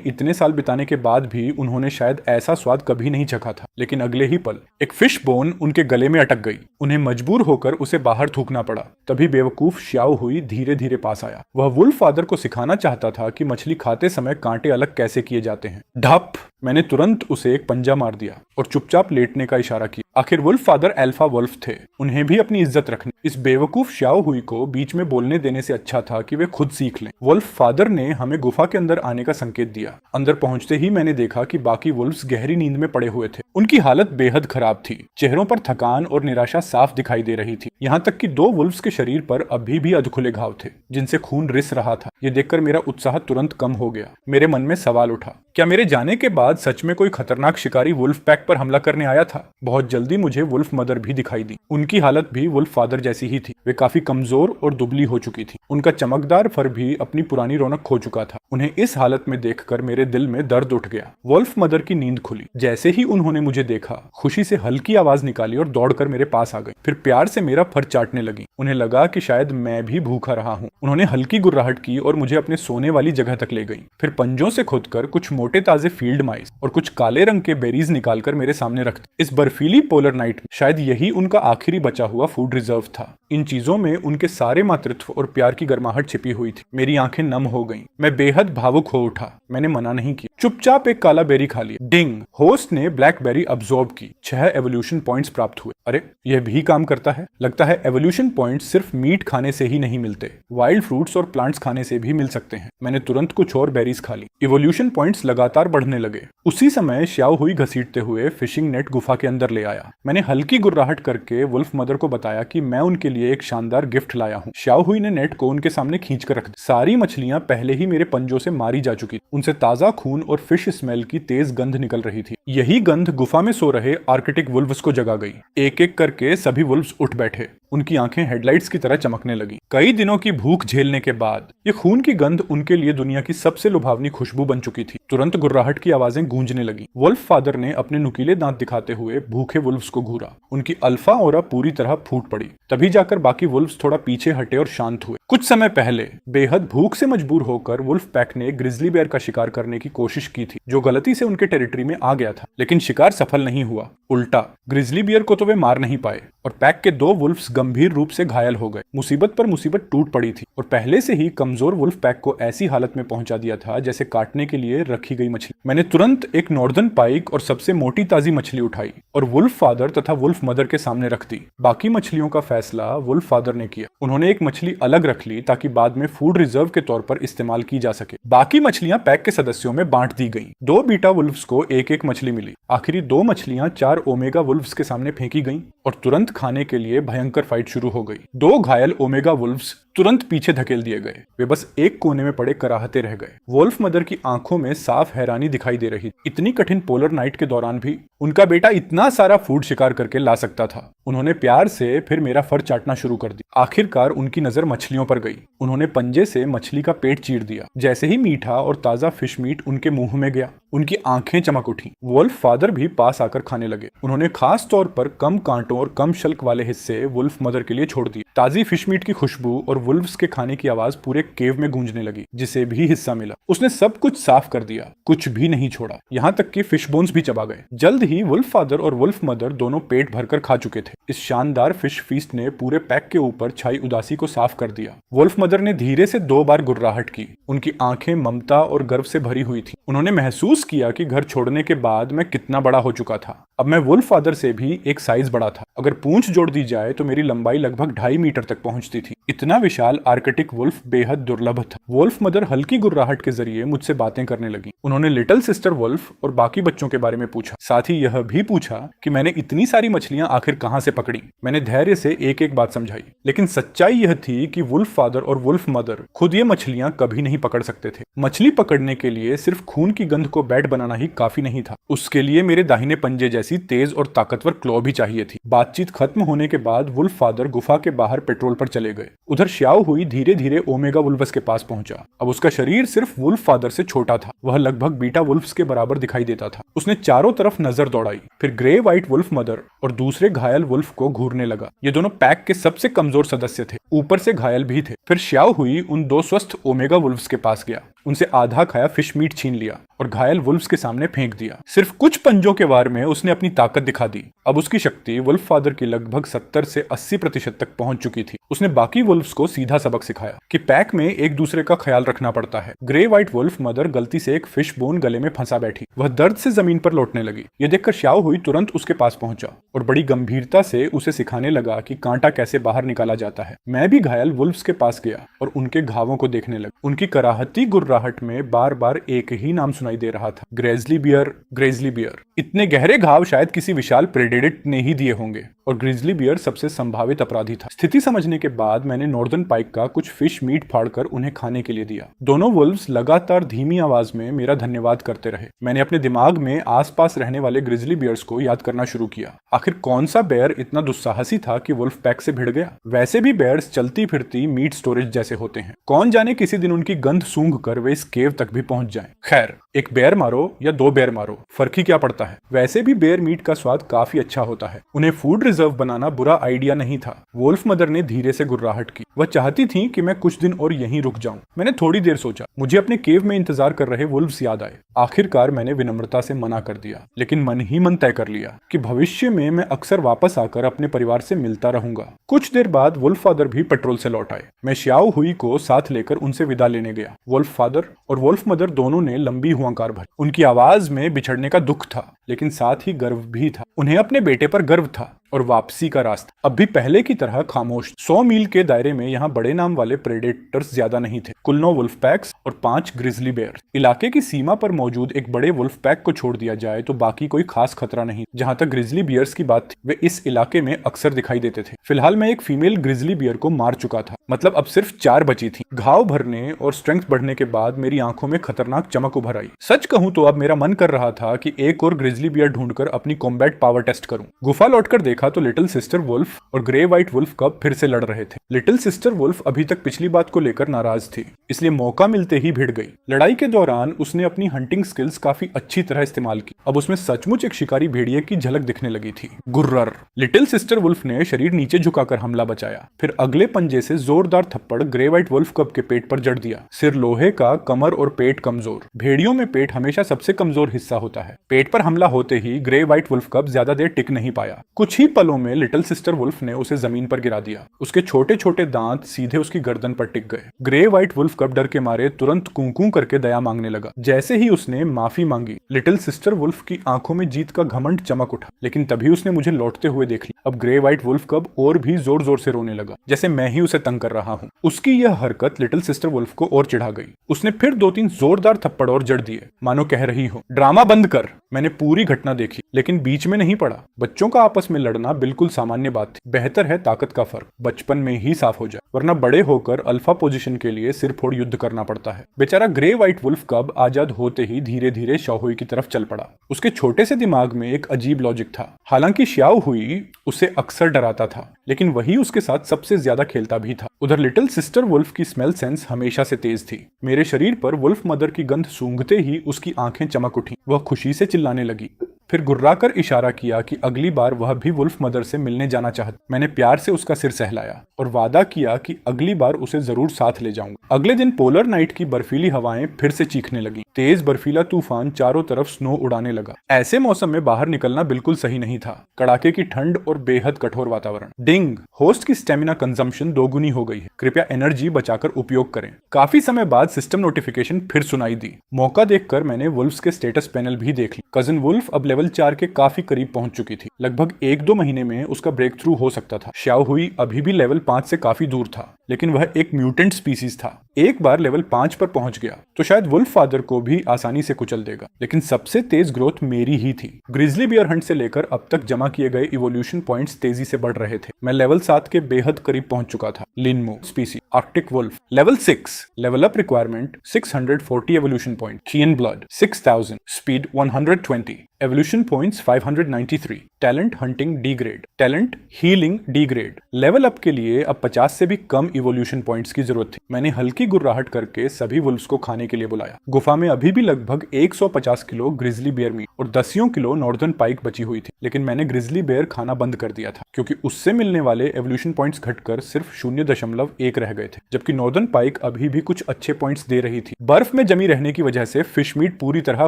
इतने साल बिताने के बाद भी उन्होंने शायद ऐसा स्वाद कभी नहीं चखा था। लेकिन अगले ही पल एक फिश बोन उनके गले में अटक गई। उन्हें मजबूर होकर उसे बाहर थूकना पड़ा। तभी बेवकूफ श्याओ हुई धीरे धीरे पास आया। वह वुल्फ फादर को सिखाना चाहता था कि मछली खाते समय कांटे अलग कैसे किए जाते हैं। ढप! मैंने तुरंत उसे एक पंजा मार दिया और चुपचाप लेटने का इशारा किया। आखिर वुल्फ फादर अल्फा वुल्फ थे, उन्हें भी अपनी इज्जत रखनी। इस बेवकूफ श्याओ हुई को बीच में बोलने देने से अच्छा था कि वे खुद सीख लें। वुल्फ फादर ने हमें गुफा के अंदर आने का संकेत दिया। अंदर पहुंचते ही मैंने देखा कि बाकी वुल्फ्स गहरी नींद में पड़े हुए थे। उनकी हालत बेहद खराब थी। चेहरों पर थकान और निराशा साफ दिखाई दे रही थी। यहाँ तक कि 2 वुल्फ्स के शरीर पर अभी भी अधखुले घाव थे, जिनसे खून रिस रहा था। ये देखकर मेरा उत्साह तुरंत कम हो गया। मेरे मन में सवाल उठा, क्या मेरे जाने के बाद सच में कोई खतरनाक शिकारी वुल्फ पैक पर हमला करने आया था? बहुत जल्दी मुझे वुल्फ मदर भी दिखाई दी। उनकी हालत भी वुल्फ फादर जैसी ही थी। वे काफी कमजोर और दुबली हो चुकी थी। उनका चमकदार फर भी अपनी पुरानी रौनक खो चुका था। उन्हें इस हालत में देखकर मेरे दिल में दर्द उठ गया। वुल्फ मदर की नींद खुली। जैसे ही उन्होंने मुझे देखा, खुशी से हल्की आवाज निकाली और दौड़कर मेरे पास आ गई। फिर प्यार से मेरा फर चाटने लगी। उन्हें लगा कि शायद मैं भी भूखा रहा हूँ। उन्होंने हल्की गुर्राहट की और मुझे अपने सोने वाली जगह तक ले गई। फिर पंजों से खोदकर कुछ मोटे ताजे फील्ड माइस और कुछ काले रंग के बेरीज निकालकर मेरे सामने रख दी। इस बर्फीली पोलर नाइट में शायद यही उनका आखिरी बचा हुआ फूड रिजर्व था। इन चीजों में उनके सारे मातृत्व और प्यार की गर्माहट छिपी हुई थी। मेरी आंखें नम हो गईं। मैं बेहद भावुक हो उठा। मैंने मना नहीं किया, चुपचाप एक काला बेरी खा लिया। डिंग! होस्ट ने ब्लैक बेरी अब्सॉर्ब की। 6 एवोल्यूशन पॉइंट्स प्राप्त हुए। अरे, यह भी काम करता है। लगता है एवोल्यूशन पॉइंट्स सिर्फ मीट खाने से ही नहीं मिलते, वाइल्ड फ्रूट्स और प्लांट्स खाने से भी मिल सकते हैं। मैंने तुरंत कुछ और बेरीज खा ली। इवोल्यूशन पॉइंट्स लगातार बढ़ने लगे। उसी समय श्याओ हुई घसीटते हुए फिशिंग नेट गुफा के अंदर ले आया। मैंने हल्की गुर्राहट करके वुल्फ मदर को बताया कि मैं उनके लिए एक शानदार गिफ्ट लाया हूँ। श्याओ हुई ने नेट को उनके सामने खींच कर रख दी। सारी मछलियां पहले ही मेरे पंजों से मारी जा चुकी थी। उनसे ताजा खून और फिश स्मेल की तेज गंध निकल रही थी। यही गंध गुफा में सो रहे आर्कटिक वुल्व्स को जगा गई। एक एक करके सभी वुल्व्स उठ बैठे। उनकी आंखें हेडलाइट्स की तरह चमकने लगी। कई दिनों की भूख झेलने के बाद ये खून की गंध उनके लिए दुनिया की सबसे लुभावनी खुशबू बन चुकी थी। तुरंत गुर्राहट की आवाजें गूंजने लगी। वुल्फ फादर ने अपने नुकीले दांत दिखाते हुए भूखे वुल्व्स को घूरा। उनकी अल्फा ऑरा पूरी तरह फूट पड़ी। तभी जाकर बाकी वुल्व्स थोड़ा पीछे हटे और शांत हुए। कुछ समय पहले बेहद भूख से मजबूर होकर वुल्फ पैक ने ग्रिजली बेयर का शिकार करने की कोशिश की थी, जो गलती से उनके टेरिटरी में आ गया था। लेकिन शिकार सफल नहीं हुआ। उल्टा ग्रिजली बियर को तो वे मार नहीं पाए और पैक के 2 वुल्फ्स गंभीर रूप से घायल हो गए। मुसीबत पर मुसीबत टूट पड़ी थी और पहले से ही कमजोर वुल्फ पैक को ऐसी हालत में पहुंचा दिया था जैसे काटने के लिए रखी गई मछली। मैंने तुरंत एक नॉर्दर्न पाइक और सबसे मोटी ताजी मछली उठाई और वुल्फ फादर तथा वुल्फ मदर के सामने रख दी। बाकी मछलियों का फैसला वुल्फ फादर ने किया। उन्होंने एक मछली अलग रख ली ताकि बाद में फूड रिजर्व के तौर पर इस्तेमाल की जा सके। बाकी मछलियां पैक के सदस्यों में बांट दी गईं। 2 बीटा वुल्फ्स को एक एक मछली मिली। आखिरी 2 मछलियां 4 ओमेगा वुल्फ्स के सामने फेंकी गईं और तुरंत खाने के लिए भयंकर फाइट शुरू हो गई। 2 घायल ओमेगा वुल्फ्स तुरंत पीछे धकेल दिए गए। वे बस एक कोने में पड़े कराहते रह गए। वुल्फ मदर की आंखों में साफ हैरानी दिखाई दे रही। इतनी कठिन पोलर नाइट के दौरान भी उनका बेटा इतना सारा फूड शिकार करके ला सकता था। उन्होंने प्यार से फिर मेरा फर चाटना शुरू कर दिया। आखिरकार उनकी नजर मछलियों पर गई। उन्होंने पंजे से मछली का पेट चीर दिया। जैसे ही मीठा और ताजा फिश मीट उनके मुंह में गया, उनकी आंखें चमक उठी। वुल्फ फादर भी पास आकर खाने लगे। उन्होंने खास तौर पर कम कांटों और कम शल्क वाले हिस्से वुल्फ मदर के लिए छोड़ दिए। ताजी फिश मीट की खुशबू और वुल्फ्स के खाने की आवाज पूरे केव में गूंजने लगी। जिसे भी हिस्सा मिला उसने सब कुछ साफ कर दिया, कुछ भी नहीं छोड़ा, यहाँ तक कि फिश बोन्स भी चबा गए। जल्द ही वुल्फ फादर और वुल्फ मदर दोनों पेट भरकर खा चुके थे। इस शानदार फिश फीस्ट ने पूरे पैक के ऊपर छाई उदासी को साफ कर दिया। वुल्फ मदर ने धीरे से 2 बार गुर्राहट की। उनकी आंखें ममता और गर्व से भरी हुई थी। उन्होंने महसूस किया कि घर छोड़ने के बाद मैं कितना बड़ा हो चुका था। अब मैं वुल्फ फादर से भी एक साइज बड़ा था। अगर पूंछ जोड़ दी जाए तो मेरी लंबाई लगभग 2.5 मीटर तक पहुंचती थी। इतना विशाल आर्कटिक वुल्फ बेहद दुर्लभ था। वुल्फ मदर हल्की गुर्राहट के जरिए मुझसे बातें करने लगी। उन्होंने लिटिल सिस्टर वुल्फ और बाकी बच्चों के बारे में पूछा। साथ ही यह भी पूछा कि मैंने इतनी सारी मछलियां आखिर कहां से पकड़ी। मैंने धैर्य से एक एक बात समझाई, लेकिन सच्चाई यह थी कि वुल्फ फादर और वुल्फ मदर खुद ये मछलियां कभी नहीं पकड़ सकते थे। मछली पकड़ने के लिए सिर्फ खून की गंध को बैट बनाना ही काफी नहीं था। उसके लिए मेरे दाहिने पंजे जैसी तेज और ताकतवर क्लॉ भी चाहिए थी। बातचीत खत्म होने के बाद वुल्फ फादर गुफा के बाहर पेट्रोल पर चले गए। उधर श्याओ हुई धीरे धीरे ओमेगा वुल्फ्स के पास पहुंचा। अब उसका शरीर सिर्फ वुल्फ फादर से छोटा था। वह लगभग बीटा वुल्फ्स के बराबर दिखाई देता था। उसने चारों तरफ नजर दौड़ाई, फिर ग्रे व्हाइट वुल्फ मदर और दूसरे घायल वुल्फ को घूरने लगा। ये दोनों पैक के सबसे कमजोर सदस्य थे, ऊपर से घायल भी थे। फिर श्याओ हुई उन 2 स्वस्थ ओमेगा वुल्फ्स के पास गया, उनसे आधा खाया फिश मीट छीन लिया और घायल वुल्फ्स के सामने फेंक दिया। सिर्फ कुछ पंजों के वार में उसने अपनी ताकत दिखा दी। अब उसकी शक्ति वुल्फ फादर की लगभग 70 से 80% तक पहुंच चुकी थी। उसने बाकी वुल्फ्स को सीधा सबक सिखाया कि पैक में एक दूसरे का ख्याल रखना पड़ता है। ग्रे व्हाइट वुल्फ मदर गलती से एक फिश बोन गले में फंसा बैठी। वह दर्द से जमीन पर लौटने लगी। यह देखकर श्याओ हुई तुरंत उसके पास पहुंचा और बड़ी गंभीरता से उसे सिखाने लगा कि कांटा कैसे बाहर निकाला जाता है। मैं भी घायल वुल्फ्स के पास गया और उनके घावों को देखने लगा। उनकी कराहती गुर्राहट में बार बार एक ही नाम सुनाई दे रहा था, ग्रेजली बियर, ग्रेजली बियर। इतने गहरे घाव शायद किसी विशाल प्रेडेटर ने ही दिए होंगे और ग्रिजली बियर सबसे संभावित अपराधी था। स्थिति समझने के बाद मैंने नॉर्दर्न पाइक का कुछ फिश मीट फाड़कर उन्हें खाने के लिए दिया। दोनों वुल्व्स लगातार धीमी आवाज में मेरा धन्यवाद करते रहे। मैंने अपने दिमाग में आसपास रहने वाले ग्रिजली बियर्स को याद करना शुरू किया। आखिर कौन सा बेयर इतना दुस्साहसी था कि वुल्फ पैक से भिड़ गया? वैसे भी बेयर्स चलती फिरती मीट स्टोरेज जैसे होते हैं। कौन जाने किसी दिन उनकी गंध सूंघ कर वे इस केव तक भी पहुंच जाएं। खैर, एक बेयर मारो या 2 बेयर मारो, फर्क ही क्या पड़ता है। वैसे भी बेयर मीट का स्वाद काफी अच्छा होता है। उन्हें फूड रिजर्व बनाना बुरा आइडिया नहीं था। वुल्फ मदर ने धीरे से गुर्राहट की। वह चाहती थी कि मैं कुछ दिन और यहीं रुक जाऊं। मैंने थोड़ी देर सोचा। मुझे अपने केव में इंतजार कर रहे वुल्व्स याद आए। आखिरकार मैंने विनम्रता से मना कर दिया, लेकिन मन ही मन तय कर लिया कि भविष्य में मैं अक्सर वापस आकर अपने परिवार से मिलता रहूंगा। कुछ देर बाद वुल्फ फादर भी पेट्रोल से लौट आए। मैं श्याओ हुई को साथ लेकर उनसे विदा लेने गया। वुल्फ फादर और वुल्फ मदर दोनों ने लंबी हुंकार भरी। उनकी आवाज में बिछड़ने का दुख था, लेकिन साथ ही गर्व भी था। उन्हें अपने बेटे पर गर्व था और वापसी का रास्ता अब भी पहले की तरह खामोश। 100 मील के दायरे में यहाँ बड़े नाम वाले प्रेडेटर्स ज्यादा नहीं थे। कुल 9 वुल्फ पैक्स और 5 ग्रिजली बेयर। इलाके की सीमा पर मौजूद एक बड़े वुल्फ पैक को छोड़ दिया जाए तो बाकी कोई खास खतरा नहीं। जहाँ तक ग्रिजली बियर्स की बात थी, वे इस इलाके में अक्सर दिखाई देते थे। फिलहाल मैं एक फीमेल ग्रिजली बियर को मार चुका था, मतलब अब सिर्फ 4 बची थी। घाव भरने और स्ट्रेंथ बढ़ने के बाद मेरी आंखों में खतरनाक चमक उभर आई। सच कहूं तो अब मेरा मन कर रहा था कि एक और ग्रिजली बियर ढूंढकर अपनी कॉम्बैट पावर टेस्ट करूं। गुफा लौटकर देखा तो लिटिल सिस्टर वुल्फ और ग्रे व्हाइट वुल्फ कब फिर से लड़ रहे थे। लिटिल सिस्टर वुल्फ अभी तक पिछली बात को लेकर नाराज थी, इसलिए मौका मिलते ही भिड़ गई। लड़ाई के दौरान उसने अपनी हंटिंग स्किल्स काफी अच्छी तरह इस्तेमाल की। अब उसमें सचमुच एक शिकारी भेड़िए की झलक दिखने लगी थी। गुर्रर। लिटिल सिस्टर वुल्फ ने शरीर नीचे झुकाकर हमला बचाया, फिर अगले पंजे से जोरदार थप्पड़ ग्रे व्हाइट वुल्फ कब के पेट पर जड़ दिया। सिर लोहे का, कमर और पेट कमजोर। भेड़ियों में पेट हमेशा सबसे कमजोर हिस्सा होता है। पेट पर हमला होते ही ग्रे व्हाइट वुल्फ कब ज्यादा देर टिक नहीं पाया। कुछ ही ही पलों में लिटिल सिस्टर वुल्फ ने उसे जमीन पर गिरा दिया। उसके छोटे छोटे दांत सीधे उसकी गर्दन पर टिक गए। ग्रे व्हाइट वुल्फ कब डर के मारे तुरंत कूं करके दया मांगने लगा। जैसे ही उसने माफी मांगी, लिटिल सिस्टर वुल्फ की आंखों में जीत का घमंड चमक उठा, लेकिन तभी उसने मुझे लौटते हुए देख लिया। अब ग्रे व्हाइट वुल्फ कब और भी जोर जोर से रोने लगा, जैसे मैं ही उसे तंग कर रहा हूँ। उसकी यह हरकत लिटिल सिस्टर वुल्फ को और चिढ़ा गई। उसने फिर 2-3 जोरदार थप्पड़ और जड़ दिए, मानो कह रही हो, ड्रामा बंद कर। मैंने पूरी घटना देखी, लेकिन बीच में नहीं पड़ा। बच्चों का आपस में लड़ना बिल्कुल सामान्य बात थी। बेहतर है ताकत का फर्क बचपन में ही साफ हो जाए, वरना बड़े होकर अल्फा पोजीशन के लिए सिर फोड़ युद्ध करना पड़ता है। बेचारा ग्रे व्हाइट वुल्फ कब आजाद होते ही धीरे धीरे शाओहुई की तरफ चल पड़ा। उसके छोटे से दिमाग में एक अजीब लॉजिक था। हालांकि शाओहुई उसे अक्सर डराता था, लेकिन वही उसके साथ सबसे ज्यादा खेलता भी था। उधर लिटिल सिस्टर वुल्फ की स्मेल सेंस हमेशा से तेज थी। मेरे शरीर पर वुल्फ मदर की गंध सूंघते ही उसकी आंखें चमक उठी। वह खुशी से चिल्लाने लगी, फिर गुर्राकर इशारा किया कि अगली बार वह भी वुल्फ मदर से मिलने जाना चाहती। मैंने प्यार से उसका सिर सहलाया और वादा किया कि अगली बार उसे जरूर साथ ले जाऊंगा। अगले दिन पोलर नाइट की बर्फीली हवाएं फिर से चीखने लगी। तेज बर्फीला तूफान चारों तरफ स्नो उड़ाने लगा। ऐसे मौसम में बाहर निकलना बिल्कुल सही नहीं था। कड़ाके की ठंड और बेहद कठोर वातावरण। डिंग, होस्ट की स्टेमिना कंजम्पशन दोगुनी हो गई है, कृपया एनर्जी बचाकर उपयोग करें। काफी समय बाद सिस्टम नोटिफिकेशन फिर सुनाई दी। मौका देखकर मैंने वुल्फ्स के स्टेटस पैनल भी देख ली। कजिन वुल्फ अब लेवल 4 के काफी करीब पहुंच चुकी थी। लगभग 1-2 महीने में उसका ब्रेक थ्रू हो सकता था। शाओहुई अभी भी लेवल 5 से काफी दूर था, लेकिन वह एक म्यूटेंट स्पीसीज था। एक बार लेवल 5 पर पहुंच गया तो शायद वुल्फ फादर को भी आसानी से कुचल देगा। लेकिन सबसे तेज ग्रोथ मेरी ही थी। ग्रिजली बियर हंट से लेकर अब तक जमा किए गए इवोल्यूशन पॉइंट्स तेजी से बढ़ रहे थे। मैं लेवल 7 के बेहद करीब पहुंच चुका था। लिनमो species Arctic wolf level 6, level up requirement 640 evolution point, खियन blood 6000, speed 120, evolution points 593, talent hunting D grade, talent healing D grade. Level up के लिए अब 50 से भी कम इवोल्यूशन पॉइंट्स की जरूरत थी। मैंने हल्की गुर्राहट करके सभी वुल्फ्स को खाने के लिए बुलाया। गुफा में अभी भी लगभग 150 किलो ग्रिजली बेयर मीट और 10 किलो नॉर्दर्न पाइक बची हुई थी, लेकिन मैंने ग्रिजली बेयर खाना बंद कर दिया था, क्योंकि उससे मिलने वाले एवोल्यूशन पॉइंट्स घटकर सिर्फ 0.1 रह गए थे, जबकि नॉर्दर्न पाइक अभी भी कुछ अच्छे पॉइंट्स दे रही थी। बर्फ में जमी रहने की वजह से फिश मीट पूरी तरह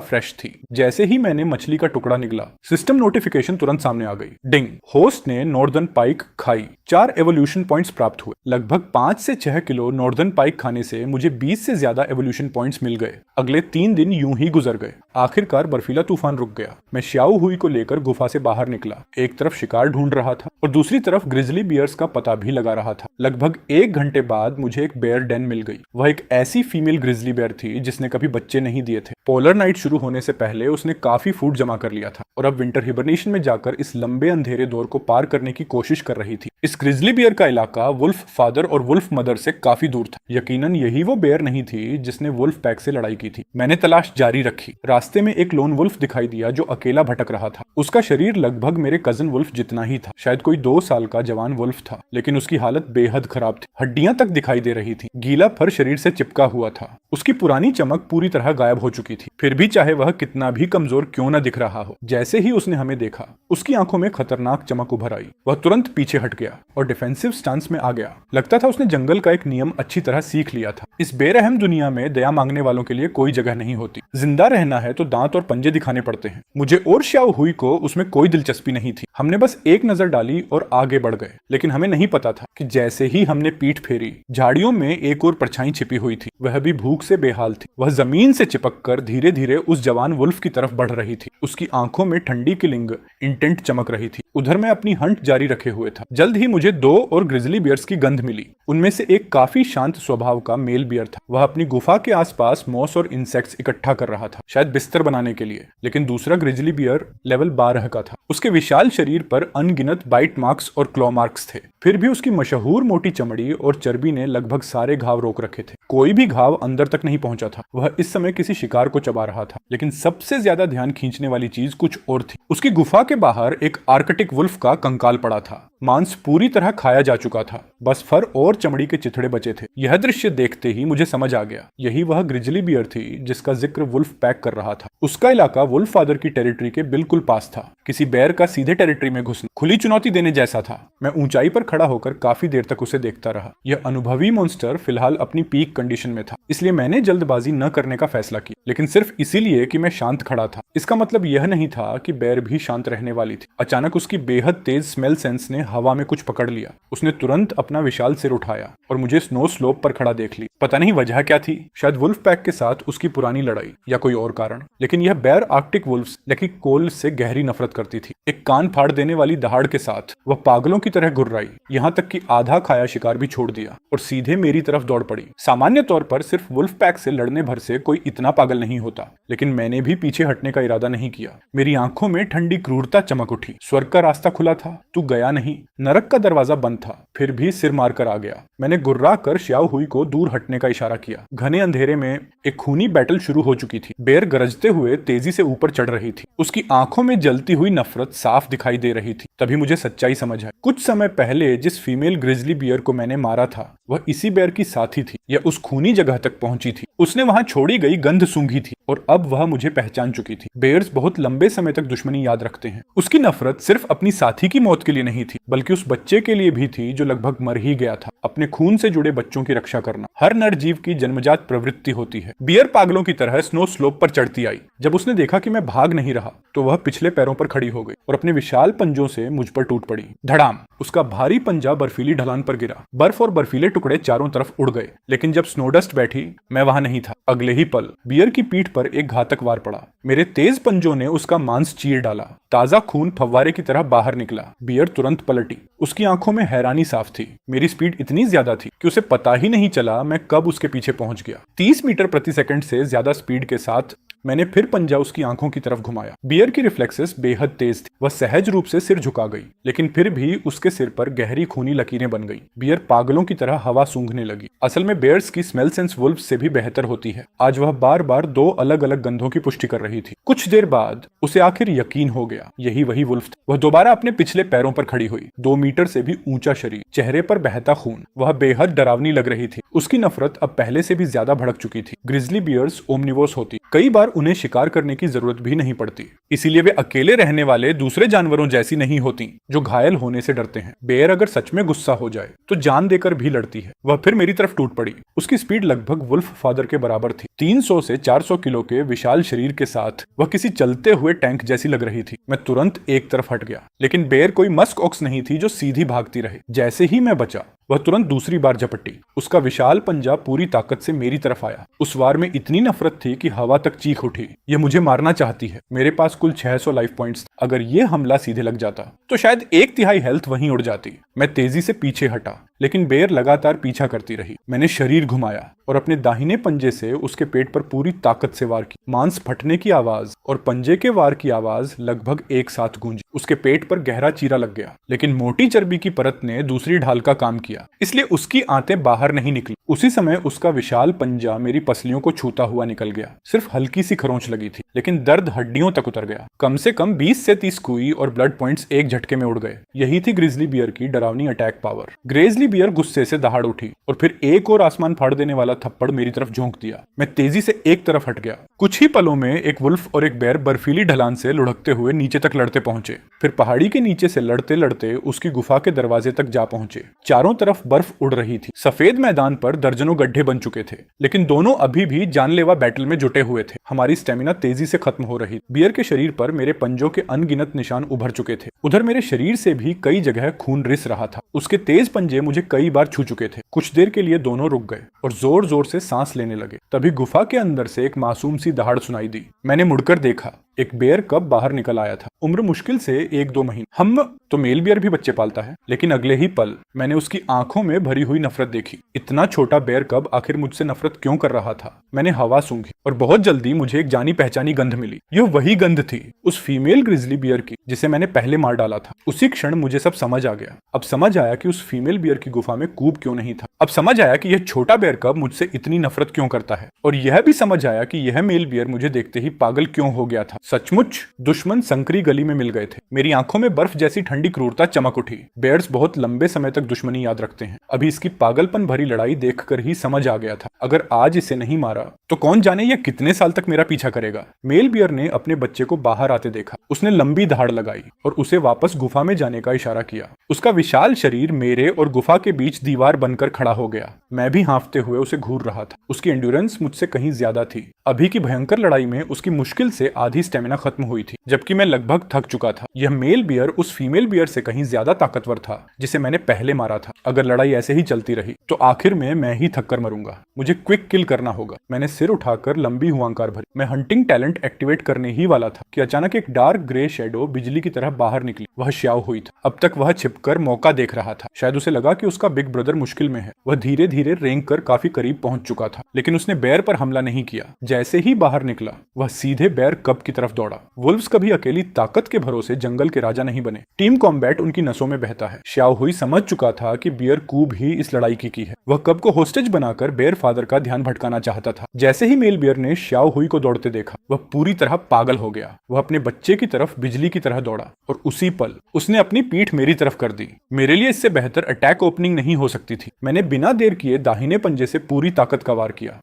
फ्रेश थी। जैसे ही मैंने मछली का टुकड़ा निकला, सिस्टम नोटिफिकेशन तुरंत सामने आ गई। डिंग, होस्ट ने नॉर्दर्न पाइक खाई। 4 एवोल्यूशन पॉइंट्स प्राप्त हुए। लगभग 5 से 6 किलो नॉर्दर्न पाइक खाने से मुझे 20 से ज्यादा एवोल्यूशन पॉइंट्स मिल गए। अगले 3 दिन यूं ही गुजर गए। आखिरकार बर्फीला तूफान रुक गया। मैं शाओहुई को लेकर गुफा से बाहर निकला। एक तरफ शिकार ढूंढ रहा था और दूसरी तरफ ग्रिजली बियर्स का पता भी लगा रहा था। लगभग 1 घंटे बाद मुझे एक बेयर डेन मिल गई। वह एक ऐसी फीमेल ग्रिजली बेयर थी जिसने कभी बच्चे नहीं दिए थे। पोलर नाइट शुरू होने से पहले उसने काफी फूड जमा कर लिया था और अब विंटर हिबरनेशन में जाकर इस लंबे अंधेरे दौर को पार करने की कोशिश कर रही थी। इस ग्रिजली बियर का इलाका वुल्फ फादर और वुल्फ मदर से काफी दूर था। यकीनन यही वो बेयर नहीं थी जिसने वुल्फ पैक से लड़ाई की थी। मैंने तलाश जारी रखी। रास्ते में एक लोन वुल्फ दिखाई दिया जो अकेला भटक रहा था। उसका शरीर लगभग मेरे कजिन वुल्फ जितना ही था। शायद कोई 2 साल का जवान वुल्फ था, लेकिन उसकी हालत बेहद खराब थी। हड्डियां तक दिखाई दे रही थी। गीला फर शरीर से चिपका हुआ था। उसकी पुरानी चमक पूरी तरह गायब हो चुकी थी। फिर भी चाहे वह कितना भी कमजोर क्यों न दिख रहा हो, जैसे ही उसने हमें देखा, उसकी आंखों में खतरनाक चमक उभर आई। वह तुरंत पीछे हट गया और डिफेंसिव स्टांस में आ गया। लगता था उसने जंगल का एक नियम अच्छी तरह सीख लिया था। इस बेरहम दुनिया में दया मांगने वालों के लिए कोई जगह नहीं होती। जिंदा रहना है तो दांत और पंजे दिखाने पड़ते हैं। मुझे और शाओहुई को उसमें कोई दिलचस्पी नहीं थी। हमने बस एक नजर डाली और आगे बढ़ गए, लेकिन हमें नहीं पता था कि जैसे ही हमने पीठ फेरी, झाड़ियों में एक और परछाई छिपी हुई थी। वह भी भूख से बेहाल थी। वह जमीन से चिपक कर धीरे धीरे उस जवान वुल्फ की तरफ बढ़ रही थी। उसकी आंखों में ठंडी किलिंग इंटेंट चमक रही थी। उधर मैं अपनी हंट जारी रखे हुए था। जल्द ही मुझे 2 और ग्रिजली बियर्स की गंध मिली। उनमें से एक काफी शांत स्वभाव का मेल बियर था। वह अपनी गुफा के आसपास मॉस और इंसेक्ट्स इकट्ठा कर रहा था, शायद बिस्तर बनाने के लिए। लेकिन दूसरा ग्रिजली बियर लेवल 12 का था। उसके विशाल शरीर पर अनगिनत बाइट मार्क्स और क्लॉ मार्क्स थे। फिर भी उसकी मशहूर मोटी चमड़ी और चर्बी ने लगभग सारे घाव रोक रखे थे। कोई भी घाव अंदर तक नहीं पहुंचा था। वह इस समय किसी शिकार को चबा रहा था। लेकिन सबसे ज्यादा ध्यान खींचने वाली चीज कुछ और थी। उसकी गुफा के बाहर एक आर्कटिक वुल्फ का कंकाल पड़ा था। मांस पूरी तरह खाया जा चुका था, बस फर और चमड़ी के चिथड़े बचे थे। यह दृश्य देखते ही मुझे समझ आ गया, यही वह ग्रिजली बियर थी जिसका जिक्र वुल्फ पैक कर रहा था। उसका इलाका वुल्फ फादर की टेरिटरी के बिल्कुल पास था। किसी बेयर का सीधे टेरिटरी में घुसना खुली चुनौती देने जैसा था। मैं ऊंचाई पर खड़ा होकर काफी देर तक तक उसे देखता रहा। यह अनुभवी मॉन्स्टर फिलहाल अपनी पीक कंडीशन में था, इसलिए मैंने जल्दबाजी न करने का फैसला किया, लेकिन सिर्फ इसीलिए कि मैं शांत खड़ा था। इसका मतलब यह नहीं था कि बेयर भी शांत रहने वाली थी। अचानक उसकी बेहद तेज स्मेल सेंस ने हवा में कुछ पकड़ लिया। उसने तुरंत अपना विशाल सिर उठाया और मुझे स्नो स्लोप पर खड़ा देख लिया। पता नहीं वजह क्या थी, शायद वुल्फ पैक के साथ उसकी पुरानी लड़ाई या कोई और कारण, लेकिन यह बेयर आर्कटिक वुल्फ्स यानी कोल से गहरी नफरत करती थी। एक कान फाड़ देने वाली दहाड़ के साथ वह पागलों की तरह गुर्राई, यहाँ तक कि आधा खाया शिकार भी छोड़ दिया और सीधे मेरी तरफ दौड़ पड़ी। सामान्य तौर पर सिर्फ वुल्फ पैक से लड़ने भर से कोई इतना पागल नहीं होता, लेकिन मैंने भी पीछे हटने का इरादा नहीं किया। मेरी आंखों में ठंडी क्रूरता चमक उठी। स्वर्ग का रास्ता खुला था, तू गया नहीं। नरक का दरवाजा बंद था, फिर भी सिर मारकर आ गया। मैंने गुर्रा कर श्याओ हुई को दूर हटने का इशारा किया। घने अंधेरे में एक खूनी बैटल शुरू हो चुकी थी। बेयर गरजते हुए तेजी से ऊपर चढ़ रही थी। उसकी आंखों में जलती हुई नफरत साफ दिखाई दे रही थी। तभी मुझे सच्चाई समझ आई। कुछ समय पहले जिस फीमेल ग्रिजली बियर को मैंने मारा था, वह इसी बेयर की साथी थी या उस खूनी जगह तक पहुंची थी। उसने वहां छोड़ी गई गंध सूंघी थी और अब वह मुझे पहचान चुकी थी। बेयर्स बहुत लंबे समय तक दुश्मनी याद रखते हैं। उसकी नफरत सिर्फ अपनी साथी की मौत के लिए नहीं थी, बल्कि उस बच्चे के लिए भी थी जो लगभग मर ही गया था। अपने खून से जुड़े बच्चों की रक्षा करना हर नर जीव की जन्मजात प्रवृत्ति होती है। बियर पागलों की तरह स्नो स्लोप पर चढ़ती आई। जब उसने देखा कि मैं भाग नहीं रहा, तो वह पिछले पैरों पर खड़ी हो गई और अपने विशाल पंजों से मुझ पर टूट पड़ी। धड़ाम! उसका भारी पंजा बर्फीली ढलान पर गिरा। बर्फ और बर्फीले टुकड़े चारों तरफ उड़ गए, लेकिन जब स्नोडस्ट बैठी, मैं वहां नहीं था। अगले ही पल बियर की पीठ पर एक घातक वार पड़ा। मेरे तेज पंजों ने उसका मांस चीर डाला। ताजा खून फव्वारे की तरह बाहर निकला। बियर तुरंत पलटी। उसकी आंखों में हैरानी साफ थी। मेरी स्पीड इतनी ज्यादा थी कि उसे पता ही नहीं चला मैं कब उसके पीछे पहुंच गया। 30 मीटर प्रति सेकंड से ज्यादा स्पीड के साथ मैंने फिर पंजा उसकी आंखों की तरफ घुमाया। बियर की रिफ्लेक्सेस बेहद तेज थी। वह सहज रूप से सिर झुका गई, लेकिन फिर भी उसके सिर पर गहरी खूनी लकीरें बन गई। बियर पागलों की तरह हवा सूंघने लगी। असल में बेयर्स की स्मेल सेंस वुल्फ से भी बेहतर होती है। आज वह बार बार 2 अलग अलग गंधों की पुष्टि कर रही थी। कुछ देर बाद उसे आखिर यकीन हो गया, यही वही वुल्फ था। वह दोबारा अपने पिछले पैरों पर खड़ी हुई। 2 मीटर से भी ऊंचा शरीर, चेहरे पर बहता खून। वह बेहद डरावनी लग रही थी। उसकी नफरत अब पहले से भी ज्यादा भड़क चुकी थी। ग्रिजली बियर्स ओमनिवोस होती, कई बार उन्हें शिकार करने की जरूरत भी नहीं पड़ती, इसीलिए वे अकेले रहने वाले दूसरे जानवरों जैसी नहीं होती जो घायल होने से डरते हैं। बेयर अगर सच में गुस्सा हो जाए तो जान देकर भी लड़ती है। वह फिर मेरी तरफ टूट पड़ी। उसकी स्पीड लगभग वुल्फ फादर के बराबर थी। 300 से 400 किलो के विशाल शरीर के साथ वह किसी चलते हुए टैंक जैसी लग रही थी। मैं तुरंत एक तरफ हट गया, लेकिन बेयर कोई मस्क ऑक्स नहीं थी जो सीधी भागती रहे। जैसे ही मैं बचा, वह तुरंत दूसरी बार झपटी। उसका विशाल पंजा पूरी ताकत से मेरी तरफ आया। उस वार में इतनी नफरत थी कि हवा तक चीख उठी। यह मुझे मारना चाहती है। मेरे पास कुल 600 लाइफ पॉइंट्स। अगर यह हमला सीधे लग जाता तो शायद 1/3 हेल्थ वहीं उड़ जाती। मैं तेजी से पीछे हटा, लेकिन बेयर लगातार पीछा करती रही। मैंने शरीर घुमाया और अपने दाहिने पंजे से उसके पेट पर पूरी ताकत से वार की। मांस फटने की आवाज और पंजे के वार की आवाज लगभग एक साथ गूंजी। उसके पेट पर गहरा चीरा लग गया, लेकिन मोटी चर्बी की परत ने दूसरी ढाल का काम किया, इसलिए उसकी आंतें बाहर नहीं निकली। उसी समय उसका विशाल पंजा मेरी पसलियों को छूता हुआ निकल गया। सिर्फ हल्की सी खरोंच लगी थी, लेकिन दर्द हड्डियों तक उतर गया। कम से कम 20 से 30 कुई और ब्लड पॉइंट्स एक झटके में उड़ गए। यही थी ग्रिजली बियर की डरावनी अटैक पावर। ग्रिजली बियर गुस्से से दहाड़ उठी और फिर एक और आसमान फाड़ देने वाला थप्पड़ मेरी तरफ झोंक दिया। मैं तेजी से एक तरफ हट गया। कुछ ही पलों में एक वुल्फ और एक बेयर बर्फीली ढलान से लुढ़कते हुए नीचे तक लड़ते पहुंचे। फिर पहाड़ी के नीचे से लड़ते लड़ते उसकी गुफा के दरवाजे तक जा पहुंचे। चारों तरफ बर्फ उड़ रही थी। सफेद मैदान पर दर्जनों गड्ढे बन चुके थे, लेकिन दोनों अभी भी जानलेवा बैटल में जुटे हुए थे। हमारी स्टेमिना तेजी से खत्म हो रही। बियर के शरीर पर मेरे पंजों के अनगिनत निशान उभर चुके थे। उधर मेरे शरीर से भी कई जगह खून रिस रहा था। उसके तेज पंजे मुझे कई बार छू चुके थे। कुछ देर के लिए दोनों रुक गए और जोर जोर से सांस लेने लगे। तभी गुफा के अंदर से एक मासूम सी दहाड़ सुनाई दी। मैंने मुड़कर देखा। एक बेयर कब बाहर निकल आया था। उम्र मुश्किल से 1-2 महीने। हम तो मेल बियर भी बच्चे पालता है, लेकिन अगले ही पल मैंने उसकी आंखों में भरी हुई नफरत देखी। इतना छोटा बेयर कब आखिर मुझसे नफरत क्यों कर रहा था। मैंने हवा सूंघी और बहुत जल्दी मुझे एक जानी पहचानी गंध मिली। यह वही गंध थी उस फीमेल ग्रिजली बियर की जिसे मैंने पहले मार डाला था। उसी क्षण मुझे सब समझ आ गया। अब समझ आया कि उस फीमेल बियर की गुफा में कूब क्यों नहीं था। अब समझ आया कि यह छोटा बेयर कब मुझसे इतनी नफरत क्यों करता है। और यह भी समझ आया कि यह मेल बियर मुझे देखते ही पागल क्यों हो गया था। सचमुच दुश्मन संकरी गली में मिल गए थे। मेरी आंखों में बर्फ जैसी ठंडी क्रूरता चमक उठी। बेयर्स बहुत लंबे समय तक दुश्मनी याद रखते हैं। अभी इसकी पागलपन भरी लड़ाई देखकर ही समझ आ गया था, अगर आज इसे नहीं मारा तो कौन जाने यह कितने साल तक मेरा पीछा करेगा। मेल बियर ने अपने बच्चे को बाहर आते देखा। उसने लंबी दहाड़ लगाई और उसे वापस गुफा में जाने का इशारा किया। उसका विशाल शरीर मेरे और गुफा के बीच दीवार बनकर खड़ा हो गया। मैं भी हाँफते हुए उसे घूर रहा था। उसकी एंड्योरेंस मुझसे कहीं ज्यादा थी। अभी की भयंकर लड़ाई में उसकी मुश्किल से आधी स्टेमिना खत्म हुई थी, जबकि मैं लगभग थक चुका था। यह मेल बियर उस फीमेल बियर से कहीं ज्यादा ताकतवर था जिसे मैंने पहले मारा था। अगर लड़ाई ऐसे ही चलती रही तो आखिर में मैं ही थक कर मरूंगा। मुझे क्विक किल करना होगा। मैंने सिर उठाकर लंबी हुंकार भरी। मैं हंटिंग टैलेंट एक्टिवेट करने ही वाला था कि अचानक एक डार्क ग्रे शेडो बिजली की तरह बाहर निकली। वह श्याओ हुई था। अब तक वह छिपकर मौका देख रहा था। शायद उसे लगा कि उसका बिग ब्रदर मुश्किल में है। वह धीरे धीरे रेंग कर काफी करीब पहुंच चुका था, लेकिन उसने बेयर पर हमला नहीं किया। जैसे ही बाहर निकला वह सीधे बेयर कब की तरफ दौड़ा। वुल्व्स कभी अकेली ताकत के भरोसे जंगल के राजा नहीं बने। टीम कॉम्बैट उनकी नसों में बहता है। श्याओ हुई समझ चुका था कि बियर कूब ही इस लड़ाई की है। वह कब को होस्टेज बनाकर बेयर फादर का ध्यान भटकाना चाहता था। जैसे ही मेल बियर ने श्याओ हुई को दौड़ते देखा, वह पूरी तरह पागल हो गया। वह अपने बच्चे की तरफ बिजली की तरह दौड़ा और उसी पल उसने अपनी पीठ मेरी तरफ कर दी। मेरे लिए इससे बेहतर अटैक ओपनिंग नहीं हो सकती थी। मैंने बिना देर किए दाहिने पंजे से पूरी ताकत का वार किया।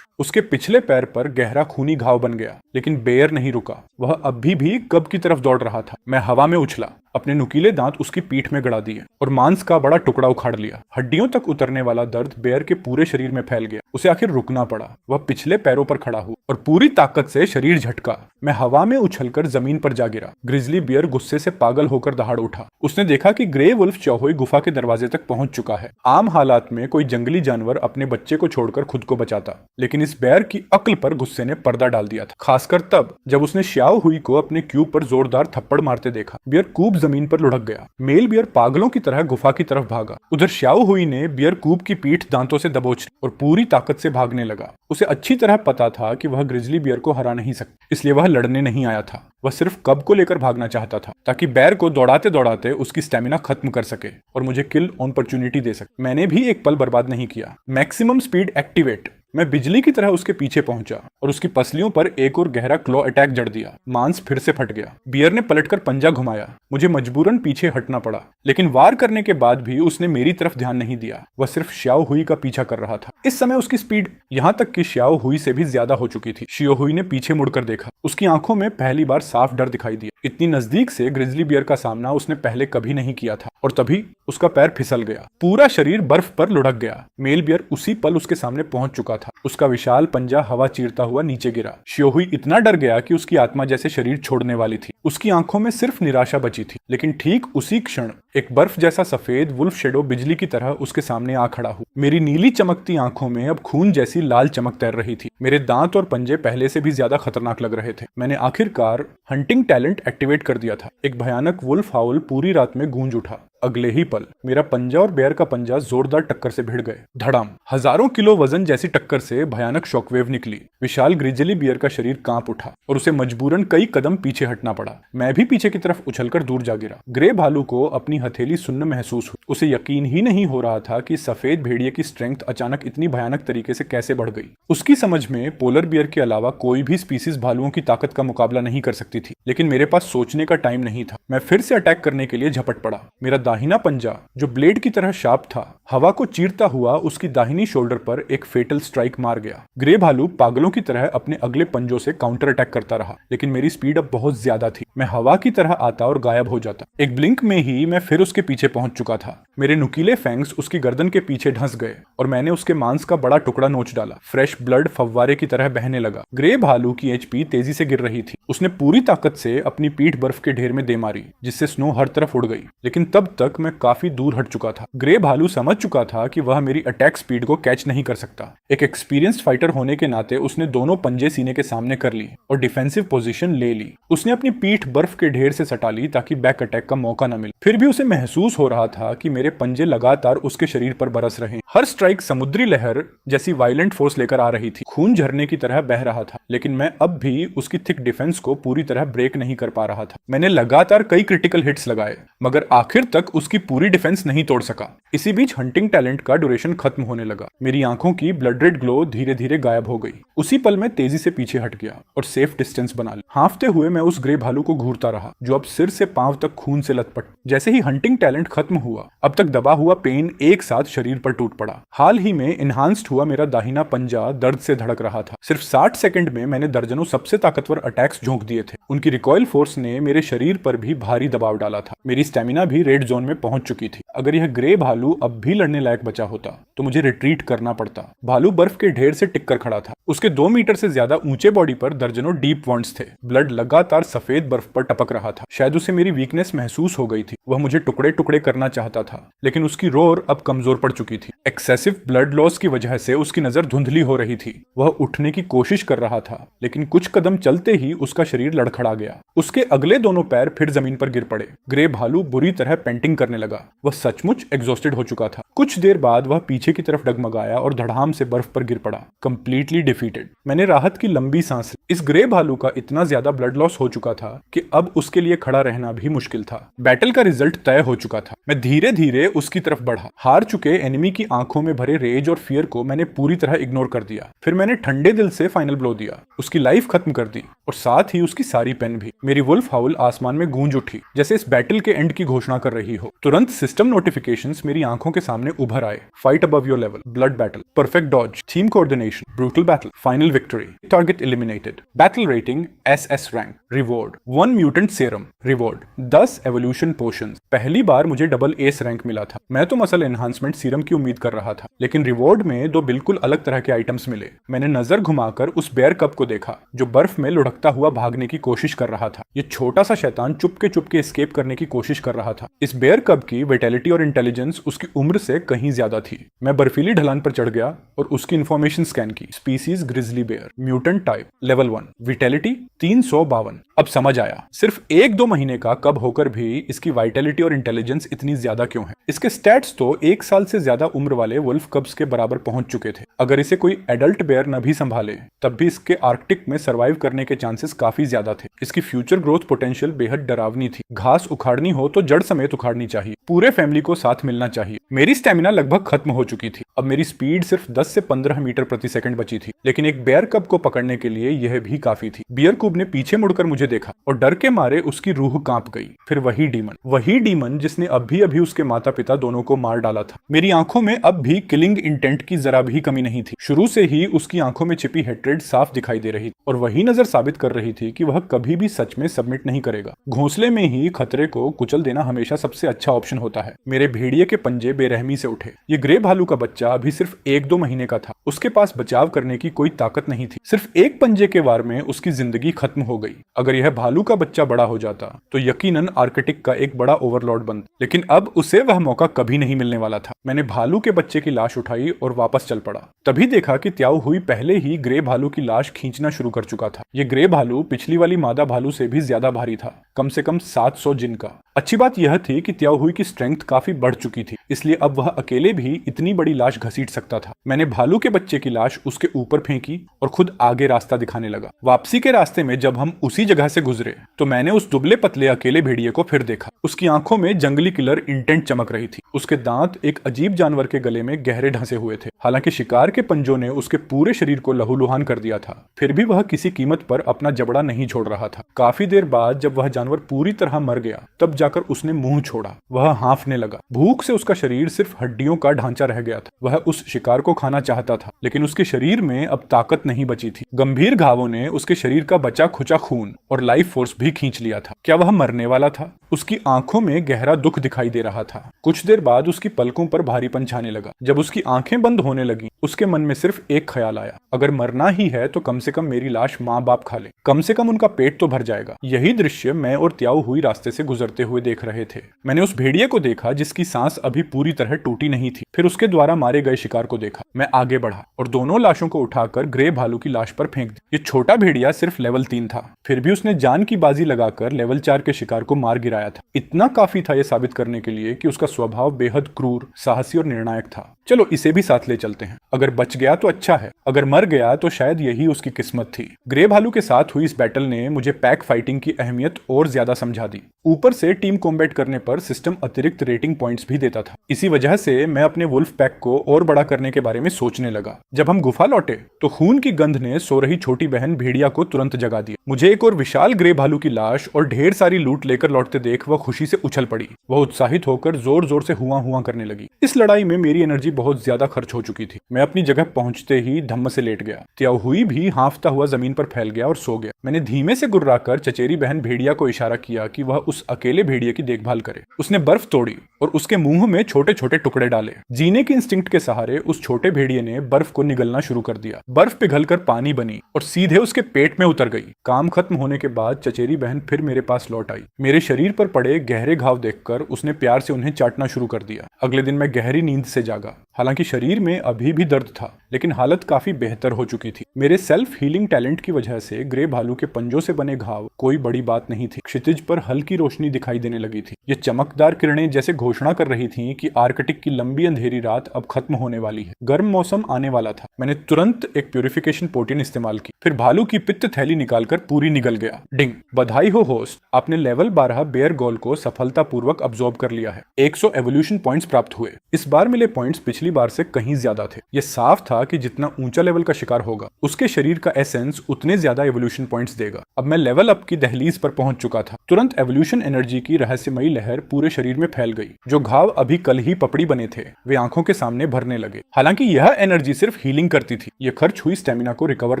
उसके पिछले पैर पर गहरा खूनी घाव बन गया, लेकिन बेयर नहीं रुका। वह अभी भी कब की तरफ दौड़ रहा था। मैं हवा में उछला, अपने नुकीले दांत उसकी पीठ में गड़ा दिए और मांस का बड़ा टुकड़ा उखाड़ लिया। हड्डियों तक उतरने वाला दर्द बेयर के पूरे शरीर में फैल गया। उसे आखिर रुकना पड़ा। वह पिछले पैरों पर खड़ा हुआ और पूरी ताकत से शरीर झटका। मैं हवा में उछलकर जमीन पर जा गिरा। ग्रिजली बियर गुस्से से पागल होकर दहाड़ उठा। उसने देखा कि ग्रे वुल्फ चौहोई गुफा के दरवाजे तक पहुंच चुका है। आम हालात में कोई जंगली जानवर अपने बच्चे को छोड़कर खुद को बचाता, लेकिन इस बेयर की अक्ल पर गुस्से ने पर्दा डाल दिया था। खासकर तब जब उसने श्याओ हुई को अपने क्यूब पर जोरदार थप्पड़ मारते देखा। बियर कूब जमीन पर लुढ़क गया। मेल बियर पागलों की तरह गुफा की तरफ भागा। उधर श्याओ हुई ने बियर कूब की पीठ दांतों से दबोच ली और पूरी ताकत से भागने लगा। उसे अच्छी तरह पता था कि वह ग्रिजली बियर को हरा नहीं सकता, इसलिए वह लड़ने नहीं आया था। वह सिर्फ कब को लेकर भागना चाहता था, ताकि बेयर को दौड़ाते दौड़ाते उसकी स्टेमिना खत्म कर सके और मुझे किल अपॉर्चुनिटी दे सके। मैंने भी एक पल बर्बाद नहीं किया। Maximum speed activate. मैं बिजली की तरह उसके पीछे पहुंचा और उसकी पसलियों पर एक और गहरा क्लॉ अटैक जड़ दिया। मांस फिर से फट गया। बियर ने पलटकर पंजा घुमाया। मुझे मजबूरन पीछे हटना पड़ा, लेकिन वार करने के बाद भी उसने मेरी तरफ ध्यान नहीं दिया। वह सिर्फ श्याओ हुई का पीछा कर रहा था। इस समय उसकी स्पीड यहां तक कि श्याओ हुई से भी ज्यादा हो चुकी थी। श्याओ हुई ने पीछे मुड़कर देखा। उसकी आंखों में पहली बार साफ डर दिखाई दिया। इतनी नजदीक से ग्रिजली बियर का सामना उसने पहले कभी नहीं किया था और तभी उसका पैर फिसल गया। पूरा शरीर बर्फ पर लुढ़क गया। मेल बियर उसी पल उसके सामने पहुंच चुका था। उसका विशाल पंजा हवा चीरता हुआ नीचे गिरा। श्याओ हुई इतना डर गया कि उसकी आत्मा जैसे शरीर छोड़ने वाली थी। उसकी आंखों में सिर्फ निराशा बची थी। लेकिन ठीक उसी क्षण एक बर्फ जैसा सफेद वुल्फ शेडो बिजली की तरह उसके सामने आ खड़ा हुआ। मेरी नीली चमकती आंखों में अब खून जैसी लाल चमक तैर रही थी। मेरे दांत और पंजे पहले से भी ज्यादा खतरनाक लग रहे थे। मैंने आखिरकार हंटिंग टैलेंट एक्टिवेट कर दिया था। एक भयानक वुल्फ हाउल पूरी रात में गूंज उठा। अगले ही पल मेरा पंजा और बेयर का पंजा जोरदार टक्कर से भिड़ गए। धड़ाम। हजारों किलो वजन जैसी टक्कर से भयानक शॉकवेव निकली। विशाल ग्रिजली बियर का शरीर कांप उठा और उसे मजबूरन कई कदम पीछे हटना पड़ा। मैं भी पीछे की तरफ उछलकर दूर जा गिरा। ग्रे भालू को अपनी हथेली सुन्न महसूस हुई। उसे यकीन ही नहीं हो रहा था कि सफेद भेड़िए की स्ट्रेंथ अचानक इतनी भयानक तरीके से कैसे बढ़ गई। उसकी समझ में पोलर बियर के अलावा कोई भी स्पीसीज भालुओं की ताकत का मुकाबला नहीं कर सकती थी, लेकिन मेरे पास सोचने का टाइम नहीं था। मैं फिर से अटैक करने के लिए झपट पड़ा। मेरा दाहिना पंजा जो ब्लेड की तरह शार्प था, हवा को चीरता हुआ उसकी दाहिनी शोल्डर पर एक फेटल स्ट्राइक मार गया। ग्रे भालू पागलों की तरह अपने अगले पंजों से काउंटर अटैक करता रहा, लेकिन मेरी स्पीड अब बहुत ज्यादा थी। मैं हवा की तरह आता और गायब हो जाता। एक ब्लिंक में ही मैं फिर उसके पीछे पहुंच चुका था। मेरे नुकीले फैंग्स उसकी गर्दन के पीछे ढंस गए और मैंने उसके मांस का बड़ा टुकड़ा नोच डाला। फ्रेश ब्लड फव्वारे की तरह बहने लगा। ग्रे भालू की एचपी तेजी से गिर रही थी। उसने पूरी ताकत से अपनी पीठ बर्फ के ढेर में दे मारी, जिससे स्नो हर तरफ उड़ गई। लेकिन तब तक मैं काफी दूर हट चुका था। ग्रे भालू समझ चुका था कि वह मेरी अटैक स्पीड को कैच नहीं कर सकता। एक एक्सपीरियंस्ड फाइटर होने के नाते उसने दोनों पंजे सीने के सामने कर ली और डिफेंसिव पोजीशन ले ली। उसने अपनी पीठ बर्फ के ढेर से सटा ली ताकि बैक अटैक का मौका न मिले। फिर भी उसे महसूस हो रहा था कि मेरे पंजे लगातार उसके शरीर पर बरस रहे हैं। हर स्ट्राइक समुद्री लहर जैसी वायलेंट फोर्स लेकर आ रही थी। खून झरने की तरह बह रहा था, लेकिन मैं अब भी उसकी थिक डिफेंस को पूरी तरह ब्रेक नहीं कर पा रहा था। मैंने लगातार कई क्रिटिकल हिट्स लगाए, मगर आखिर तक उसकी पूरी डिफेंस नहीं तोड़ सका। इसी बीच हंटिंग टैलेंट का ड्यूरेशन खत्म होने लगा। मेरी आंखों की ब्लड रेड ग्लो धीरे धीरे गायब हो गई। उसी पल मैं तेजी से पीछे हट गया और सेफ डिस्टेंस बना लिया। हांफते हुए मैं उस ग्रे भालू को घूरता रहा, जो अब सिर से पांव तक खून से लथपथ। जैसे ही हंटिंग टैलेंट खत्म हुआ, अब तक दबा हुआ पेन एक साथ शरीर पर टूट पड़ा। हाल ही में इनहांस्ड हुआ मेरा दाहिना पंजा दर्द से धड़क रहा था। सिर्फ 60 सेकंड में मैंने दर्जनों सबसे ताकतवर अटैक्स झोंक दिए थे। उनकी रिकॉइल फोर्स ने मेरे शरीर पर भी भारी दबाव डाला था। मेरी स्टेमिना भी रेड जोन में पहुंच चुकी थी। अगर यह ग्रे भालू अब भी लड़ने लायक बचा होता तो मुझे रिट्रीट करना पड़ता। भालू बर्फ के ढेर से टिक कर खड़ा था। उसके 2 मीटर से ज्यादा ऊंचे बॉडी पर दर्जनों डीप वॉन्ड्स थे। ब्लड लगातार सफेद बर्फ पर टपक रहा था। शायद उसे मेरी वीकनेस महसूस हो गई थी। वह मुझे टुकड़े टुकड़े करना चाहता था, लेकिन उसकी रोर अब कमजोर पड़ चुकी थी। एक्सेसिव ब्लड लॉस की वजह से उसकी नजर धुंधली हो रही थी। वह उठने की कोशिश कर रहा था, लेकिन कुछ कदम चलते ही उसका शरीर लड़खड़ा गया। उसके अगले दोनों पैर फिर जमीन पर गिर पड़े। ग्रे भालू बुरी तरह पेंटिंग करने लगा। वह सचमुच एग्जॉस्टेड हो चुका था। कुछ देर बाद वह पीछे की तरफ डगमगाया और धड़ाम से बर्फ पर गिर पड़ा, कंप्लीटली डिफीटेड। मैंने राहत की लंबी सांस ली। इस ग्रे भालू का इतना ज्यादा ब्लड लॉस हो चुका था कि अब उसके लिए खड़ा रहना भी मुश्किल था। बैटल का रिजल्ट तय हो चुका था। मैं धीरे धीरे उसकी तरफ बढ़ा। हार चुके एनिमी की आंखों में भरे रेज और फियर को मैंने पूरी तरह इग्नोर कर दिया। फिर मैंने ठंडे दिल से फाइनल ब्लो दिया। उसकी लाइफ खत्म कर दी और साथ ही उसकी सारी पेन भी। मेरी वुल्फ हाउल आसमान में गूंज उठी, जैसे इस बैटल के एंड की घोषणा कर रही हो। तुरंत सिस्टम नोटिफिकेशंस मेरी आंखों के सामने उभर आए। Fight above your level, blood battle, perfect dodge, team coordination, brutal battle, final victory, target eliminated, battle rating SS rank, reward 1 mutant serum, reward 10 evolution potions. पहली बार मुझे डबल एस रैंक मिला था। मैं तो मसल एनहांसमेंट सीरम की उम्मीद कर रहा था, लेकिन रिवॉर्ड में 2 बिल्कुल अलग तरह के आइटम्स मिले। मैंने नजर घुमाकर उस बेयर कब को देखा, जो बर्फ में लुढ़कता हुआ भागने की कोशिश कर रहा था। ये छोटा सा शैतान चुपके एस्केप करने की कोशिश कर रहा था। इस बेयर कब की विटैलिटी और इंटेलिजेंस उसकी उम्र से कहीं ज्यादा थी। मैं बर्फीली ढलान पर चढ़ गया और उसकी इंफॉर्मेशन स्कैन की। Species grizzly bear, mutant type, level 1, vitality 352। अब समझ आया सिर्फ 1-2 महीने का कब होकर भी इसकी वाइटैलिटी और इंटेलिजेंस इतनी ज्यादा क्यों है। इसके स्टैट्स तो 1 साल से ज्यादा उम्र वाले वुल्फ कब्स के बराबर पहुंच चुके थे। अगर इसे कोई एडल्ट बेयर न भी संभाले, तब भी इसके आर्कटिक में सर्वाइव करने के चांसेस काफी ज्यादा थे। इसकी फ्यूचर ग्रोथ पोटेंशियल बेहद डरावनी थी। घास उखाड़नी हो तो जड़ समेत उखाड़नी चाहिए। पूरे फैमिली को साथ मिलना चाहिए। मेरी स्टेमिना लगभग खत्म हो चुकी थी। अब मेरी स्पीड सिर्फ 10 से 15 मीटर प्रति सेकंड बची थी, लेकिन एक बेयर कब को पकड़ने के लिए यह भी काफी थी। बियर कूब ने पीछे मुड़कर मुझे देखा और डर के मारे उसकी रूह कांप गई। फिर वही डीमन जिसने अभी उसके माता पिता दोनों को मार डाला था। मेरी आंखों में अब भी किलिंग इंटेंट की जरा भी कमी नहीं थी। शुरू से ही उसकी आंखों में छिपी हेट्रेड साफ दिखाई दे रही और वही नजर साबित कर रही थी कि वह कभी भी सच में सबमिट नहीं करेगा। घोंसले में ही खतरे को कुचल देना हमेशा सबसे अच्छा ऑप्शन होता है। मेरे भेड़िए के पंजे बेरहमी से उठे। ये ग्रे भालू का बच्चा अभी सिर्फ 1-2 महीने का था। उसके पास बचाव करने की कोई ताकत नहीं थी। सिर्फ एक पंजे के वार में उसकी जिंदगी खत्म हो गई। अगर यह भालू का बच्चा बड़ा हो जाता तो यकीनन आर्कटिक का एक बड़ा ओवरलॉर्ड बनता, लेकिन अब उसे वह मौका कभी नहीं मिलने वाला था। मैंने भालू के बच्चे की लाश उठाई और वापस चल पड़ा। तभी देखा कि त्याऊ हुई पहले ही ग्रे भालू की लाश खींचना शुरू कर चुका था। ये ग्रे भालू पिछली वाली मादा भालू से भी ज्यादा भारी था, कम से कम 700 जिन का। अच्छी बात यह थी कि त्याऊ हुई की स्ट्रेंथ काफी बढ़ चुकी थी, इसलिए अब वह अकेले भी इतनी बड़ी लाश घसीट सकता था। मैंने भालू के बच्चे की लाश उसके ऊपर फेंकी और खुद आगे रास्ता दिखाने लगा। वापसी के रास्ते में जब हम उसी जगह से गुजरे तो मैंने उस दुबले पतले अकेले भेड़िए को फिर देखा। उसकी आंखों में जंगली किलर इंटेंट चमक रही थी। उसके दांत एक अजीब जानवर के गले में गहरे ढंसे हुए थे। हालांकि शिकार के पंजों ने उसके पूरे शरीर को लहूलुहान कर दिया था, फिर भी वह किसी कीमत पर अपना जबड़ा नहीं छोड़ रहा था। काफी देर बाद जब वह जानवर पूरी तरह मर गया, तब जाकर उसने मुंह छोड़ा। वह हांफने लगा। भूख से उसका शरीर सिर्फ हड्डियों का ढांचा रह गया था। वह उस शिकार को खाना चाहता था, लेकिन उसके शरीर में अब ताकत नहीं बची थी। गंभीर घावों ने उसके शरीर का बचा खुचा खून और लाइफ फोर्स भी खींच लिया था। क्या वह मरने वाला था? उसकी आंखों में गहरा दुख दिखाई दे रहा था। कुछ देर बाद उसकी पलकों पर भारीपन छाने लगा। जब उसकी आंखें बंद होने लगी, उसके मन में सिर्फ एक ख्याल आया, अगर मरना ही है तो कम से कम मेरी लाश माँ बाप खा ले, कम से कम उनका पेट तो भर जाएगा। यही दृश्य मैं और त्याऊ हुई रास्ते से गुजरते हुए देख रहे थे। मैंने उस भेड़िए को देखा जिसकी सांस अभी पूरी तरह टूटी नहीं थी। फिर उसके द्वारा मारे गए शिकार को देखा। मैं आगे बढ़ा और दोनों लाशों को उठाकर ग्रे भालू की लाश पर फेंक दी। ये छोटा भेड़िया सिर्फ लेवल 3 था, फिर भी उसने जान की बाजी लगाकर लेवल 4 के शिकार को मार गिराया था। इतना काफी था यह साबित करने के लिए कि उसका स्वभाव बेहद क्रूर, साहसी और निर्णायक था। चलो इसे भी साथ ले चलते हैं। अगर बच गया तो अच्छा है, अगर मर गया तो शायद यही उसकी किस्मत थी। ग्रे भालू के साथ हुई इस बैटल ने मुझे पैक फाइटिंग की अहमियत और ज्यादा समझा दी। ऊपर से टीम कॉम्बैट करने पर सिस्टम अतिरिक्त रेटिंग पॉइंट्स भी देता था। इसी वजह से मैं अपने वुल्फ पैक को और बड़ा करने के बारे में सोचने लगा। जब हम गुफा लौटे तो खून की गंध ने सो रही छोटी बहन भेड़िया को तुरंत जगा दिया। मुझे एक और विशाल ग्रे भालू की लाश और ढेर सारी लूट लेकर लौटते देख वह खुशी से उछल पड़ी। वह उत्साहित होकर जोर जोर से हुआ हुआ करने लगी। इस लड़ाई में मेरी एनर्जी बहुत ज्यादा खर्च हो चुकी थी। मैं अपनी जगह पहुंचते ही धम्म से लेट गया। त्याहुई भी हांफता हुआ जमीन पर फैल गया और सो गया। मैंने धीमे से गुर्राकर चचेरी बहन भेड़िया को इशारा किया कि वह उस अकेले भेड़िए की देखभाल करे। उसने बर्फ तोड़ी और उसके मुंह में छोटे छोटे टुकड़े डाले। जीने के इंस्टिंक्ट के सहारे उस छोटे भेड़िए ने बर्फ को निगलना शुरू कर दिया। बर्फ पिघलकर पानी बनी और सीधे उसके पेट में उतर गई। काम खत्म होने के बाद चचेरी बहन फिर मेरे पास लौट आई। मेरे शरीर पर पड़े गहरे घाव देखकर उसने प्यार से उन्हें चाटना शुरू कर दिया। अगले दिन मैं गहरी नींद से जागा। हालांकि शरीर में अभी भी दर्द था, लेकिन हालत काफी बेहतर हो चुकी थी। मेरे सेल्फ हीलिंग टैलेंट की वजह से ग्रे भालू के पंजों से बने घाव कोई बड़ी बात नहीं थी। क्षितिज पर हल्की रोशनी दिखाई देने लगी थी। ये चमकदार किरणें जैसे घोषणा कर रही थीं कि आर्कटिक की लंबी अंधेरी रात अब खत्म होने वाली है। गर्म मौसम आने वाला था। मैंने तुरंत एक प्यूरिफिकेशन पोटीन इस्तेमाल की, फिर भालू की पित्त थैली निकालकर पूरी निगल गया। डिंग, बधाई हो होस्ट, आपने लेवल 12 बेयर गोल को सफलतापूर्वक अब्सॉर्ब कर लिया है। 100 एवोल्यूशन पॉइंट्स प्राप्त हुए। इस बार मिले पॉइंट्स पिछली बार से कहीं ज्यादा थे। यह साफ था कि जितना ऊंचा लेवल का शिकार होगा उसके शरीर का एसेंस उतने ज्यादा एवोल्यूशन पॉइंट्स देगा। अब मैं लेवल अप की दहलीज पर पहुंच चुका था। तुरंत एवोल्यूशन एनर्जी की रहस्यमयी लहर पूरे शरीर में फैल गई। जो घाव अभी कल ही पपड़ी बने थे वे आंखों के सामने भरने लगे। हालांकि यह एनर्जी सिर्फ हीलिंग करती थी, यह खर्च हुई स्टेमिना को रिकवर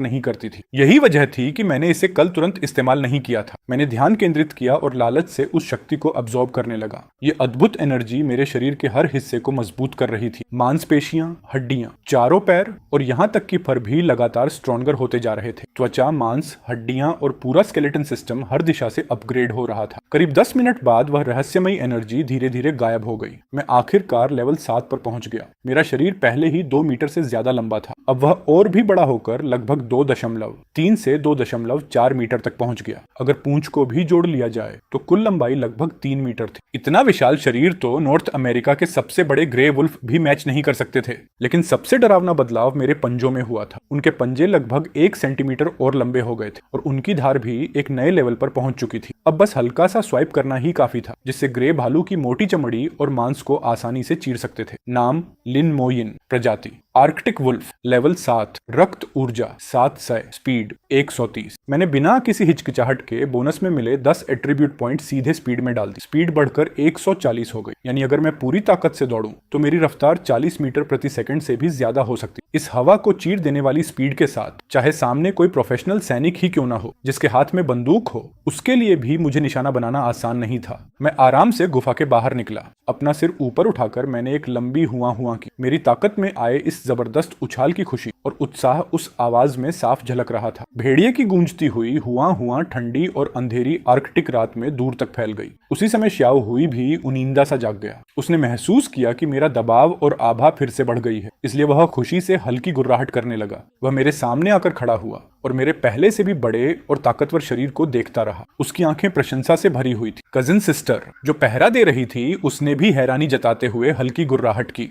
नहीं करती थी। यही वजह थी कि मैंने इसे कल तुरंत इस्तेमाल नहीं किया था। मैंने ध्यान केंद्रित किया और लालच से उस शक्ति को अब्सॉर्ब करने लगा। ये अद्भुत एनर्जी मेरे शरीर के हर हिस्से को मजबूत कर रही थी। मांसपेशियां, हड्डियां, चारों पैर और यहाँ तक कि फर भी लगातार स्ट्रॉन्गर होते जा रहे थे। त्वचा, मांस, हड्डियां और पूरा स्केलेटन सिस्टम हर दिशा से अपग्रेड हो रहा था। करीब 10 मिनट बाद वह रहस्यमयी एनर्जी धीरे धीरे गायब हो गई। मैं आखिरकार लेवल 7 पर पहुंच गया। मेरा शरीर पहले ही 2 मीटर से ज्यादा लंबा था। अब वह और भी बड़ा होकर लगभग 2.3 से 2.4 मीटर तक पहुंच गया। अगर पूंछ को भी जोड़ लिया जाए तो कुल लंबाई लगभग 3 मीटर थी। इतना विशाल शरीर तो नॉर्थ अमेरिका के सबसे बड़े ग्रे वुल्फ भी मैच नहीं कर सकते थे। लेकिन सबसे डरावना बदलाव मेरे पंजों में हुआ था। उनके पंजे लगभग 1 सेंटीमीटर और लंबे हो गए थे और उनकी धार भी एक नए लेवल पर पहुंच चुकी थी। अब बस हल्का सा स्वाइप करना ही काफी था, जिससे ग्रे भालू की मोटी चमड़ी और मांस को आसानी से चीर सकते थे। नाम लिन मोयिन, प्रजाति आर्कटिक वुल्फ, लेवल 7, रक्त ऊर्जा 700, स्पीड 130। मैंने बिना किसी हिचकिचाहट के बोनस में मिले 10 एट्रीब्यूट पॉइंट सीधे स्पीड में डाल दी। स्पीड बढ़कर 140 हो गई। यानी अगर मैं पूरी ताकत से दौड़ूं तो मेरी रफ्तार 40 मीटर प्रति सेकंड से भी ज्यादा हो सकती। इस हवा को चीर देने वाली स्पीड के साथ चाहे सामने कोई प्रोफेशनल सैनिक ही क्यों ना हो, जिसके हाथ में बंदूक हो, उसके लिए भी मुझे निशाना बनाना आसान नहीं था। मैं आराम से गुफा के बाहर निकला। अपना सिर ऊपर उठाकर मैंने एक लंबी हुआ की। मेरी ताकत में आए इस जबरदस्त उछाल की खुशी और उत्साह उस आवाज में साफ झलक रहा था। भेड़िए की गूंजती हुई हुआ ठंडी और अंधेरी आर्कटिक रात में दूर तक फैल गई। उसी समय श्याओ हुई भी उनींदा सा जाग गया। उसने महसूस किया कि मेरा दबाव और आभा फिर से बढ़ गई है, इसलिए वह खुशी से हल्की गुर्राहट करने लगा। वह मेरे सामने आकर खड़ा हुआ और मेरे पहले से भी बड़े और ताकतवर शरीर को देखता रहा। उसकी आंखें प्रशंसा से भरी हुई थी। कजिन सिस्टर जो पहरा दे रही थी उसने भी हैरानी जताते हुए हल्की गुर्राहट की।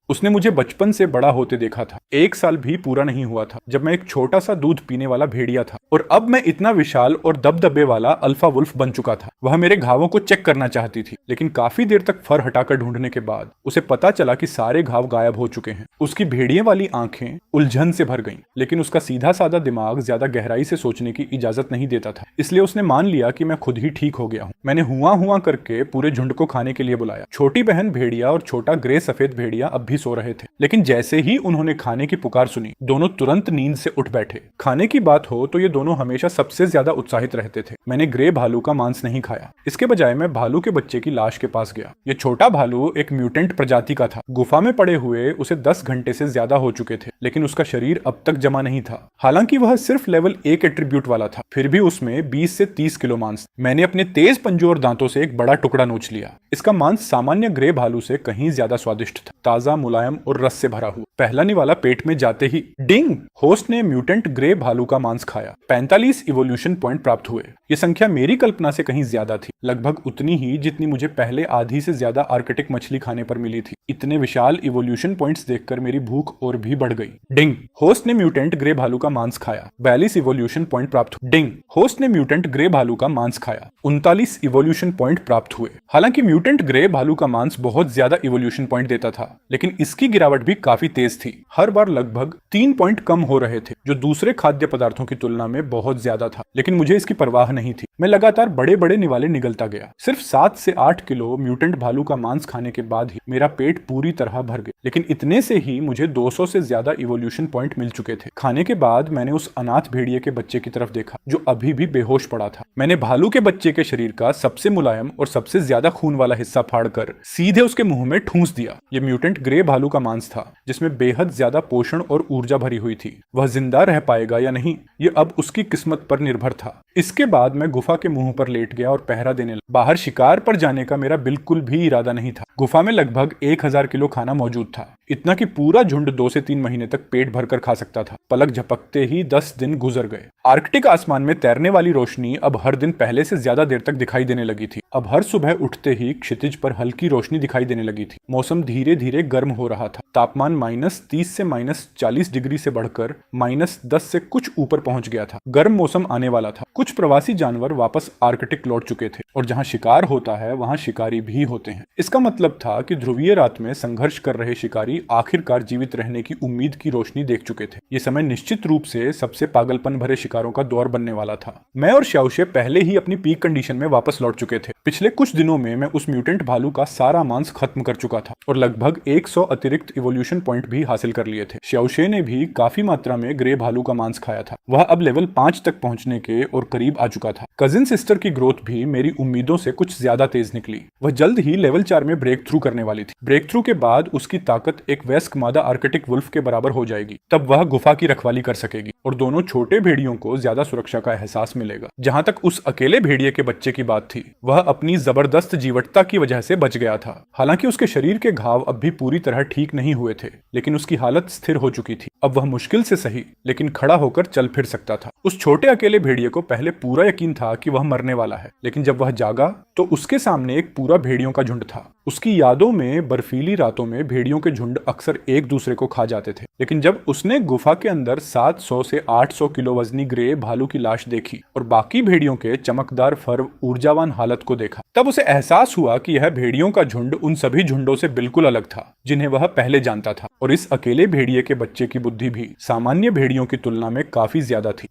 उसने मुझे बचपन से बड़ा होते देखा था। 1 साल भी पूरा नहीं हुआ था जब मैं एक छोटा सा दूध पीने वाला भेड़िया था और अब मैं इतना विशाल और दबदबे वाला अल्फा वुल्फ बन चुका था। वह मेरे घावों को चेक करना चाहती थी, लेकिन काफी देर तक फर हटाकर ढूंढने के बाद उसे पता चला कि सारे घाव गायब हो चुके हैं। उसकी भेड़िए वाली आंखें उलझन से भर गईं, लेकिन उसका सीधा साधा दिमाग ज्यादा गहराई से सोचने की इजाजत नहीं देता था। इसलिए उसने मान लिया कि मैं खुद ही ठीक हो गया हूँ। मैंने हुआ करके पूरे झुंड को खाने के लिए बुलाया। छोटी बहन भेड़िया और छोटा ग्रे सफेद भेड़िया अब भी सो रहे थे, लेकिन जैसे ही उन्होंने खाने की पुकार सुनी दोनों तुरंत नींद से उठ बैठे। खाने की बात हो तो ये दोनों हमेशा सबसे ज्यादा उत्साहित रहते थे। मैंने ग्रे भालू का मांस नहीं खाया। इसके बजाय मैं भालू के बच्चे की लाश के पास गया। ये छोटा भालू एक म्यूटेंट प्रजाति का था। गुफा में पड़े हुए उसे 10 घंटे से ज्यादा हो चुके थे, लेकिन उसका शरीर अब तक जमा नहीं था। हालांकि वह सिर्फ लेवल 1 एट्रीब्यूट वाला था, फिर भी उसमें 20 से 30 किलो मांस। मैंने अपने तेज पंजों और दांतों से एक बड़ा टुकड़ा नोच लिया। इसका मांस सामान्य ग्रे भालू से कहीं ज्यादा स्वादिष्ट था। ताजा मुलायम और रस से भरा हुआ। पहला निवाला पेट में जाते ही डिंग, होस्ट ने म्यूटेंट ग्रे भालू का मांस खाया। 45 इवोल्यूशन पॉइंट प्राप्त हुए। ये संख्या मेरी कल्पना से कहीं ज्यादा थी, लगभग उतनी ही जितनी मुझे पहले आधी से ज्यादा आर्कटिक मछली खाने पर मिली थी। इतने विशाल इवोल्यूशन पॉइंट्स देखकर मेरी भूख और भी बढ़ गई। डिंग, होस्ट ने म्यूटेंट ग्रे भालू का मांस खाया। 42 इवोल्यूशन पॉइंट प्राप्त हुए। डिंग, होस्ट ने म्यूटेंट ग्रे भालू का मांस खाया। 39 इवोल्यूशन पॉइंट प्राप्त हुए। हालांकि म्यूटेंट ग्रे भालू का मांस बहुत ज्यादा इवोल्यूशन पॉइंट देता था, लेकिन इसकी गिरावट भी काफी तेज थी। हर बार लगभग 3 पॉइंट कम हो रहे थे, जो दूसरे खाद्य पदार्थों की तुलना में बहुत ज्यादा था। लेकिन मुझे इसकी परवाह नहीं थी। मैं लगातार बड़े बड़े निवाले निगलता गया। सिर्फ 7 से 8 किलो म्यूटेंट भालू का मांस खाने के बाद ही मेरा पेट पूरी तरह भर गया। लेकिन इतने से ही मुझे 200 से ज्यादा इवोल्यूशन पॉइंट मिल चुके थे। खाने के बाद मैंने उस अनाथ भेड़िए के बच्चे की तरफ देखा, जो अभी भी बेहोश पड़ा था। मैंने भालू के बच्चे के शरीर का सबसे मुलायम और सबसे ज्यादा खून वाला हिस्सा फाड़कर सीधे उसके मुंह में ठूंस दिया। यह म्यूटेंट ग्रे भालू का मांस था, जिसमें बेहद ज्यादा पोषण और ऊर्जा भरी हुई थी। वह जिंदा रह पाएगा या नहीं, यह अब उसकी किस्मत पर निर्भर था। इसके बाद मैं गुफा के मुंह पर लेट गया और पहरा देने लगा। बाहर शिकार पर जाने का मेरा बिल्कुल भी इरादा नहीं था। गुफा में लगभग 1000 किलो खाना मौजूद था, इतना कि पूरा झुंड 2 से 3 महीने तक पेट भरकर खा सकता था। पलक झपकते ही 10 दिन गुजर गए। आर्कटिक आसमान में तैरने वाली रोशनी अब हर दिन पहले से ज्यादा देर तक दिखाई देने लगी थी। अब हर सुबह उठते ही क्षितिज पर हल्की रोशनी दिखाई देने लगी थी। मौसम धीरे धीरे गर्म हो रहा था। तापमान -30 से -40 डिग्री से बढ़कर -10 से कुछ ऊपर पहुंच गया था। गर्म मौसम आने वाला था। कुछ प्रवासी जानवर वापस आर्कटिक लौट चुके थे, और जहां शिकार होता है वहां शिकारी भी होते हैं। इसका मतलब था कि ध्रुवीय रात में संघर्ष कर रहे शिकारी आखिरकार जीवित रहने की उम्मीद की रोशनी देख चुके थे। ये समय निश्चित रूप से सबसे पागलपन भरे शिकारों का दौर बनने वाला था। मैं और श्याओशे पहले ही अपनी पीक कंडीशन में वापस लौट चुके थे। पिछले कुछ दिनों में मैं उस म्यूटेंट भालू का सारा मांस खत्म कर चुका था और लगभग 100 अतिरिक्त इवोल्यूशन पॉइंट भी हासिल कर लिए थे। श्याओशे ने भी काफी मात्रा में ग्रे भालू का मांस खाया था। वह अब लेवल 5 तक पहुंचने के और करीब आ चुका था। कजिन सिस्टर की ग्रोथ भी मेरी उम्मीदों से कुछ ज्यादा तेज निकली। वह जल्द ही लेवल 4 में ब्रेक थ्रू करने वाली थी। ब्रेक थ्रू के बाद उसकी ताकत एक वयस्क मादा आर्कटिक वुल्फ के बराबर हो जाएगी। तब वह गुफा की रखवाली कर सकेगी और दोनों छोटे भेड़ियों को ज्यादा सुरक्षा का एहसास मिलेगा। जहां तक उस अकेले भेड़िए के बच्चे की बात थी, वह अपनी जबरदस्त जीवटता की वजह से बच गया था। हालांकि उसके शरीर के घाव अब भी पूरी तरह ठीक नहीं हुए थे, लेकिन उसकी हालत स्थिर हो चुकी थी। अब वह मुश्किल से सही, लेकिन खड़ा होकर चल फिर सकता था। उस छोटे अकेले भेड़िए को पहले पूरा यकीन था कि वह मरने वाला है, लेकिन जब वह जागा तो उसके सामने एक पूरा भेड़ियों का झुंड था। उसकी यादों में बर्फीली रातों में भेड़ियों के झुंड अक्सर एक दूसरे को खा जाते थे, लेकिन जब उसने गुफा के अंदर 700 से 800 किलो वजनी ग्रे भालू की लाश देखी और बाकी भेड़ियों के चमकदार फर, ऊर्जावान हालत को देखा, तब उसे एहसास हुआ कि यह भेड़ियों का झुंड उन सभी झुंडों से बिल्कुल अलग था जिन्हें वह पहले जानता था। और इस अकेले भेड़िए के बच्चे की बुद्धि भी सामान्य भेड़ियों की तुलना में काफी ज्यादा थी।